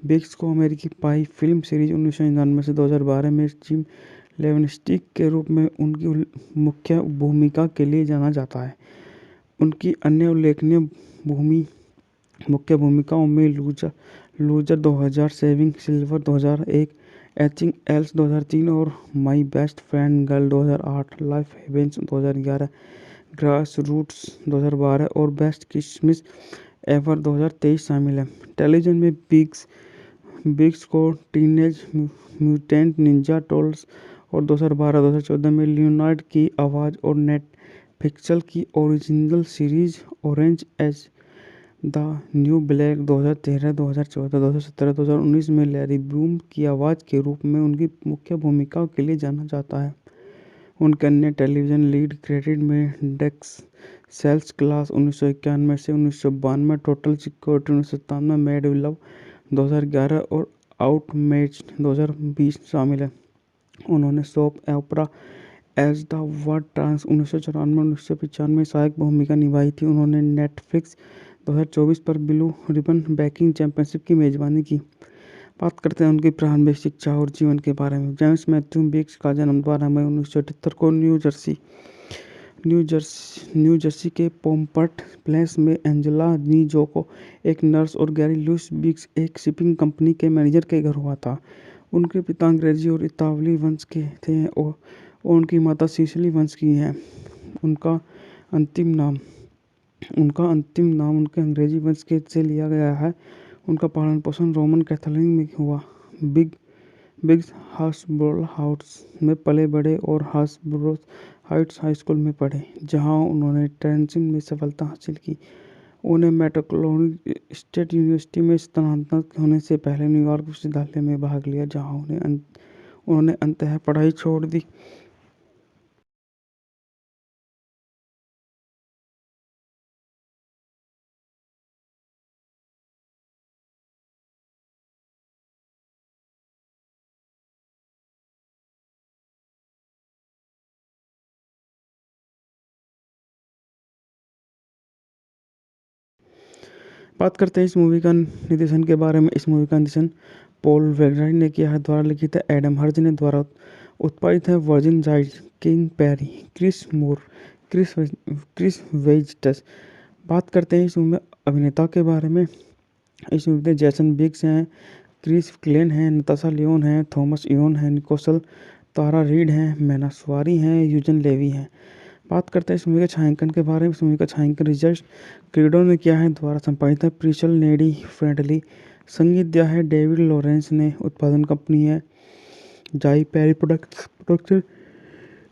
बिग्स को अमेरिकी पाई फिल्म सीरीज 1999 से 2012 में जिम लेवेनस्टिक के रूप में उनकी मुख्य भूमिका के लिए जाना जाता है। उनकी अन्य उल्लेखनीय मुख्य भूमिकाओं में loser 2000, saving silver 2001, etching else 2003 और my best friend girl 2008, life heaven's 2011, grass roots 2012 और बेस्ट क्रिसमस एवर 2023 शामिल है। टेलीविजन में बिग्स को टीनेज म्यूटेंट निंजा टर्टल्स और 2012-2014 में लियोनार्ड की आवाज़ और नेटफ्लिक्स की original series orange as the new black 2013, 2014, 2017, 2019 में लैरी ब्लूम की आवाज़ के रूप में उनकी मुख्य भूमिकाओं के लिए जाना जाता है। उनके अन्य टेलीविजन लीड क्रेडिट में डेक्स सेल्स क्लास 1991 से 1992, total security 1997, made in love 2011 और आउटमैच्ड 2020 शामिल है। उन्होंने soap opera as the world turns 1994-1995 में सहायक भूमिका निभाई थी। उन्होंने नेटफ्लिक्स 2024 पर ब्लू रिबन बेकिंग चैंपियनशिप की मेजबानी की। बात करते हैं उनकी प्रारंभिक शिक्षा और जीवन के बारे में। जेम्स मैथ्यू बिग्स का जन्म 12 मई 1978 को न्यू जर्सी के पोम्पट प्लेस में एंजेला नीजोको, एक नर्स, और गैरी लुइस बिग्स, एक शिपिंग कंपनी के मैनेजर के घर हुआ था। उनके पिता अंग्रेजी और इतालवी वंश के थे और उनकी माता सिसिली वंश की हैं। उनका अंतिम नाम उनका अंतिम नाम उनके अंग्रेजी वंश के से लिया गया है। उनका पालन पोषण रोमन कैथोलिक में हुआ। बिग बिग्स हास्बोर्ग हाउस में पले बढ़े और हास्बोर्ग हाइट्स हाई स्कूल में पढ़े, जहां उन्होंने ट्रेंचिन में सफलता हासिल की। उन्हें मेट्रोक्लोन स्टेट यूनिवर्सिटी में स्थानांतरित होने से पहले न्यूयॉर्क विश्वविद्यालय में भाग लिया, जहां उन्होंने अंततः पढ़ाई छोड़ दी। बात करते हैं इस मूवी का निर्देशन के बारे में। इस मूवी का निर्देशन पॉल वेगराइट ने किया है, द्वारा लिखित है एडम हर्ज ने, द्वारा उत्पादित है Warren Zide, Craig Perry, Chris वेजिटस। बात करते हैं इस मूवी में अभिनेता के बारे में। इस मूवी में जैसन बिग्स हैं, क्रिस क्लेन हैं, नताशा लियोन हैं, थॉमस इयोन हैं, निकोसल, तारा रीड हैं, मैना स्वारी हैं, यूजन लेवी हैं। बात करते हैं इस मूवी के छायांकन के बारे में। इस मूवी का छायांकन रिचर्ड क्रीडो ने किया है, द्वारा संपादित है प्रिशल नेडी फ्रेंडली, संगीत दिया है डेविड लॉरेंस ने, उत्पादन कंपनी है जाई पेरी प्रोडक्शन,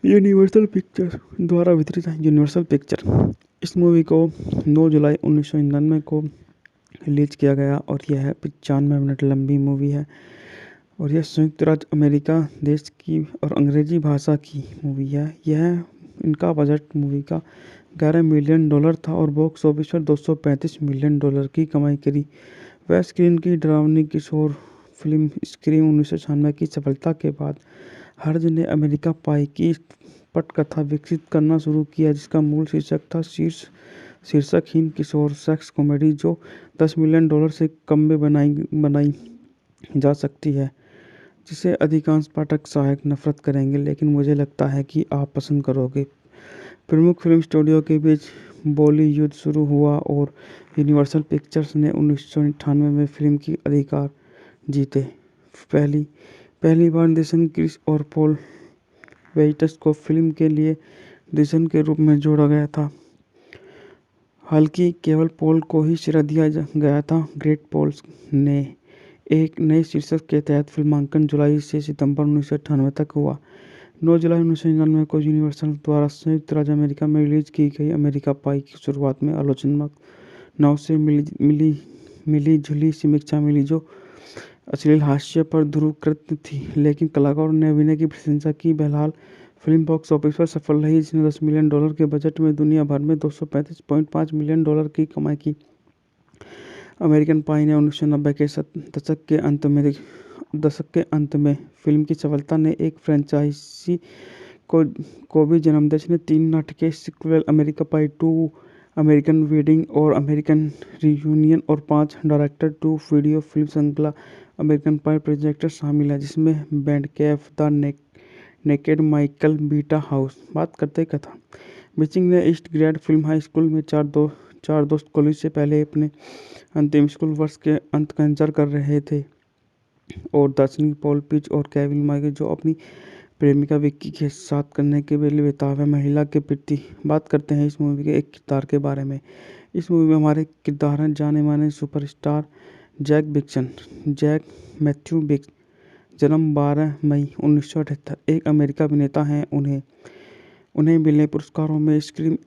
यूनिवर्सल पिक्चर द्वारा वितरित है यूनिवर्सल पिक्चर। इस मूवी को 9 जुलाई 1999 को रिलीज किया गया और यह 95 मिनट लंबी मूवी है और यह संयुक्त राज्य अमेरिका देश की और अंग्रेजी भाषा की मूवी है। यह इनका बजट मूवी का $11 मिलियन था और बॉक्स ऑफिस पर $235 मिलियन की कमाई करी। वह स्क्रीन की डरावनी किशोर फिल्म स्क्रीम 1996 की सफलता के बाद हर्ज ने अमेरिका पाई की पटकथा विकसित करना शुरू किया, जिसका मूल शीर्षक था शीर्षकहीन किशोर सेक्स कॉमेडी, जो $10 मिलियन से कम में बनाई जा सकती है, जिसे अधिकांश पाठक शायद नफरत करेंगे, लेकिन मुझे लगता है कि आप पसंद करोगे। प्रमुख फिल्म स्टूडियो के बीच बोली युद्ध शुरू हुआ और यूनिवर्सल पिक्चर्स ने 1998 में फिल्म की अधिकार जीते। पहली बार निर्देशन क्रिस और पॉल वेइटस को फिल्म के लिए निर्देशन के रूप में जोड़ा गया था, हालांकि केवल पॉल को ही श्रेय दिया गया था। ग्रेट पॉल्स ने एक नए शीर्षक के तहत फिल्मांकन जुलाई से सितंबर 1998 तक हुआ। 9 जुलाई 1999 को यूनिवर्सल द्वारा संयुक्त राज्य अमेरिका में रिलीज की गई अमेरिका पाई की शुरुआत में आलोचनाओं से मिली जुली समीक्षा मिली, जो अश्लील हास्य पर ध्रुवीकृत थी, लेकिन कलाकारों ने अभिनय की प्रशंसा की। बहरहाल फिल्म बॉक्स ऑफिस पर सफल रही, जिसने $10 मिलियन के बजट में दुनिया भर में $235.5 मिलियन की कमाई की। अमेरिकन पाई ने 1990 के दशक के अंत में फिल्म की सफलता ने एक फ्रेंचाइजी को भी जन्म दिया, जिसने 3 नाटकीय sequel America Pie 2, American Wedding और अमेरिकन रियूनियन और 5 डायरेक्ट टू वीडियो फिल्म श्रृंखला अमेरिकन पाई प्रोजेक्ट शामिल है, जिसमें Band Camp, the Naked Michael Beta House. बात करते हैं कथा। मिचिंग ने east grade film high school में चार दोस्त कॉलेज से पहले अपने अंतिम स्कूल वर्ष के अंत का इंतजार कर रहे थे और दार्शनिक पॉल पिच और केविन माइकल, जो अपनी प्रेमिका विक्की के साथ करने के लिए बेताब है, महिला के प्रति। बात करते हैं इस मूवी के एक किरदार के बारे में। इस मूवी में हमारे किरदार हैं जाने माने सुपरस्टार जैक मैथ्यू बिग्स, जन्म 12 मई 1978, एक अमेरिका अभिनेता हैं। उन्हें मिले पुरस्कारों में screen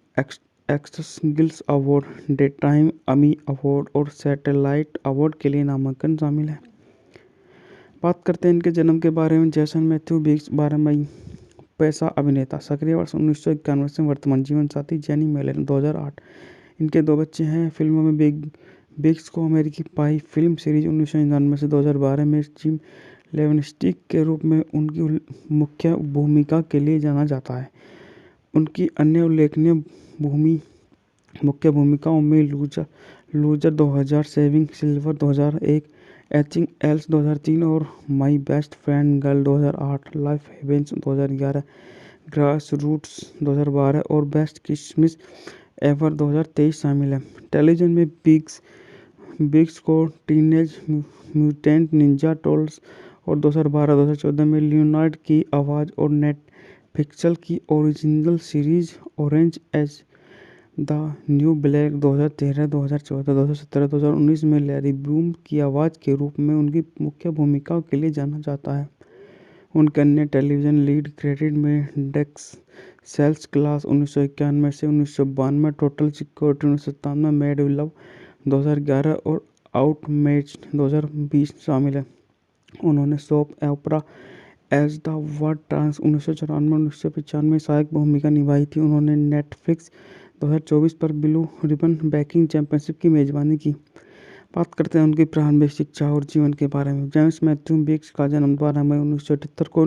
actress guild award, daytime Emmy award और सैटेलाइट अवार्ड के लिए नामांकन शामिल है। बात करते हैं इनके जन्म के बारे में। जैसन मैथ्यू बिग्स 12 मई, पैसा अभिनेता, सक्रिय वर्ष 1991 से, वर्तमान जीवन साथी जेनी मेलन 2008। इनके 2 बच्चे हैं। फिल्मों में बिग्स को अमेरिकी पाई फिल्म सीरीज 1999 से 2012 में जिम लेवेनस्टिक के रूप में उनकी मुख्य भूमिका के लिए जाना जाता है। उनकी अन्य उल्लेखनीय मुख्य भूमिकाओं में loser 2000, saving silver 2001, etching else 2003 और my best friend girl 2008, life heaven's 2011, grass roots 2012 और बेस्ट क्रिसमस एवर 2023 शामिल है। टेलीविजन में बिग्स को टीनेज म्यूटेंट निंजा टर्टल्स और 2012-2014 में लियोनार्ड की आवाज़ और नेटफ्लिक्स की original series orange as the new black 2013, 2014, 2017, 2019 में लैरी ब्लूम की आवाज़ के रूप में उनकी मुख्य भूमिकाओं के लिए जाना जाता है। उनके अन्य टेलीविज़न लीड क्रेडिट में डेक्स सेल्स क्लास 1991 से 1992, टोटल सिक्योरिटी 1997, मेड लव 2011 और आउटमैच्ड 2020 शामिल है। उन्होंने soap opera as the world trans 1994-1995 में सहायक भूमिका निभाई थी। उन्होंने नेटफ्लिक्स 2024 पर ब्लू रिबन बेकिंग चैंपियनशिप की मेज़बानी की। बात करते हैं उनकी प्रारंभिक शिक्षा और जीवन के बारे में। जेम्स मैथ्यू बिग्स का जन्म 12 मई 1978 को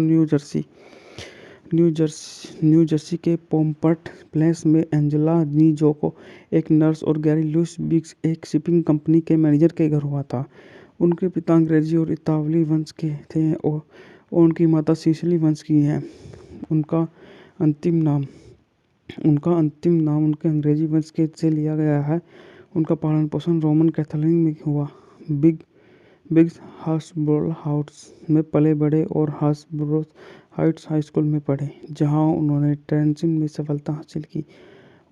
न्यू जर्सी के पोम्पट प्लेस में एंजेला नीजोको, एक नर्स, और गैरी लुइस बिग्स, एक शिपिंग कंपनी के मैनेजर के घर हुआ था। उनके पिता अंग्रेजी और इतालवी वंश के थे और उनकी माता सिसिली वंश की है। उनका अंतिम नाम उनके अंग्रेजी वंश के से लिया गया है। उनका पालन पोषण रोमन कैथोलिक में हुआ। बिग्स हास्बरो हाउस में पले बड़े और हास्बरो हाइट्स हाई स्कूल में पढ़े, जहां उन्होंने ट्रेंचिन में सफलता हासिल की।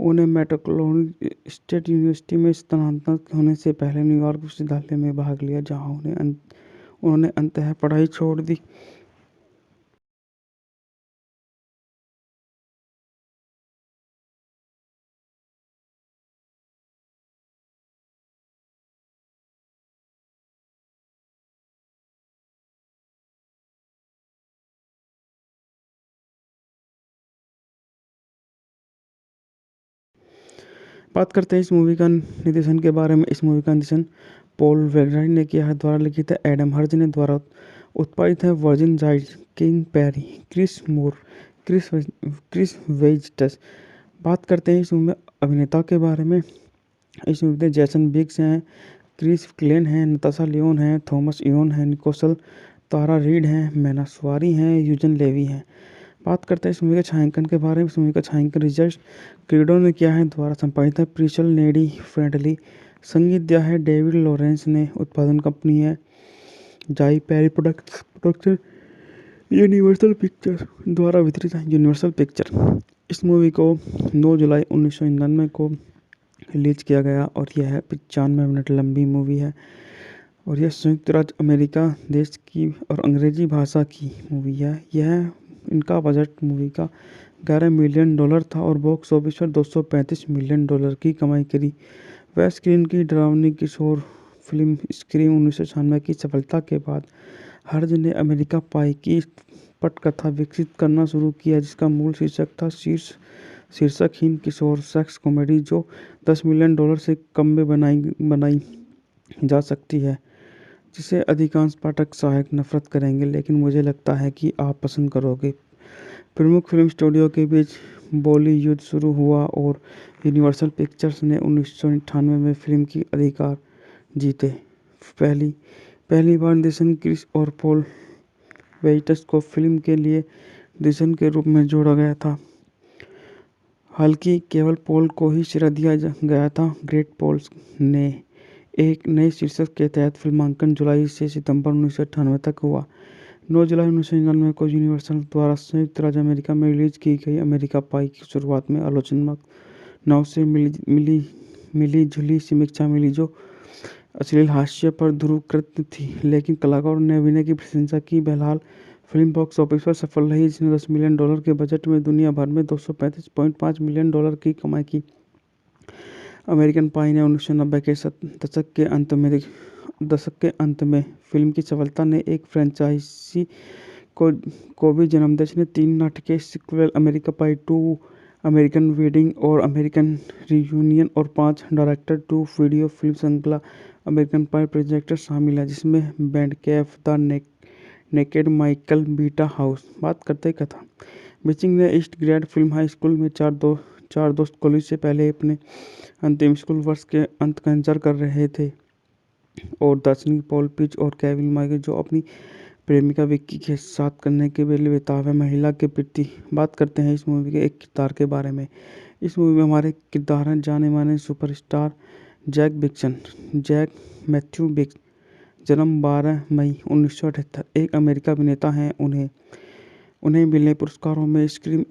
उन्हें मेट्रोक्लोनिक स्टेट यूनिवर्सिटी में स्थानांतरित होने से पहले न्यूयॉर्क विश्वविद्यालय में भाग लिया, जहां उन्होंने अंततः पढ़ाई छोड़ दी। बात करते हैं इस मूवी का निर्देशन के बारे में। इस मूवी का निर्देशन पॉल वेगराइट ने किया है। द्वारा लिखित है एडम हर्ज ने। द्वारा उत्पादित है Warren Zide, Craig Perry, Chris Moore, Chris वेजिटस। बात करते हैं इस मूवी में अभिनेता के बारे में। इस मूवी में जैसन बिग्स हैं, क्रिस क्लेन हैं, नताशा लियोन हैं, थॉमस इयोन हैं, निकोसल, तारा रीड हैं, मैना स्वारी हैं, यूजन लेवी हैं। बात करते हैं इस मूवी के छायांकन के बारे में। इस मूवी का छायांकन रिचर्ड क्रीडो ने किया है। द्वारा संपादित है प्रिशल नेडी फ्रेंडली। संगीत दिया है डेविड लॉरेंस ने। उत्पादन कंपनी है जाई पेरी प्रोडक्शन। यूनिवर्सल पिक्चर द्वारा वितरित है यूनिवर्सल पिक्चर। इस मूवी को 9 जुलाई 1999 को रिलीज किया गया और यह 95 मिनट लंबी मूवी है और यह संयुक्त राज्य अमेरिका देश की और अंग्रेजी भाषा की मूवी है। इनका बजट मूवी का $11 मिलियन था और बॉक्स ऑफिस पर $235 मिलियन की कमाई करी। वह स्क्रीन की डरावनी किशोर फिल्म स्क्रीम 1996 की सफलता के बाद हर्ज ने अमेरिका पाई की पटकथा विकसित करना शुरू किया, जिसका मूल शीर्षक था शीर्षकहीन किशोर सेक्स कॉमेडी, जो $10 मिलियन से कम में बनाई जा सकती है, जिसे अधिकांश पाठक शायद नफरत करेंगे, लेकिन मुझे लगता है कि आप पसंद करोगे। प्रमुख फिल्म स्टूडियो के बीच बॉली युद्ध शुरू हुआ और यूनिवर्सल पिक्चर्स ने 1998 में फिल्म की अधिकार जीते। पहली बार निर्देशन क्रिस और पॉल वेजिटस को फिल्म के लिए निर्देशन के रूप में जोड़ा गया था, हालांकि केवल पॉल को ही श्रेय दिया गया था। ग्रेट पॉल्स ने एक नए शीर्षक के तहत फिल्मांकन जुलाई से सितंबर 1998 तक हुआ। 9 जुलाई 1999 को यूनिवर्सल द्वारा संयुक्त राज्य अमेरिका में रिलीज की गई अमेरिका पाई की शुरुआत में आलोचनाओं से मिली जुली समीक्षा मिली, जो अश्लील हास्य पर ध्रुवीकृत थी, लेकिन कलाकारों ने अभिनय की प्रशंसा की। बहरहाल फिल्म बॉक्स ऑफिस पर सफल रही, जिसने $10 मिलियन के बजट में दुनिया भर में $235.5 मिलियन की कमाई की। अमेरिकन पाई ने 1990 के दशक के अंत में फिल्म की सफलता ने एक फ्रेंचाइजी को भी जन्म दिया, जिसने 3 नाटकीय sequel America Pie 2, American Wedding और अमेरिकन रियूनियन और 5 डायरेक्ट टू वीडियो फिल्म श्रृंखला अमेरिकन पाई प्रोजेक्ट शामिल है, जिसमें Band Camp the Naked Michael Beta House. बात करते कथा। बिचिंग ने east grade film high school में चार दोस्त कॉलेज से पहले अपने अंतिम स्कूल वर्ष के अंत का इंतजार कर रहे थे और दार्शनिक पॉल पिच और केविन माइकल, जो अपनी प्रेमिका विक्की के साथ करने के लिए बेताब है, महिला के प्रति। बात करते हैं इस मूवी के एक किरदार के बारे में। इस मूवी में हमारे किरदार हैं जाने माने सुपरस्टार जैक मैथ्यू बिग्स, जन्म 12 मई 1978। एक अमेरिकी अभिनेता हैं। उन्हें उन्हें मिले पुरस्कारों में screen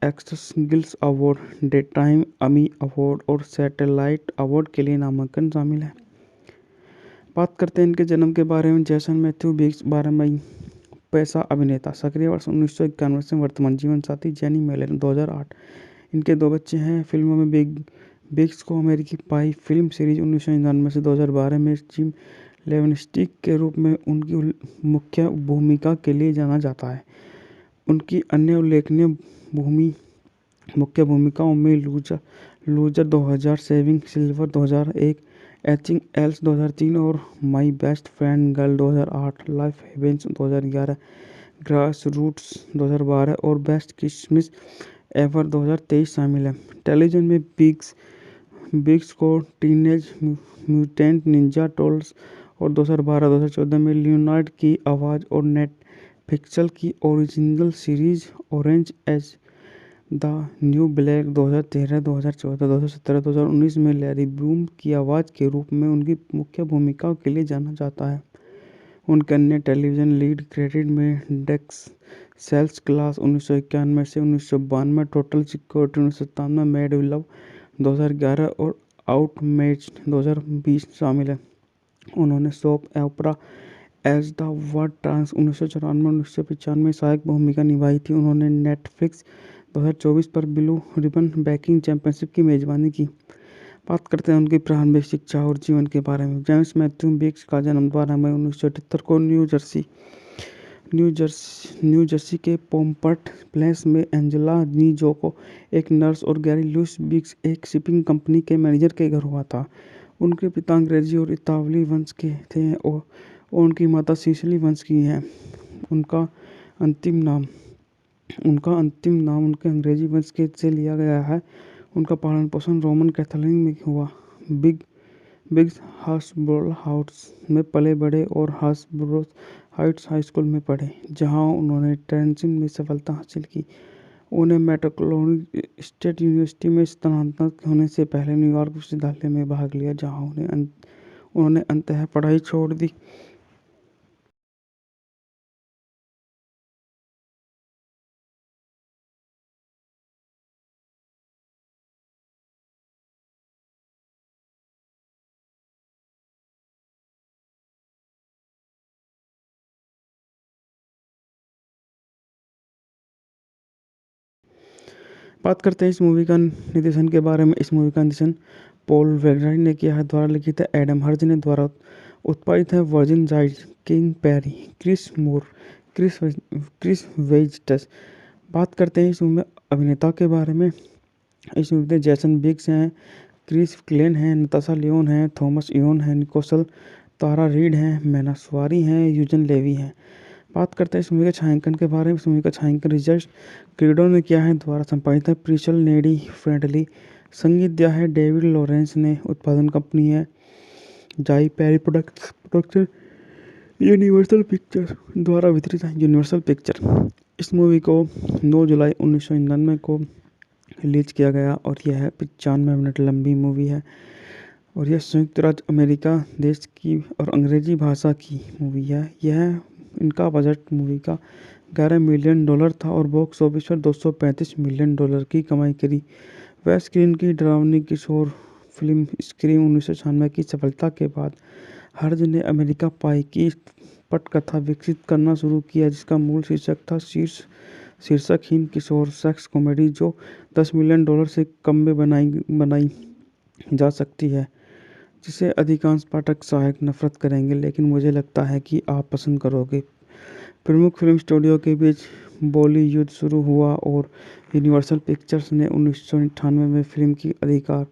actress guild award, daytime Emmy award और सैटेलाइट अवार्ड के लिए नामांकन शामिल है। बात करते हैं इनके जन्म के बारे में। जेसन मैथ्यू बिग्स 12 मई, पैसा अभिनेता, सक्रिय वर्ष 1991 से वर्तमान जीवन साथी जेनी मेलन 2008। इनके 2 बच्चे हैं। फिल्मों में बिग्स को अमेरिकी पाई फिल्म सीरीज 1999 से 2012 में जिम लेवेनस्टिक के रूप में उनकी मुख्य भूमिका के लिए जाना जाता है। उनकी अन्य उल्लेखनीय मुख्य भूमिकाओं में loser 2000, saving silver 2001, etching else 2003 और my best friend girl 2008, life heaven's 2011, grass roots 2012 और बेस्ट क्रिसमस एवर 2023 शामिल है। टेलीविजन में बिग्स को टीनेज म्यूटेंट निंजा टर्टल्स और 2012-2014 में लियोनार्ड की आवाज़ और नेटफ्लिक्स की original series orange as the new black 2013, 2014, 2017, 2019 में लैरी ब्लूम की आवाज़ के रूप में उनकी मुख्य भूमिकाओं के लिए जाना जाता है। उनके अन्य टेलीविज़न लीड क्रेडिट में डेक्स सेल्स क्लास 1991 से 1992, total security 1997, made with love 2011 और आउटमैच्ड 2020 शामिल है। उन्होंने soap opera as the world trans 1994-1995 में सहायक भूमिका निभाई थी। उन्होंने नेटफ्लिक्स 2024 पर ब्लू रिबन बेकिंग चैंपियनशिप की मेजबानी की। बात करते हैं उनकी प्रारंभिक शिक्षा और जीवन के बारे में। जेम्स मैथ्यू बिग्स का जन्म 12 मई 1978 को न्यू जर्सी के पोम्पट प्लेस में एंजेला नीजोको, एक नर्स, और गैरी लुइस बिग्स, एक शिपिंग कंपनी के मैनेजर के घर हुआ था। उनके पिता अंग्रेजी और इतालवी वंश के थे और उनकी माता सिसिली वंश की हैं। उनका अंतिम नाम उनके अंग्रेजी वंश के से लिया गया है। उनका पालन पोषण रोमन कैथोलिक में हुआ। बिग्स हास्बरो हाउस में पले बढ़े और हास्बरो हाइट्स हाई स्कूल में पढ़े, जहां उन्होंने ट्रेंचिन में सफलता हासिल की। उन्हें मेट्रोक्लोनिक स्टेट यूनिवर्सिटी में स्थानांतरित होने से पहले न्यूयॉर्क विश्वविद्यालय में भाग लिया, जहां उन्होंने अंततः पढ़ाई छोड़ दी। बात करते हैं इस मूवी का निर्देशन के बारे में। इस मूवी का निर्देशन पॉल वेगराइट ने किया है। द्वारा लिखित है एडम हर्ज ने। द्वारा उत्पादित है Warren Zide, Craig Perry, Chris वेजिटस। बात करते हैं इस मूवी में अभिनेता के बारे में। इस मूवी में जेसन बिग्स हैं, क्रिस क्लेन हैं, नताशा लियोन हैं, थॉमस इयोन हैं, निकोसल तारा रीड हैं, मैना स्वारी हैं, यूजन लेवी हैं। बात करते हैं इस मूवी के छायांकन के बारे में। इस मूवी का छायांकन रिचर्ड क्रीडो ने किया है। द्वारा संपादित है प्रिशल नेडी फ्रेंडली। संगीत दिया है डेविड लॉरेंस ने। उत्पादन कंपनी है जाई पेरी प्रोडक्शन। यूनिवर्सल पिक्चर्स द्वारा वितरित है यूनिवर्सल पिक्चर। इस मूवी को 9 जुलाई 1999 को रिलीज किया गया और यह 95 मिनट लंबी मूवी है और यह संयुक्त राज्य अमेरिका देश की और अंग्रेजी भाषा की मूवी है। यह इनका बजट मूवी का $11 मिलियन था और बॉक्स ऑफिस पर $235 मिलियन की कमाई करी। वह स्क्रीन की डरावनी किशोर फिल्म स्क्रीम 1996 की सफलता के बाद हर्ज ने अमेरिका पाई की पटकथा विकसित करना शुरू किया, जिसका मूल शीर्षक था शीर्षकहीन किशोर सेक्स कॉमेडी, जो $10 मिलियन से कम में बनाई जा सकती है, जिसे अधिकांश पाठक शायद नफरत करेंगे, लेकिन मुझे लगता है कि आप पसंद करोगे। प्रमुख फिल्म स्टूडियो के बीच बॉली युद्ध शुरू हुआ और यूनिवर्सल पिक्चर्स ने 1998 में फिल्म की अधिकार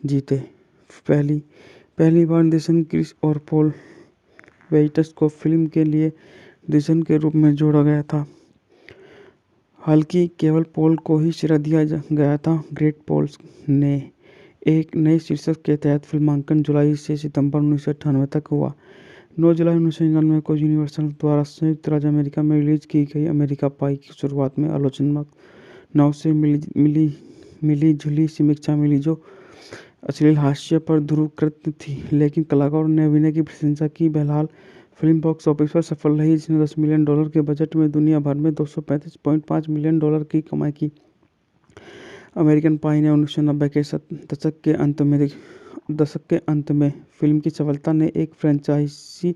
जीते। पहली बार निर्देशन क्रिस और पॉल वेजिटस को फिल्म के लिए निर्देशन के रूप में जोड़ा गया था, हालांकि केवल पॉल को ही श्रेय दिया गया था। ग्रेट पॉल्स ने एक नए शीर्षक के तहत फिल्मांकन जुलाई से सितंबर 1998 तक हुआ। 9 जुलाई 1999 को यूनिवर्सल द्वारा संयुक्त राज्य अमेरिका में रिलीज की गई अमेरिका पाई की शुरुआत में आलोचनात्मक नाव से मिली जुली समीक्षा मिली, जो अश्लील हास्य पर ध्रुवकृत थी, लेकिन कलाकारों ने अभिनय की प्रशंसा की। बहरहाल फिल्म बॉक्स ऑफिस पर सफल रही, जिसने $10 मिलियन के बजट में दुनिया भर में $235.5 मिलियन की कमाई की। अमेरिकन पाई ने 1990 के दशक के अंत में फिल्म की सफलता ने एक फ्रेंचाइजी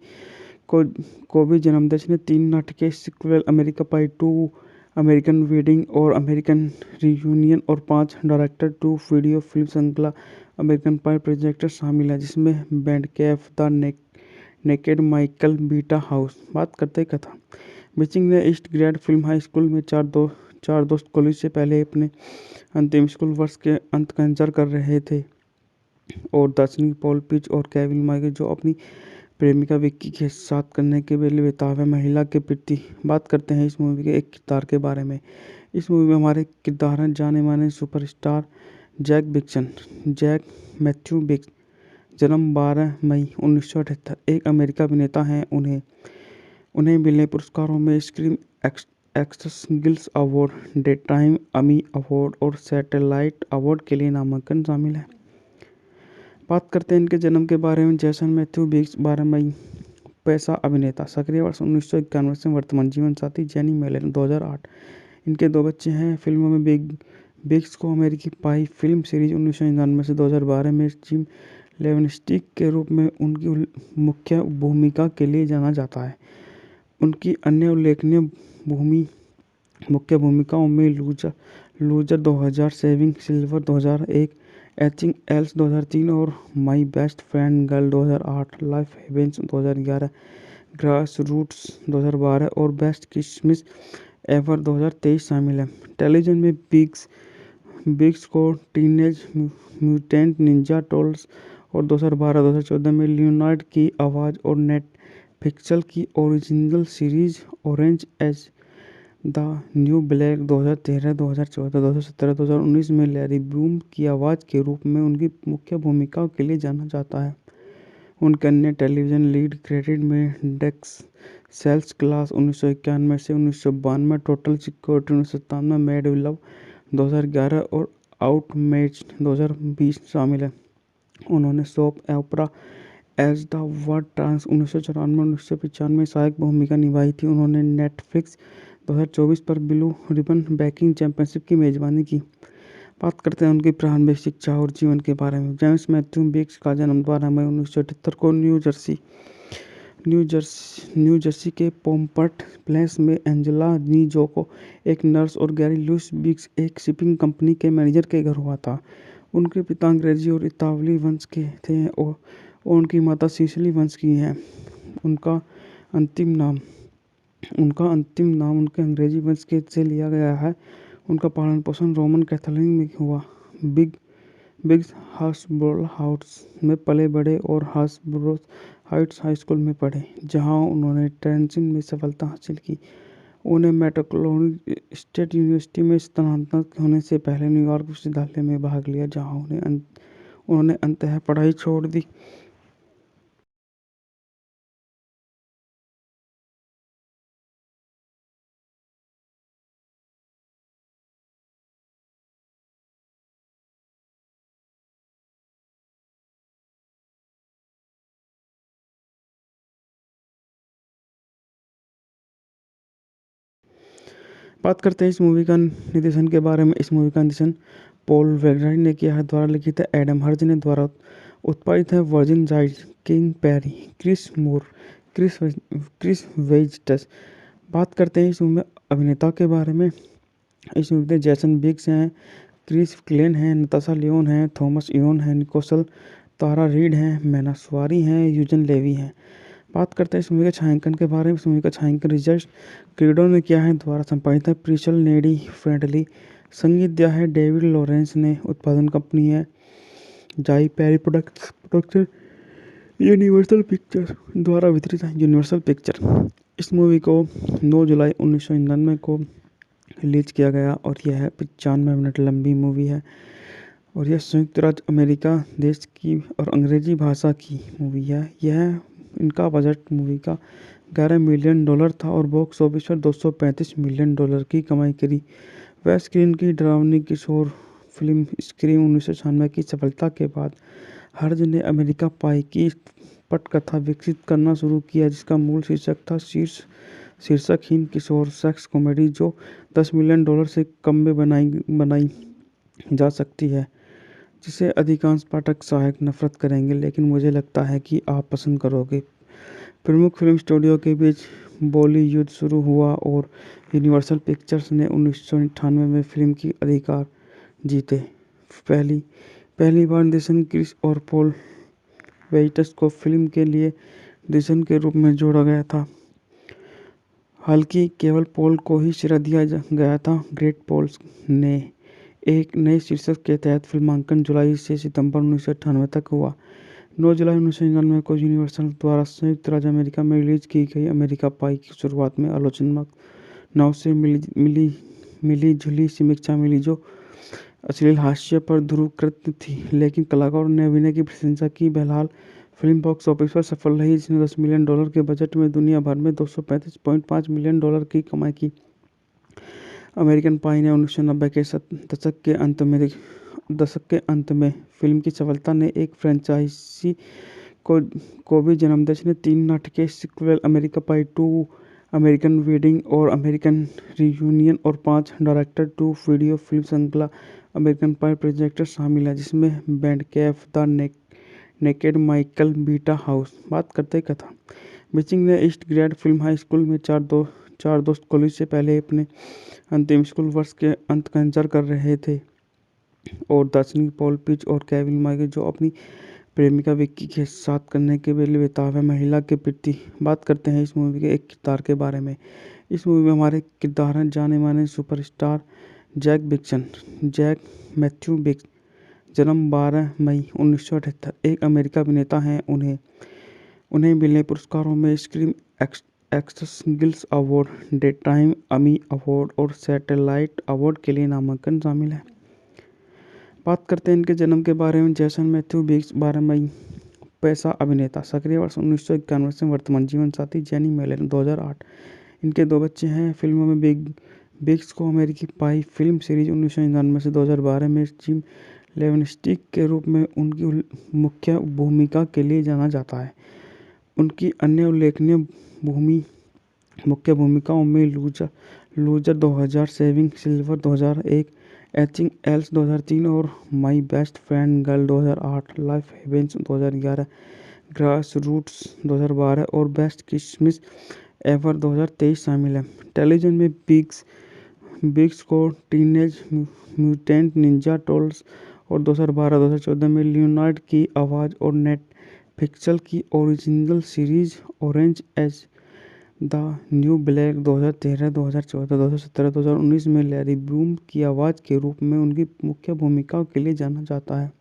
को भी जन्म दिया, जिसने 3 नाटकीय sequel, America Pie 2, American Wedding और अमेरिकन रियूनियन, और 5 डायरेक्ट टू वीडियो फिल्म श्रृंखला अमेरिकन पाई प्रोजेक्ट शामिल है, जिसमें Band Camp the Naked Michael Beta House. बात करते कथा। बिचिंग ने east grade film high school में चार दोस्त कॉलेज से पहले अपने अंतिम स्कूल वर्ष के अंत का इंतजार कर रहे थे, और दार्शनिक पॉल पिच और केविन माइकल, जो अपनी प्रेमिका विक्की के साथ करने के लिए बेताब है, महिला के प्रति। बात करते हैं इस मूवी के एक किरदार के बारे में। इस मूवी में हमारे किरदार हैं जाने माने सुपरस्टार जैक मैथ्यू बिग्स। जन्म 12 मई 1978। एक अमेरिका अभिनेता हैं। उन्हें मिले पुरस्कारों में screen actress guild award, daytime Emmy award और सैटेलाइट अवार्ड के लिए नामांकन शामिल है। बात करते हैं इनके जन्म के बारे में। जैसन मैथ्यू बिग्स 12 मई। पैसा अभिनेता। सक्रिय वर्ष 1991 से। वर्तमान जीवन साथी जेनी मेलन 2008। इनके 2 बच्चे हैं। फिल्मों में बिग्स को अमेरिकी पाई फिल्म सीरीज 1999 से 2012 में जिम लेवेनस्टिक के रूप में उनकी मुख्य भूमिका के लिए जाना जाता है। उनकी अन्य उल्लेखनीय मुख्य भूमिकाओं में loser 2000, saving silver 2001, etching else 2003 और my best friend girl 2008, life heaven's 2011, grass roots 2012 और बेस्ट क्रिसमस एवर 2023 शामिल है। टेलीविजन में बिग्स को टीनेज म्यूटेंट निंजा टर्टल्स और 2012-2014 में लियोनार्ड की आवाज़ और नेटफ्लिक्स की original series orange as the new black 2013, 2014, 2017, 2019 में लैरी ब्लूम की आवाज़ के रूप में उनकी मुख्य भूमिकाओं के लिए जाना जाता है। उनके अन्य टेलीविज़न लीड क्रेडिट में डेक्स सेल्स क्लास 1991 से 1992, total security 1997, made with love 2011 और आउटमैच्ड 2020 शामिल है। उन्होंने soap opera as the world trans 1994-1995 में सहायक भूमिका निभाई थी। उन्होंने नेटफ्लिक्स 2024 पर ब्लू रिबन बेकिंग चैंपियनशिप की मेजबानी की। बात करते हैं उनकी प्रारंभिक शिक्षा और जीवन के बारे में। जेम्स मैथ्यू बिग्स का जन्म 12 मई 1978 को न्यू जर्सी के पोम्पट प्लेस में एंजेला नीजोको, एक नर्स, और गैरी लुइस बिग्स, एक शिपिंग कंपनी के मैनेजर के घर हुआ था। उनके पिता अंग्रेजी और इतालवी वंश के थे और उनकी माता सिसिली वंश की हैं। उनका अंतिम नाम उनके अंग्रेजी वंश के से लिया गया है। उनका पालन पोषण रोमन कैथोलिक में हुआ। बिग्स हार्सबोरो हाउस में पले बढ़े और हार्सबोरो हाइट्स हाई स्कूल में पढ़े, जहां उन्होंने ट्रेंचिन में सफलता हासिल की। उन्हें मेट्रोक्लोनिक स्टेट यूनिवर्सिटी में स्थानांतरित होने से पहले न्यूयॉर्क विश्वविद्यालय में भाग लिया, जहां उन्होंने अंततः पढ़ाई छोड़ दी। बात करते हैं इस मूवी का निर्देशन के बारे में। इस मूवी का निर्देशन पॉल वेगराइट ने किया है। द्वारा लिखित है एडम हर्ज ने। द्वारा उत्पादित है Warren Zide, Craig Perry, Chris Moore, Chris वेजिटस। बात करते हैं इस मूवी में अभिनेता के बारे में। इस मूवी में जैसन बिग्स हैं, क्रिस क्लेन हैं, नताशा लियोन हैं, थॉमस इयोन हैं, निकोसल तारा रीड हैं, मैना स्वारी हैं, यूजन लेवी हैं। बात करते हैं इस मूवी के छायांकन के बारे में। इस मूवी का छायांकन रिचर्ड क्रीडो ने किया है। द्वारा संपादित है प्रिशल नेडी फ्रेंडली। संगीत दिया है डेविड लॉरेंस ने। उत्पादन कंपनी है जाई पेरी प्रोडक्शन। यूनिवर्सल पिक्चर द्वारा वितरित है यूनिवर्सल पिक्चर। इस मूवी को 9 जुलाई 1999 को रिलीज किया गया और यह 95 मिनट लंबी मूवी है और यह संयुक्त राज्य अमेरिका देश की और अंग्रेजी भाषा की मूवी है। इनका बजट मूवी का $11 मिलियन था और बॉक्स ऑफिस पर $235 मिलियन की कमाई करी। वह स्क्रीन की डरावनी किशोर फिल्म स्क्रीम 1996 की सफलता के बाद हर्ज ने अमेरिका पाई की पटकथा विकसित करना शुरू किया, जिसका मूल शीर्षक था शीर्षकहीन किशोर सेक्स कॉमेडी जो $10 मिलियन से कम में बनाई जा सकती है, जिसे अधिकांश पाठक शायद नफरत करेंगे, लेकिन मुझे लगता है कि आप पसंद करोगे। प्रमुख फिल्म स्टूडियो के बीच बोली युद्ध शुरू हुआ और यूनिवर्सल पिक्चर्स ने 1998 में फिल्म की अधिकार जीते। पहली पहली बार निर्देशन क्रिस और पॉल वेइट्स को फिल्म के लिए निर्देशन के रूप में जोड़ा गया था। हालांकि केवल पॉल को ही श्रेय दिया गया था। ग्रेट पॉल्स ने एक नए शीर्षक के तहत फिल्मांकन जुलाई से सितंबर 1998 तक हुआ। 9 जुलाई 1999 को यूनिवर्सल द्वारा संयुक्त राज्य अमेरिका में रिलीज की गई अमेरिका पाई की शुरुआत में आलोचनाओं से मिली जुली समीक्षा मिली, जो अश्लील हास्य पर ध्रुवीकृत थी, लेकिन कलाकारों ने अभिनय की प्रशंसा की। बहरहाल फिल्म बॉक्स ऑफिस पर सफल रही, जिसने $10 मिलियन के बजट में दुनिया भर में $235.5 मिलियन की कमाई की। अमेरिकन पाई ने 1990 के दशक के अंत में फिल्म की सफलता ने एक फ्रेंचाइजी को भी जन्म दिया, जिसने 3 नाटकीय sequel America Pie 2, American Wedding और अमेरिकन रियूनियन और 5 डायरेक्ट टू वीडियो फिल्म श्रृंखला अमेरिकन पाई प्रोजेक्ट शामिल है, जिसमें band Kaif, the Naked, Michael Beta House. बात करते हैं कथा। मिचिंग ने east grade film high school में चार दोस्त कॉलेज से पहले अपने अंतिम स्कूल वर्ष के अंत का इंतजार कर रहे थे, और दार्शनिक पॉल पिच और केविन माइकल जो अपनी प्रेमिका विक्की के साथ करने के लिए बेताब है महिला के प्रति। बात करते हैं इस मूवी के एक किरदार के बारे में। इस मूवी में हमारे किरदार हैं जाने माने सुपरस्टार जैक मैथ्यू बिग्स। जन्म 12 मई 1978। एक अमेरिकी अभिनेता हैं। उन्हें मिले पुरस्कारों में screen actress guild award, daytime Emmy award और सैटेलाइट अवार्ड के लिए नामांकन शामिल है। बात करते हैं इनके जन्म के बारे में। जैसन मैथ्यू बिग्स 12 मई। पैसा अभिनेता। सक्रिय वर्ष 1991 से वर्तमान जीवन साथी जेनी मेलन 2008। इनके 2 बच्चे हैं। फिल्मों में बिग्स को अमेरिकी पाई फिल्म सीरीज 1999 से 2012 में जिम लेवेनस्टिक के रूप में उनकी मुख्य भूमिका के लिए जाना जाता है। उनकी अन्य उल्लेखनीय मुख्य भूमिकाओं में loser 2000, saving silver 2001, etching else 2003 और my best friend girl 2008, life heaven's 2011, grass roots 2012 और बेस्ट क्रिसमस एवर 2023 शामिल है। टेलीविजन में बिग्स को टीनेज म्यूटेंट निंजा टर्टल्स और 2012-2014 में लियोनार्ड की आवाज़ और नेटफ्लिक्स की original series orange as the new black 2013, 2014, 2017, 2019 में लैरी ब्लूम की आवाज़ के रूप में उनकी मुख्य भूमिकाओं के लिए जाना जाता है।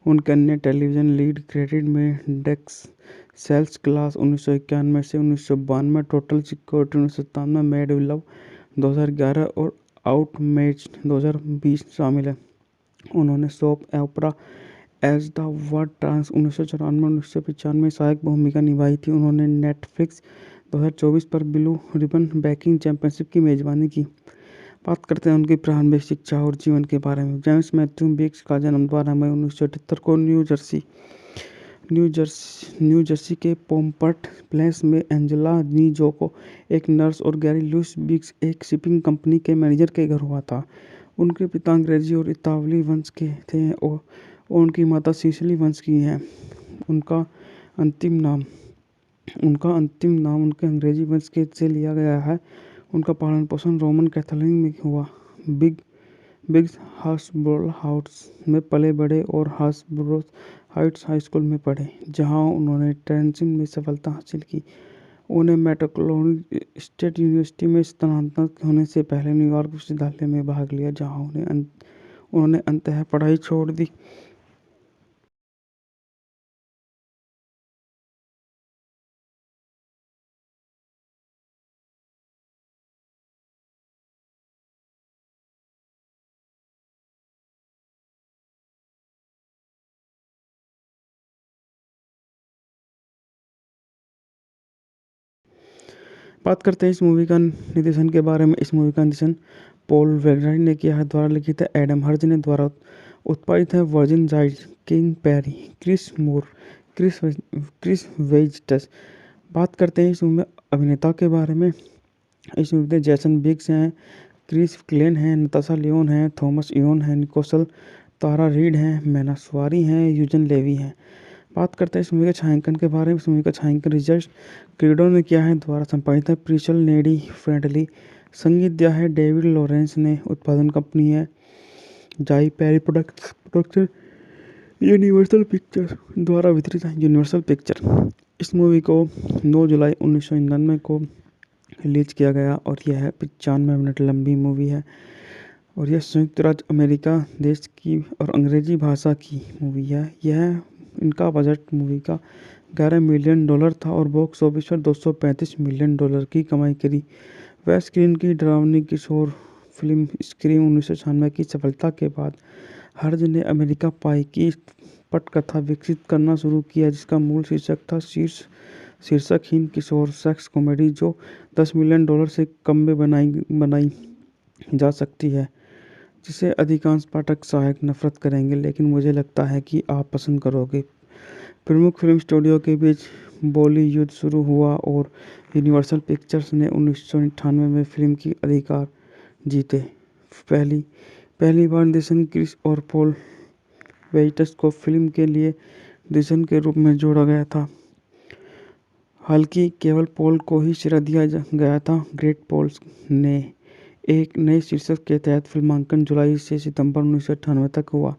उनके अन्य टेलीविजन लीड क्रेडिट में डेक्स सेल्स क्लास 1991 से 1992, टोटल सिक्योरिटी 1997, मेड लव 2011 और आउटमैच्ड 2020 शामिल है। उन्होंने soap opera as the world trans 1994-1995 में सहायक भूमिका निभाई थी। उन्होंने नेटफ्लिक्स 2024 पर ब्लू रिबन बेकिंग चैंपियनशिप की मेजबानी की। बात करते हैं उनकी प्रारंभिक शिक्षा और जीवन के बारे में। जेम्स मैथ्यू बिग्स का जन्म 12 मई 1978 को न्यू जर्सी के पोम्पट प्लेस में एंजेला नीजोको, एक नर्स, और गैरी लुइस बिग्स, एक शिपिंग कंपनी के मैनेजर के घर हुआ था। उनके पिता अंग्रेजी और इतालवी वंश के थे और उनकी माता सिसिली वंश की हैं। उनका अंतिम नाम उनके अंग्रेजी वंश के से लिया गया है। उनका पालन पोषण रोमन कैथोलिक में हुआ। बिग्स हास्बरो हाउस में पले बड़े और हास्बरो हाइट्स हाई स्कूल में पढ़े, जहां उन्होंने ट्रेंचिन में सफलता हासिल की। उन्हें मेट्रोक्लोनिक स्टेट यूनिवर्सिटी में स्थानांतरित होने से पहले न्यूयॉर्क विश्वविद्यालय में भाग लिया, जहां उन्होंने अंततः पढ़ाई छोड़ दी। बात करते हैं इस मूवी का निर्देशन के बारे में। इस मूवी का निर्देशन पॉल वेगराइट ने किया है, द्वारा लिखित है एडम हर्ज ने, द्वारा उत्पादित है Warren Zide, Craig Perry, Chris Chris वेजिटस। बात करते हैं इस मूवी में अभिनेता के बारे में। इस मूवी में जैसन बिग्स हैं, क्रिस क्लेन हैं, नताशा लियोन हैं, थॉमस इयोन हैं, निकोसल, तारा रीड हैं, मैना स्वारी हैं, यूजन लेवी हैं। बात करते हैं इस मूवी के छायांकन के बारे में। इस मूवी का छायांकन रिचर्ड क्रीडो ने किया है, द्वारा संपादित है प्रिशल नेडी फ्रेंडली, संगीत दिया है डेविड लॉरेंस ने, उत्पादन कंपनी है जाई पेरी प्रोडक्शन, यूनिवर्सल पिक्चर्स द्वारा वितरित है यूनिवर्सल पिक्चर। इस मूवी को 9 जुलाई 1999 को रिलीज किया गया और यह 95 मिनट लंबी मूवी है और यह संयुक्त राज्य अमेरिका देश की और अंग्रेजी भाषा की मूवी है। यह इनका बजट मूवी का $11 मिलियन था और बॉक्स ऑफिस पर $235 मिलियन की कमाई करी। वह स्क्रीन की डरावनी किशोर फिल्म स्क्रीम 1996 की सफलता के बाद हर्ज ने अमेरिका पाई की पटकथा विकसित करना शुरू किया, जिसका मूल शीर्षक था शीर्षकहीन किशोर सेक्स कॉमेडी जो $10 मिलियन से कम में बनाई जा सकती है, जिसे अधिकांश पाठक शायद नफरत करेंगे, लेकिन मुझे लगता है कि आप पसंद करोगे। प्रमुख फिल्म स्टूडियो के बीच बॉली युद्ध शुरू हुआ और यूनिवर्सल पिक्चर्स ने 1998 में फिल्म की अधिकार जीते। पहली बार निर्देशन क्रिस और पॉल वेजिटस को फिल्म के लिए निर्देशन के रूप में जोड़ा गया था, हालांकि केवल पॉल को ही श्रेय दिया गया था। ग्रेट पॉल्स ने एक नए शीर्षक के तहत फिल्मांकन जुलाई से सितंबर 1998 तक हुआ।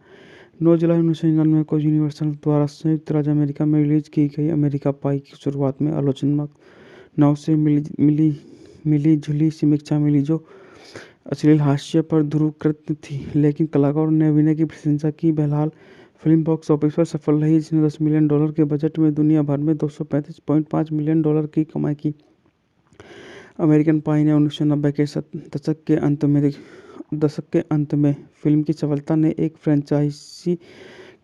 9 जुलाई 1999 को यूनिवर्सल द्वारा संयुक्त राज्य अमेरिका में रिलीज की गई अमेरिका पाई की शुरुआत में आलोचनाओं से मिली जुली समीक्षा मिली, जो अश्लील हास्य पर ध्रुवीकृत थी, लेकिन कलाकारों ने अभिनय की प्रशंसा की। बहरहाल फिल्म बॉक्स ऑफिस पर सफल रही, जिसने $10 मिलियन के बजट में दुनिया भर में $235.5 मिलियन की कमाई की। अमेरिकन पाई ने 1990 के दशक के अंत में फिल्म की सफलता ने एक फ्रेंचाइजी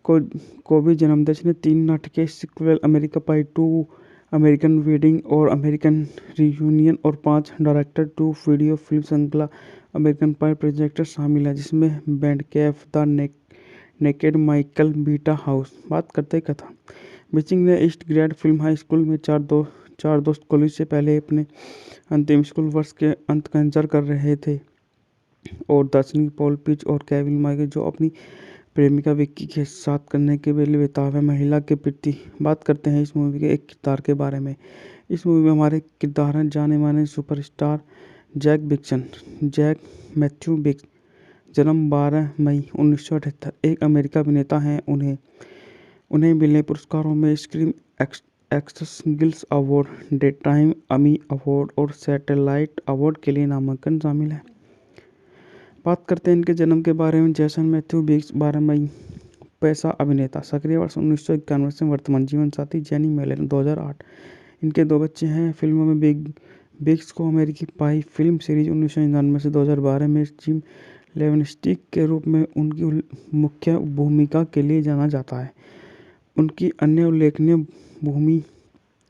को भी जन्म दिया, जिसने 3 नाटकीय sequel America Pie 2, American Wedding और अमेरिकन रियूनियन और 5 डायरेक्ट टू वीडियो फिल्म श्रृंखला अमेरिकन पाई प्रोजेक्ट शामिल है, जिसमें Band Camp the Naked Michael Beta House. बात करते कथा। बिचिंग ने east grade film high school में चार दोस्त कॉलेज से पहले अपने अंतिम स्कूल वर्ष के अंत का इंतजार कर रहे थे और दार्शनिक पॉल पिच और केविन माइकल, जो अपनी प्रेमिका विक्की के साथ करने के लिए बेताब है, महिला के प्रति। बात करते हैं इस मूवी के एक किरदार के बारे में। इस मूवी में हमारे किरदार हैं जाने माने सुपरस्टार जैक मैथ्यू बिग्स, जन्म 12 मई 1978, एक अमेरिकी अभिनेता हैं। उन्हें मिले पुरस्कारों में screen actress guild award, daytime Emmy award और सैटेलाइट अवार्ड के लिए नामांकन शामिल है। बात करते हैं इनके जन्म के बारे में। जैसन मैथ्यू बिग्स 12 मई, पैसा अभिनेता, सक्रिय वर्ष 1991 से, वर्तमान जीवन साथी जेनी मेलन 2008। इनके 2 बच्चे हैं। फिल्मों में बिग्स को अमेरिकी पाई फिल्म सीरीज 1999 से 2012 में जिम लेवेनस्टिक के रूप में उनकी मुख्य भूमिका के लिए जाना जाता है। उनकी अन्य उल्लेखनीय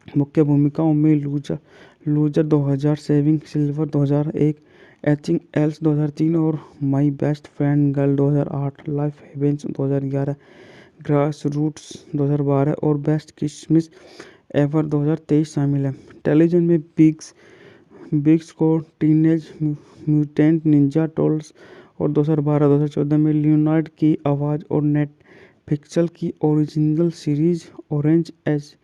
मुख्य भूमिकाओं में loser 2000, saving silver 2001, etching else 2003 और my best friend girl 2008, life heaven's 2011, grass roots 2012 और बेस्ट क्रिसमस एवर 2023 शामिल है। टेलीविजन में बिग्स को टीनेज म्यूटेंट निंजा टर्टल्स और 2012-2014 में लियोनार्ड की आवाज़ और नेटफ्लिक्स की original series orange as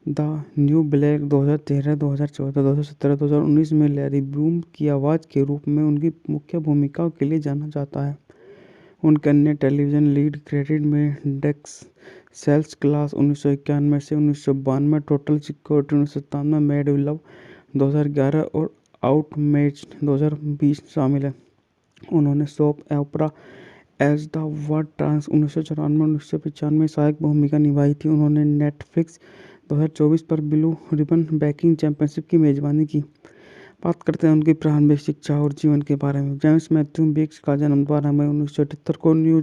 the new black 2013, 2014, 2017, 2019 में लैरी ब्लूम की आवाज़ के रूप में उनकी मुख्य भूमिकाओं के लिए जाना जाता है। उनके अन्य टेलीविज़न लीड क्रेडिट में डेक्स सेल्स क्लास 1991 से 1992, total security 1997, made with love 2011 और आउटमैच्ड 2020 शामिल है। उन्होंने soap opera as the world trans 1994-1995 सहायक भूमिका निभाई थी। उन्होंने नेटफ्लिक्स 2024 पर ब्लू रिबन बेकिंग चैंपियनशिप की मेजबानी की। बात करते हैं उनकी प्रारंभिक शिक्षा और जीवन के बारे में। जेम्स मैथ्यू बिग्स का जन्म 12 मई 1978 को न्यू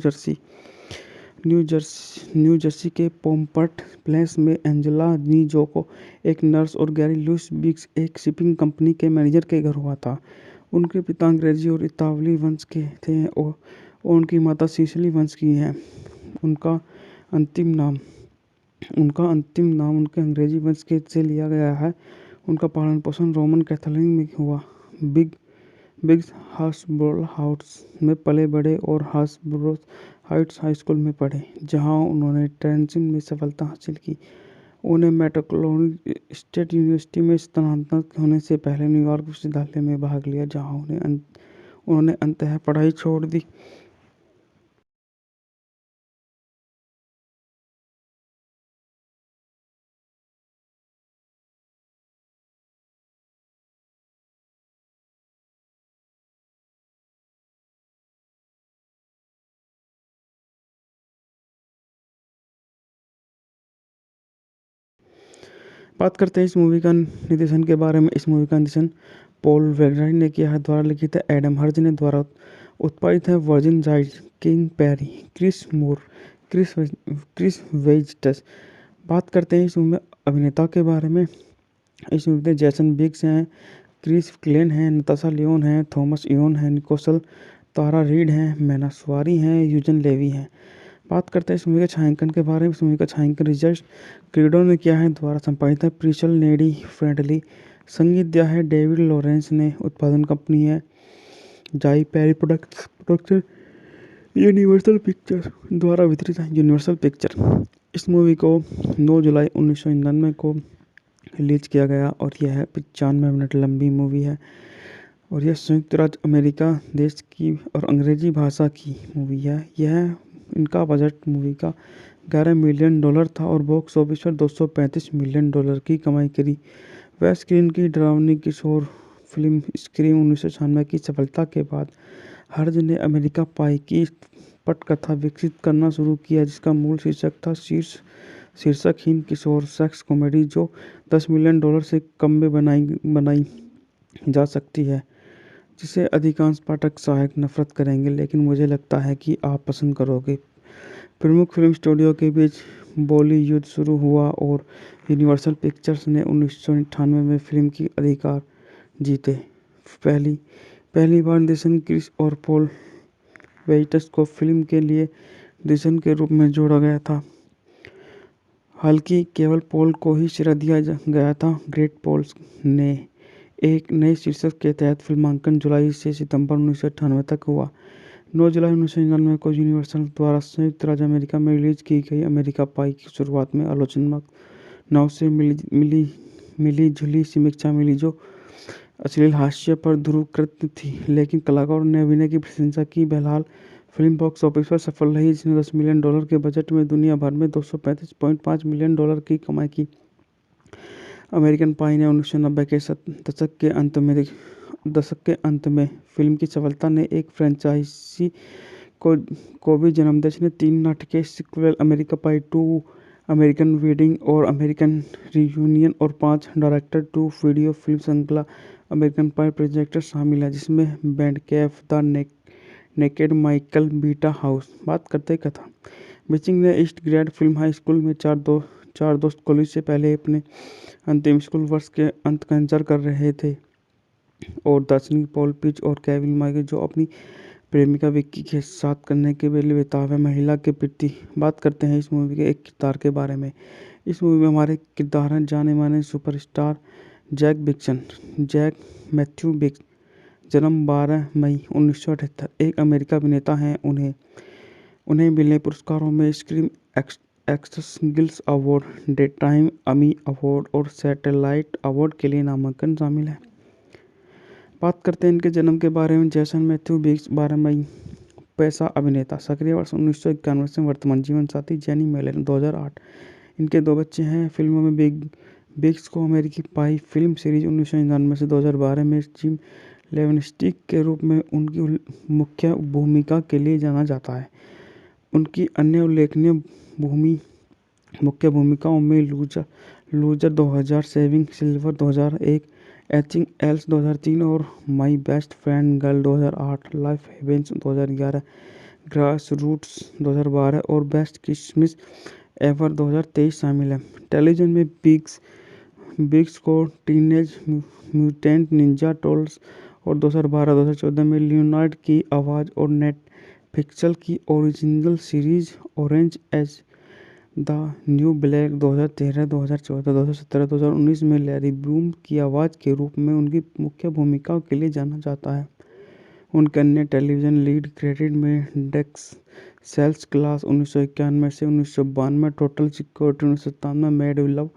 जर्सी के पोम्पट प्लेस में एंजेला नीजोको, एक नर्स, और गैरी लुइस बिग्स, एक शिपिंग कंपनी के मैनेजर के घर हुआ था। उनके पिता अंग्रेजी और इतालवी वंश के थे और उनकी माता सिसिली वंश की हैं। उनका अंतिम नाम उनके अंग्रेजी वंश के से लिया गया है। उनका पालन पोषण रोमन कैथोलिक में हुआ। बिग बिग्स हास्बोर्ल हाउस में पले बड़े और हास्बोर्ल हाइट्स हाई स्कूल में पढ़े, जहां उन्होंने ट्रेंचिन में सफलता हासिल की। उन्हें मेट्रोक्लोन स्टेट यूनिवर्सिटी में स्थानांतरित होने से पहले न्यूयॉर्क विश्वविद्यालय में भाग लिया, जहां उन्होंने अंततः पढ़ाई छोड़ दी। बात करते हैं इस मूवी का निर्देशन के बारे में। इस मूवी का निर्देशन पॉल वेगराइट ने किया है। द्वारा लिखित है एडम हर्ज ने। द्वारा उत्पादित है Warren Zide, Craig Perry, Chris Moore, Chris वेजिटस। बात करते हैं इस मूवी में अभिनेता के बारे में। इस मूवी में जैसन बिग्स हैं, क्रिस क्लेन हैं, नताशा लियोन हैं, थॉमस इयोन हैं, निकोसल, तारा रीड हैं, मैना स्वारी हैं, यूजन लेवी हैं। बात करते हैं इस मूवी के छायांकन के बारे में। इस मूवी का छायांकन रिचर्ड क्रीडो ने किया है। द्वारा संपादित है प्रिशल नेडी फ्रेंडली। संगीत दिया है डेविड लॉरेंस ने। उत्पादन कंपनी है जाई पेरी प्रोडक्शन, यूनिवर्सल पिक्चर द्वारा वितरित है यूनिवर्सल पिक्चर। इस मूवी को 9 जुलाई 1999 को रिलीज किया गया और यह है 95 मिनट लंबी मूवी है और यह संयुक्त राज्य अमेरिका देश की और अंग्रेजी भाषा की मूवी है। यह इनका बजट मूवी का $11 मिलियन था और बॉक्स ऑफिस पर $235 मिलियन की कमाई करी। वह स्क्रीन की डरावनी किशोर फिल्म स्क्रीम 1996 की सफलता के बाद हर्ज ने अमेरिका पाई की पटकथा विकसित करना शुरू किया, जिसका मूल शीर्षक था शीर्षकहीन किशोर सेक्स कॉमेडी जो $10 मिलियन से कम में बनाई जा सकती है, जिसे अधिकांश पाठक शायद नफरत करेंगे, लेकिन मुझे लगता है कि आप पसंद करोगे। प्रमुख फिल्म स्टूडियो के बीच बॉली युद्ध शुरू हुआ और यूनिवर्सल पिक्चर्स ने 1998 में फिल्म की अधिकार जीते। पहली बार निर्देशन क्रिस और पॉल वेइटस को फिल्म के लिए निर्देशन के रूप में जोड़ा गया था, हालांकि केवल पॉल को ही श्रेय दिया गया था। ग्रेट पॉल्स ने एक नए शीर्षक के तहत फिल्मांकन जुलाई से सितंबर 1998 तक हुआ। 9 जुलाई 1999 को यूनिवर्सल द्वारा संयुक्त राज्य अमेरिका में रिलीज की गई अमेरिका पाई की शुरुआत में आलोचनात्मक नाव से मिली जुली समीक्षा मिली, जो अश्लील हास्य पर ध्रुवीकृत थी, लेकिन कलाकारों ने अभिनय की प्रशंसा की। बहरहाल फिल्म बॉक्स ऑफिस पर सफल रही, जिसने $10 मिलियन के बजट में दुनिया भर में $235.5 मिलियन की कमाई की। अमेरिकन पाई ने 1990 के दशक के अंत में फिल्म की सफलता ने एक फ्रेंचाइजी को भी जन्म दिया, जिसने 3 नाटकीय sequel America Pie 2, American Wedding और अमेरिकन रियूनियन और 5 डायरेक्टर टू वीडियो फिल्म श्रृंखला अमेरिकन पाई प्रोजेक्ट शामिल है, जिसमें Band Camp the Naked Michael Beta House. बात करते कथा। मिचिंग ने east grade film high school में चार दोस्त कॉलेज से पहले अपने अंतिम स्कूल वर्ष के अंत का इंतजार कर रहे थे और दार्शनिक पॉल पिच और केविन माइकल, जो अपनी प्रेमिका विक्की के साथ करने के लिए बेताब है, महिला के प्रति। बात करते हैं इस मूवी के एक किरदार के बारे में। इस मूवी में हमारे किरदार हैं जाने माने सुपरस्टार जैक मैथ्यू बिग्स। जन्म 12 मई 1978। एक अमेरिका अभिनेता हैं। उन्हें मिले पुरस्कारों में screen actress guild award, daytime Emmy award और सैटेलाइट अवार्ड के लिए नामांकन शामिल है। बात करते हैं इनके जन्म के बारे में। जैसन मैथ्यू बिग्स 12 मई। पैसा अभिनेता। सक्रिय वर्ष 1991 से। वर्तमान जीवन साथी जेनी मेलन 2008। इनके 2 बच्चे हैं। फिल्मों में बिग्स को अमेरिकी पाई फिल्म सीरीज 1999 से 2012 में जिम लेवनस्टिक के रूप में उनकी मुख्य भूमिका के लिए जाना जाता है। उनकी अन्य उल्लेखनीय मुख्य भूमिकाओं में loser 2000, saving silver 2001, etching else 2003 और my best friend girl 2008, life heaven's 2011, grass roots 2012 और बेस्ट क्रिसमस एवर 2023 शामिल है। टेलीविजन में बिग्स को टीनेज म्यूटेंट निंजा टर्टल्स और 2012-2014 में लियोनार्ड की आवाज़ और नेटफ्लिक्स की original series orange as the new black 2013, 2014, 2017, 2019 में लैरी ब्लूम की आवाज़ के रूप में उनकी मुख्य भूमिकाओं के लिए जाना जाता है। उनके अन्य टेलीविज़न लीड क्रेडिट में डेक्स सेल्स क्लास 1991 से 1992, total security 1997, made in love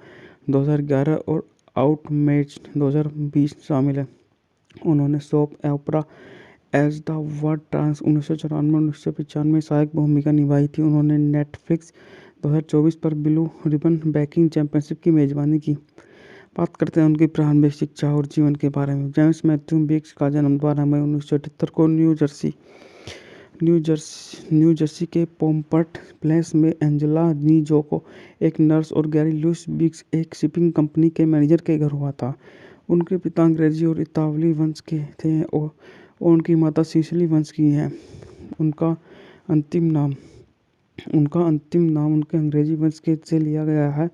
2011 और आउटमैच्ड 2020 शामिल है। उन्होंने soap opera as the world trans 1994-1995 में सहायक भूमिका निभाई थी। उन्होंने नेटफ्लिक्स 2024 पर ब्लू रिबन बेकिंग चैंपियनशिप की मेज़बानी की। बात करते हैं उनकी प्रारंभिक शिक्षा और जीवन के बारे में। जेम्स मैथ्यू बिग्स का जन्म 12 मई 1978 को न्यू जर्सी के पोम्पट प्लेस में एंजेला नीजोको, एक नर्स, और गैरी लुइस बिग्स, एक शिपिंग कंपनी के मैनेजर के घर हुआ था। उनके पिता अंग्रेजी और इतालवी वंश के थे और उनकी माता सिसिली वंश की है। उनका अंतिम नाम उनके अंग्रेजी वंश के से लिया गया है।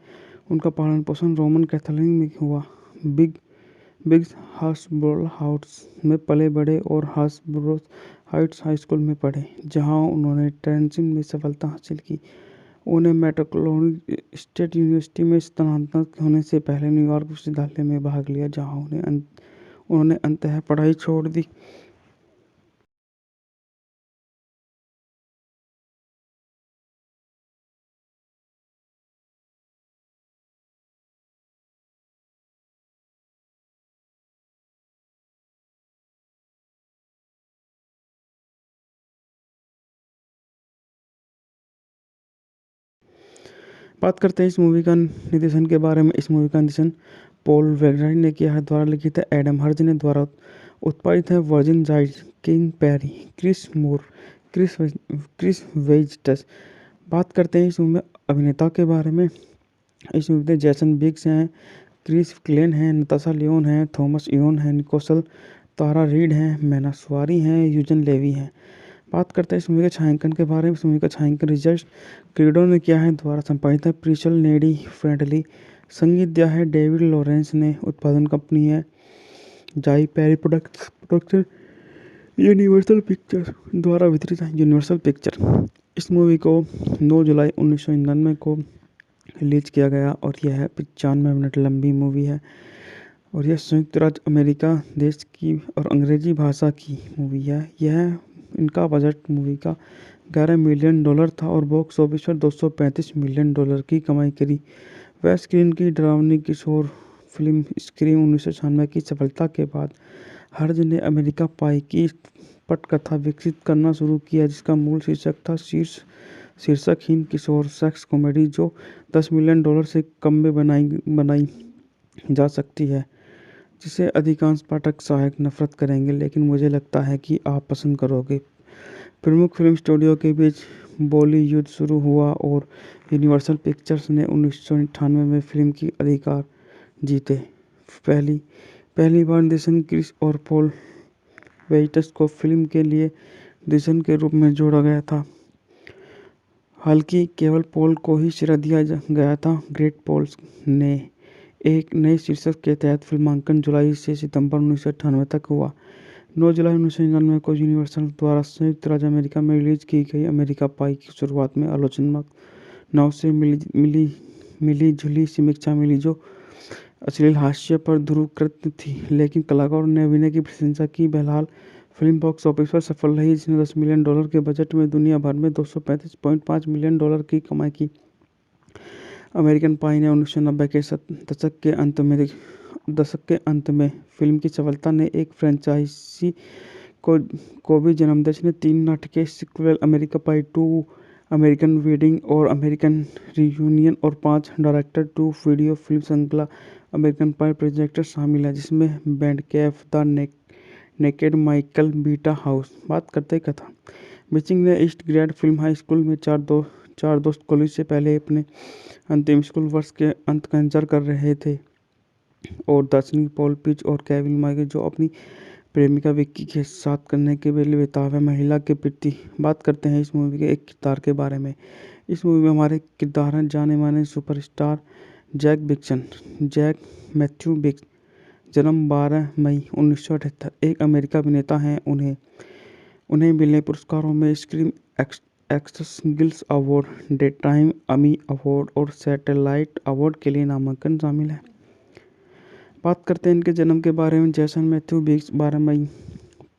उनका पालन पोषण रोमन कैथोलिक में हुआ। बिग्स हार्सबोरो हाउस में पले बढ़े और हार्सबोरो हाइट्स हाई स्कूल में पढ़े, जहां उन्होंने ट्रेंचिन में सफलता हासिल की। उन्हें मेट्रोक्लोनी स्टेट यूनिवर्सिटी में स्थानांतरित होने से पहले न्यूयॉर्क विश्वविद्यालय में भाग लिया, जहां उन्होंने अंततः पढ़ाई छोड़ दी। बात करते हैं इस मूवी का निर्देशन के बारे में। इस मूवी का निर्देशन पॉल वेगराइट ने किया है, द्वारा लिखित है एडम हर्ज ने, द्वारा उत्पादित है Virgin Giants, King Perry, Chris Moore, Chris वेजिटस। बात करते हैं इस मूवी में अभिनेता के बारे में। इस मूवी में जैसन बिग्स हैं, क्रिस क्लेन हैं, नताशा लियोन हैं, थॉमस इयोन हैं, निकोसल, तारा रीड हैं, मैना स्वारी हैं, यूजन लेवी हैं। बात करते हैं इस मूवी के छायांकन के बारे में। इस मूवी का छायांकन रिचर्ड क्रीडो ने किया है, द्वारा संपादित है प्रिशल नेडी फ्रेंडली, संगीत दिया है डेविड लॉरेंस ने, उत्पादन कंपनी है जाई पेरी प्रोडक्शन, यूनिवर्सल पिक्चर द्वारा वितरित है यूनिवर्सल पिक्चर। इस मूवी को 9 जुलाई 1999 को रिलीज किया गया और यह 95 मिनट लंबी मूवी है और यह संयुक्त राज्य अमेरिका देश की और अंग्रेजी भाषा की मूवी है। इनका बजट मूवी का $11 मिलियन था और बॉक्स ऑफिस पर $235 मिलियन की कमाई करी। वह स्क्रीन की डरावनी किशोर फिल्म स्क्रीम 1996 की सफलता के बाद हर्ज ने अमेरिका पाई की पटकथा विकसित करना शुरू किया, जिसका मूल शीर्षक था शीर्षकहीन किशोर सेक्स कॉमेडी, जो $10 मिलियन से कम में बनाई जा सकती है, जिसे अधिकांश पाठक शायद नफरत करेंगे, लेकिन मुझे लगता है कि आप पसंद करोगे। प्रमुख फिल्म स्टूडियो के बीच बोली युद्ध शुरू हुआ और यूनिवर्सल पिक्चर्स ने 1998 में फिल्म की अधिकार जीते। पहली बार निर्देशन क्रिस और पॉल वेइटस को फिल्म के लिए निर्देशन के रूप में जोड़ा गया था, हालांकि केवल पॉल को ही श्रेय दिया गया था। ग्रेट पॉल्स ने एक नए शीर्षक के तहत फिल्मांकन जुलाई से सितंबर 1998 तक हुआ। 9 जुलाई 1999 को यूनिवर्सल द्वारा संयुक्त राज्य अमेरिका में रिलीज की गई अमेरिका पाई की शुरुआत में आलोचनाओं से मिली जुली समीक्षा मिली, जो अश्लील हास्य पर ध्रुवीकृत थी, लेकिन कलाकारों ने अभिनय की प्रशंसा की। बहरहाल फिल्म बॉक्स ऑफिस पर सफल रही, जिसने $10 मिलियन के बजट में दुनिया भर में $235.5 मिलियन की कमाई की। अमेरिकन पाई ने 1990 के दशक के अंत में फिल्म की सफलता ने एक फ्रेंचाइजी को भी जन्म दिया, जिसने 3 नाटकीय sequel America Pie 2, American Wedding और अमेरिकन रियूनियन और 5 डायरेक्ट टू वीडियो फिल्म श्रृंखला अमेरिकन पाई प्रोजेक्ट शामिल है, जिसमें Band Camp, the Naked Michael Beta House. बात करते हैं कथा। मिचिंग ने east grade film high school में चार दोस्त कॉलेज से पहले अपने अंतिम स्कूल वर्ष के अंत का इंतजार कर रहे थे और दार्शनिक पॉल पिच और केविन माइकल, जो अपनी प्रेमिका विक्की के साथ करने के लिए बेताब है, महिला के प्रति। बात करते हैं इस मूवी के एक किरदार के बारे में। इस मूवी में हमारे किरदार हैं जाने माने सुपरस्टार जैक मैथ्यू बिग्स, जन्म 12 मई 1978। एक अमेरिकी अभिनेता हैं। उन्हें उन्हें मिले पुरस्कारों में screen actress guild award, daytime Emmy award और सैटेलाइट अवार्ड के लिए नामांकन शामिल है। बात करते हैं इनके जन्म के बारे में। जैसन मैथ्यू बिग्स 12 मई।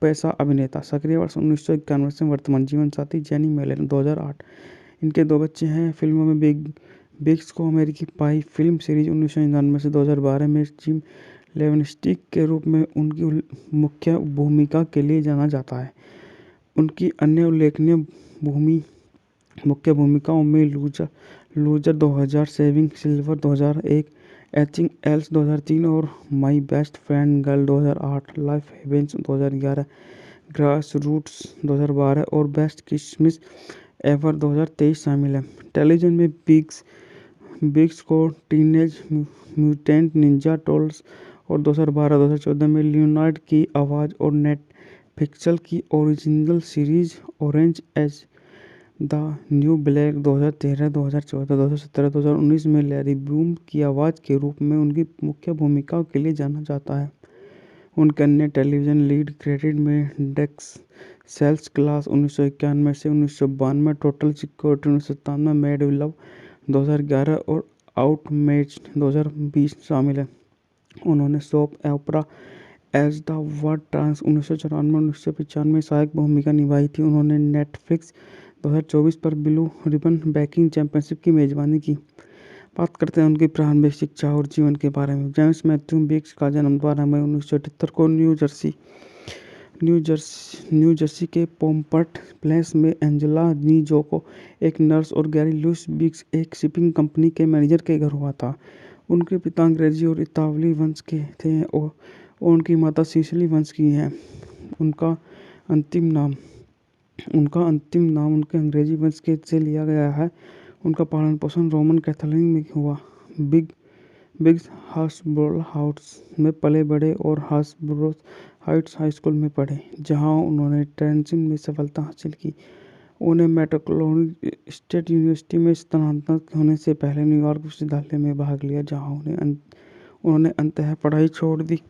पैसा अभिनेता, सक्रिय वर्ष 1991 से वर्तमान जीवन साथी जेनी मेलन 2008। इनके 2 बच्चे हैं। फिल्मों में बिग्स को अमेरिकी पाई फिल्म सीरीज 1999 से 2012 में जिम लेवेनस्टिक के रूप में उनकी मुख्य भूमिका के लिए जाना जाता है। उनकी अन्य उल्लेखनीय मुख्य भूमिकाओं में loser 2000, saving silver 2001, etching else 2003 और my best friend girl 2008, life heaven's 2011, grass roots 2012 और बेस्ट क्रिसमस एवर 2023 शामिल है। टेलीविजन में बिग्स को टीनेज म्यूटेंट निंजा टर्टल्स और 2012-2014 में लियोनार्ड की आवाज़ और नेटफ्लिक्स की original series orange as the new black 2013, 2014, 2017, 2019 में लैरी ब्लूम की आवाज़ के रूप में उनकी मुख्य भूमिकाओं के लिए जाना जाता है। उनके अन्य टेलीविजन लीड क्रेडिट में डेक्स सेल्स क्लास 1991 से 1992, total security 1997, made in love 2011 और आउटमैच्ड 2020 शामिल है। उन्होंने soap opera as the world trans 1994-1995 में सहायक भूमिका निभाई थी। उन्होंने नेटफ्लिक्स 2024 पर ब्लू रिबन बेकिंग चैंपियनशिप की मेजबानी की। बात करते हैं उनकी प्रारंभिक शिक्षा और जीवन के बारे में। जेम्स मैथ्यू बिग्स का जन्म 12 मई 1978 को न्यू जर्सी के पोम्पट प्लेस में एंजेला नीजोको, एक नर्स, और गैरी लुइस बिग्स, एक शिपिंग कंपनी के मैनेजर के घर हुआ था। उनके पिता अंग्रेजी और इतालवी वंश के थे और उनकी माता सिसिली वंश की हैं। उनका अंतिम नाम उनके अंग्रेजी वंश के से लिया गया है। उनका पालन पोषण रोमन कैथोलिक में हुआ। बिग्स हास्बरो हाउस में पले बड़े और हास्बरो हाइट्स हाई स्कूल में पढ़े, जहां उन्होंने ट्रेंचिन में सफलता हासिल की। उन्हें मेट्रोक्लोनिक स्टेट यूनिवर्सिटी में स्थानांतरित होने से पहले न्यूयॉर्क विश्वविद्यालय में भाग लिया, जहां उन्होंने अंततः पढ़ाई छोड़ दी।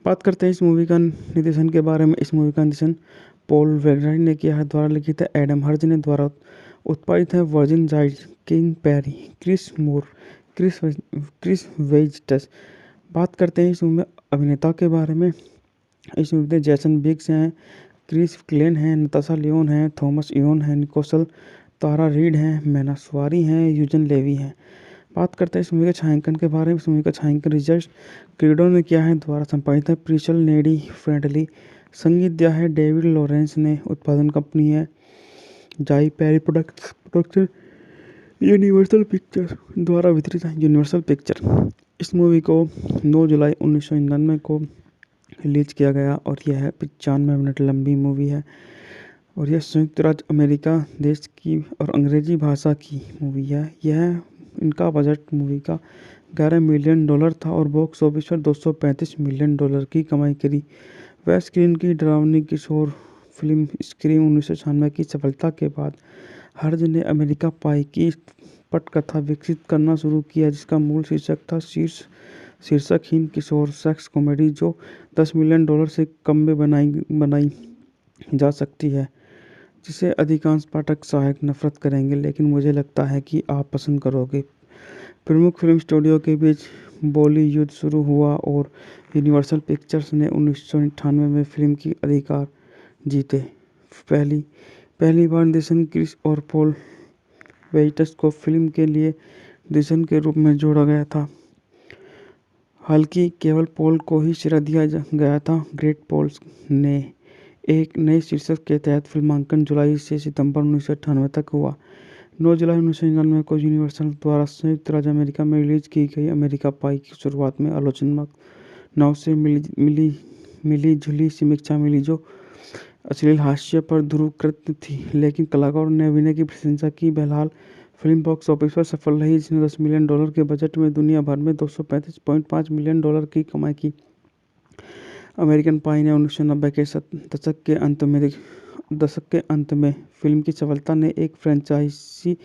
बात करते हैं इस मूवी का निर्देशन के बारे में। इस मूवी का निर्देशन पॉल वेगराइट ने किया है। द्वारा लिखित है एडम हर्ज ने। द्वारा उत्पादित है Warren Zide, Craig Perry, Chris Moore, Chris वेजिटस। बात करते हैं इस मूवी में अभिनेता के बारे में। इस मूवी में जैसन बिग्स हैं, क्रिस क्लेन हैं, नताशा लियोन हैं, थॉमस इयोन हैं, निकोसल, तारा रीड हैं, मैना स्वारी हैं, यूजन लेवी हैं। बात करते हैं इस मूवी के छायांकन के बारे में। इस मूवी का छायांकन रिचर्ड क्रीडो ने किया है। द्वारा संपादित है प्रिशल नेडी फ्रेंडली। संगीत दिया है डेविड लॉरेंस ने। उत्पादन कंपनी है जाई पेरी प्रोडक्शन। यूनिवर्सल पिक्चर द्वारा वितरित है यूनिवर्सल पिक्चर। इस मूवी को 9 जुलाई 1999 को रिलीज किया गया और यह 95 मिनट लंबी मूवी है और यह संयुक्त राज्य अमेरिका देश की और अंग्रेजी भाषा की मूवी है। यह इनका बजट मूवी का $11 मिलियन था और बॉक्स ऑफिस पर $235 मिलियन की कमाई करी। वह स्क्रीन की डरावनी किशोर फिल्म स्क्रीम 1996 की सफलता के बाद हर्ज ने अमेरिका पाई की पटकथा विकसित करना शुरू किया, जिसका मूल शीर्षक था शीर्षकहीन किशोर सेक्स कॉमेडी, जो $10 मिलियन से कम में बनाई जा सकती है, जिसे अधिकांश पाठक शायद नफरत करेंगे, लेकिन मुझे लगता है कि आप पसंद करोगे। प्रमुख फिल्म स्टूडियो के बीच बोली युद्ध शुरू हुआ और यूनिवर्सल पिक्चर्स ने 1998 में फिल्म की अधिकार जीते। पहली बार निर्देशन क्रिस और पॉल वेइटस को फिल्म के लिए निर्देशन के रूप में जोड़ा गया था। हालांकि केवल पॉल को ही श्रेय दिया गया था। ग्रेट पॉल्स ने एक नए शीर्षक के तहत फिल्मांकन जुलाई से सितंबर 1998 तक हुआ। 9 जुलाई 1999 को यूनिवर्सल द्वारा संयुक्त राज्य अमेरिका में रिलीज की गई अमेरिका पाई की शुरुआत में आलोचनात्मक नाव से मिली जुली समीक्षा मिली, जो अश्लील हास्य पर ध्रुवकृत थी, लेकिन कलाकारों ने अभिनय की प्रशंसा की। बहरहाल फिल्म बॉक्स ऑफिस पर सफल रही, जिसने $10 मिलियन के बजट में दुनिया भर में $235.5 मिलियन की कमाई की। अमेरिकन पाई ने 1990 के दशक के अंत में फिल्म की सफलता ने एक फ्रेंचाइजी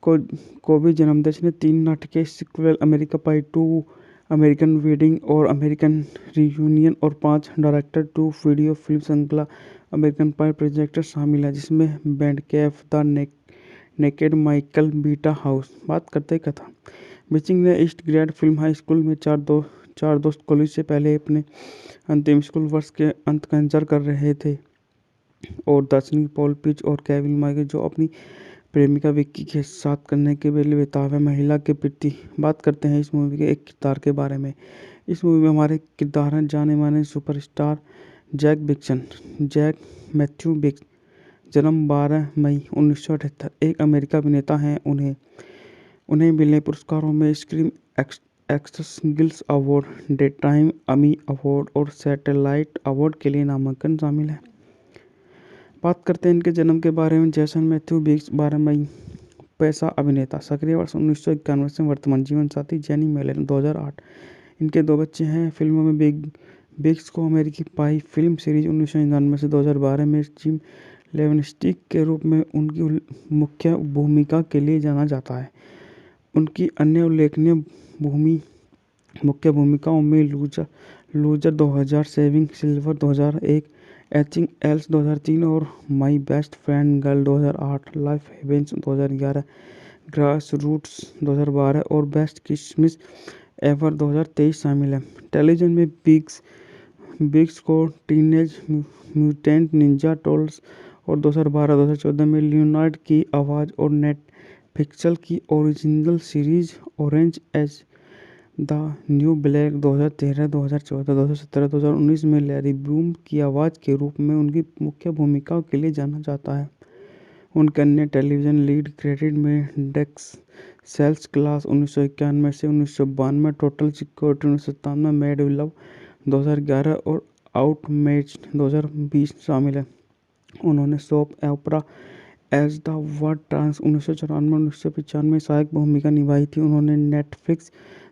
को को भी जन्म दिया, जिसने 3 नाटकीय sequel, America Pie 2, American Wedding और अमेरिकन रियूनियन, और 5 डायरेक्ट टू वीडियो फिल्म श्रृंखला अमेरिकन पाई प्रोजेक्ट शामिल है, जिसमें Band Camp, the Naked, Michael Beta House. बात करते हैं कथा। बिचिंग ने east grade film high school में चार दोस्त कॉलेज से पहले अपने अंतिम स्कूल वर्ष के अंत का इंतजार कर रहे थे, और दार्शनिक पॉल पिच और केविन माइकल, जो अपनी प्रेमिका विक्की के साथ करने के लिए बेताब है, महिला के प्रति। बात करते हैं इस मूवी के एक किरदार के बारे में। इस मूवी में हमारे किरदार हैं जाने माने सुपरस्टार जैक मैथ्यू बिग्स। जन्म 12 मई 1978। एक अमेरिका अभिनेता हैं। उन्हें मिले पुरस्कारों में screen actress guild award, daytime Emmy award और सैटेलाइट अवार्ड के लिए नामांकन शामिल है। बात करते हैं इनके जन्म के बारे में। जैसन मैथ्यू बिग्स 12 मई। पैसा अभिनेता। सक्रिय वर्ष 1991 से। वर्तमान जीवन साथी जेनी मेलन 2008। इनके 2 बच्चे हैं। फिल्मों में बिग्स को अमेरिकी पाई फिल्म सीरीज 1999 से 2012 में जिम लेवेनस्टिक के रूप में उनकी मुख्य भूमिका के लिए जाना जाता है। उनकी अन्य उल्लेखनीय मुख्य भूमिकाओं में loser 2000, saving silver 2001, etching else 2003 और my best friend girl 2008, life heaven's 2011, grass roots 2012 और बेस्ट क्रिसमस एवर 2023 शामिल है। टेलीविजन में बिग्स को टीनेज म्यूटेंट निंजा टर्टल्स और 2012-2014 में लियोनार्ड की आवाज़ और नेटफ्लिक्स की original series orange as the new black 2013, 2014, 2017, 2019 में लैरी ब्लूम की आवाज़ के रूप में उनकी मुख्य भूमिकाओं के लिए जाना जाता है। उनके अन्य टेलीविजन लीड क्रेडिट में डेक्स सेल्स क्लास 1991 से 1992, total security 1997, made in love 2011 और आउटमैच्ड 2020 शामिल है। उन्होंने soap opera as the world trans 1994-1995 में सहायक भूमिका निभाई थी। उन्होंने नेटफ्लिक्स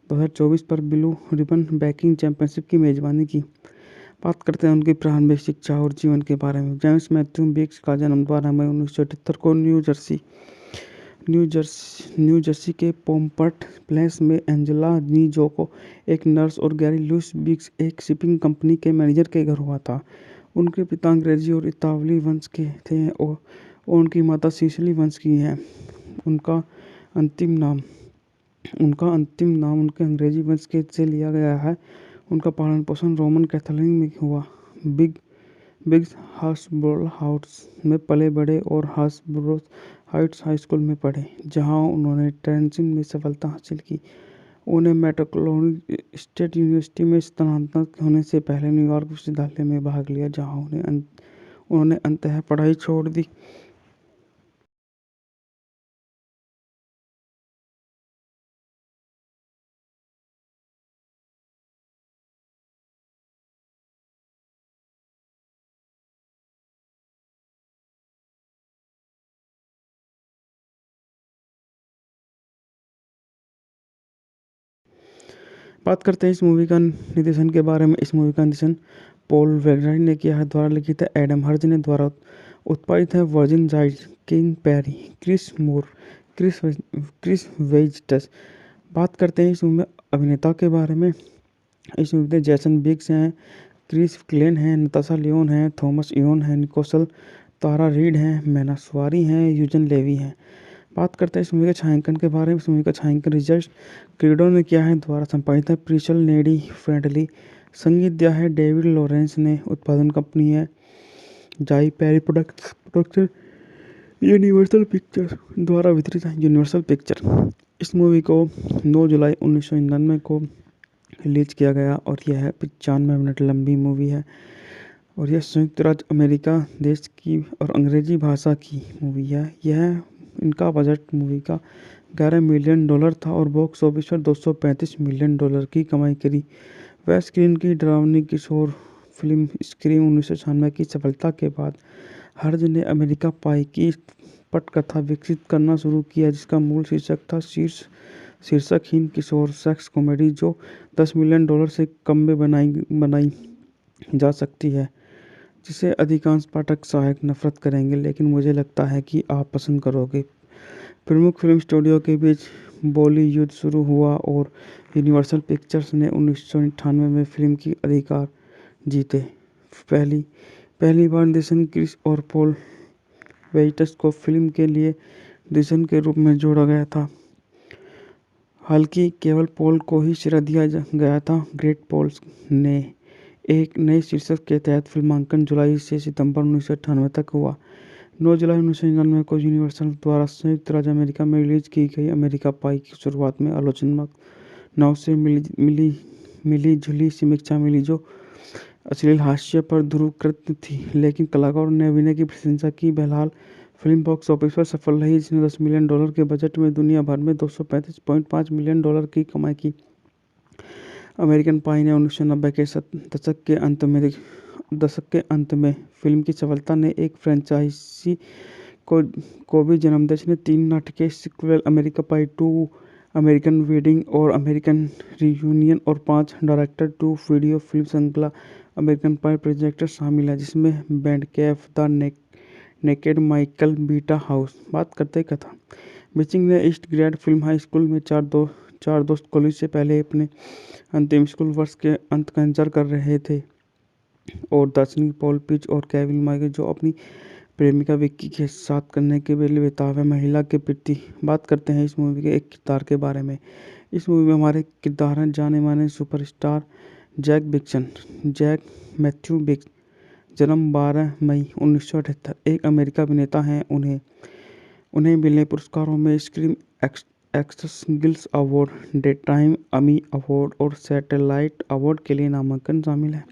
2024 पर ब्लू रिबन बेकिंग चैंपियनशिप की मेजबानी की। बात करते हैं उनकी प्रारंभिक शिक्षा और जीवन के बारे में। जेम्स मैथ्यू बिग्स का जन्म 12 मई 1978 को न्यू जर्सी के पोम्पट प्लेस में एंजेला नीजोको, एक नर्स, और गैरी लुइस बिग्स, एक शिपिंग कंपनी के मैनेजर के घर हुआ था। उनके पिता अंग्रेजी और इतालवी वंश के थे और उनकी माता सिसिली वंश की है। उनका अंतिम नाम उनके अंग्रेजी वंश के से लिया गया है। उनका पालन पोषण रोमन कैथोलिक में हुआ। बिग्स हास्बरो हाउस में पले बड़े और हास्बरो हाइट्स हाई स्कूल में पढ़े, जहां उन्होंने ट्रेंसिन में सफलता हासिल की। उन्हें मेट्रोक्लोनिक स्टेट यूनिवर्सिटी में स्थानांतरित होने से पहले न्यूयॉर्क विश्वविद्यालय में भाग लिया, जहां उन्होंने अंततः पढ़ाई छोड़ दी। बात करते हैं इस मूवी का निर्देशन के बारे में। इस मूवी का निर्देशन पॉल वेगराइट ने किया है। द्वारा लिखित है एडम हर्ज ने। द्वारा उत्पादित है Warren Zide, Craig Perry, Chris Moore, Chris वेजिटस। बात करते हैं इस मूवी में अभिनेता के बारे में। इस मूवी में जैसन बिग्स हैं, क्रिस क्लेन हैं, नताशा लियोन हैं, थॉमस इयोन हैं, निकोसल, तारा रीड हैं, मैना स्वारी हैं, यूजन लेवी हैं। बात करते हैं इस मूवी के छायांकन के बारे में। इस मूवी का छायांकन रिचर्ड क्रीडो ने किया है। द्वारा संपादित है प्रिशल नेडी फ्रेंडली। संगीत दिया है डेविड लॉरेंस ने। उत्पादन कंपनी है जाई पेरी प्रोडक्शन, यूनिवर्सल पिक्चर द्वारा वितरित है यूनिवर्सल पिक्चर। इस मूवी को 9 जुलाई 1999 को रिलीज किया गया और यह है 95 मिनट लंबी मूवी है, और यह संयुक्त राज्य अमेरिका देश की और अंग्रेजी भाषा की मूवी है। यह इनका बजट मूवी का $11 मिलियन था और बॉक्स ऑफिस पर $235 मिलियन की कमाई करी। वह स्क्रीन की डरावनी किशोर फिल्म स्क्रीम 1996 की सफलता के बाद हर्ज ने अमेरिकन पाई की पटकथा विकसित करना शुरू किया, जिसका मूल शीर्षक था शीर्षकहीन किशोर सेक्स कॉमेडी जो $10 मिलियन से कम में बनाई जा सकती है, जिसे अधिकांश पाठक शायद नफरत करेंगे, लेकिन मुझे लगता है कि आप पसंद करोगे। प्रमुख फिल्म स्टूडियो के बीच बॉली युद्ध शुरू हुआ और यूनिवर्सल पिक्चर्स ने 1998 में फिल्म की अधिकार जीते। पहली बार निर्देशन क्रिस और पॉल वेइट्स को फिल्म के लिए निर्देशन के रूप में जोड़ा गया था, हालांकि केवल पॉल को ही श्रेय दिया गया था। ग्रेट पॉल्स ने एक नए शीर्षक के तहत फिल्मांकन जुलाई से सितंबर 1998 तक हुआ। 9 जुलाई 1999 को यूनिवर्सल द्वारा संयुक्त राज्य अमेरिका में रिलीज की गई अमेरिकन पाई की शुरुआत में आलोचनाओं से मिली जुली समीक्षा मिली, जो अश्लील हास्य पर ध्रुवीकृत थी, लेकिन कलाकारों ने अभिनय की प्रशंसा की। बहरहाल फिल्म बॉक्स ऑफिस पर सफल रही, जिसने $10 मिलियन के बजट में दुनिया भर में $235.5 मिलियन की कमाई की। अमेरिकन पाई ने 1990 के दशक के अंत में फिल्म की सफलता ने एक फ्रेंचाइजी को भी जन्म दिया, जिसने 3 नाटकीय सीक्वल अमेरिकन पाई 2, अमेरिकन वेडिंग और अमेरिकन रियूनियन और 5 डायरेक्ट टू वीडियो फिल्म श्रृंखला अमेरिकन पाई प्रोजेक्ट शामिल है, जिसमें band Kaif, the Naked, Michael Beta House. बात करते कथा। बिचिंग ने east grade film high school में चार दोस्त कॉलेज से पहले अपने अंतिम स्कूल वर्ष के अंत का इंतजार कर रहे थे, और दार्शनिक पॉल पिच और केविन माइकल जो अपनी प्रेमिका विक्की के साथ करने के लिए बेताब है महिला के प्रति। बात करते हैं इस मूवी के एक किरदार के बारे में। इस मूवी में हमारे किरदार हैं जाने माने सुपरस्टार जैक मैथ्यू बिक्स, जन्म 12 मई 1978, एक अमेरिकी अभिनेता हैं। उन्हें मिले पुरस्कारों में screen actress guild award, daytime Emmy award और सैटेलाइट अवार्ड के लिए नामांकन शामिल है।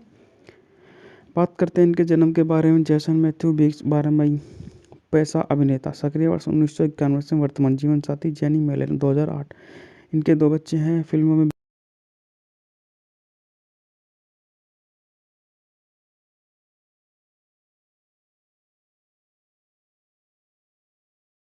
बात करते हैं इनके जन्म के बारे में। जैसन मैथ्यू बिक्स 12 मई, पेशा अभिनेता, सक्रिय वर्ष 1991 से वर्तमान जीवन साथी जेनी मेलन 2008। इनके 2 बच्चे हैं। फिल्मों में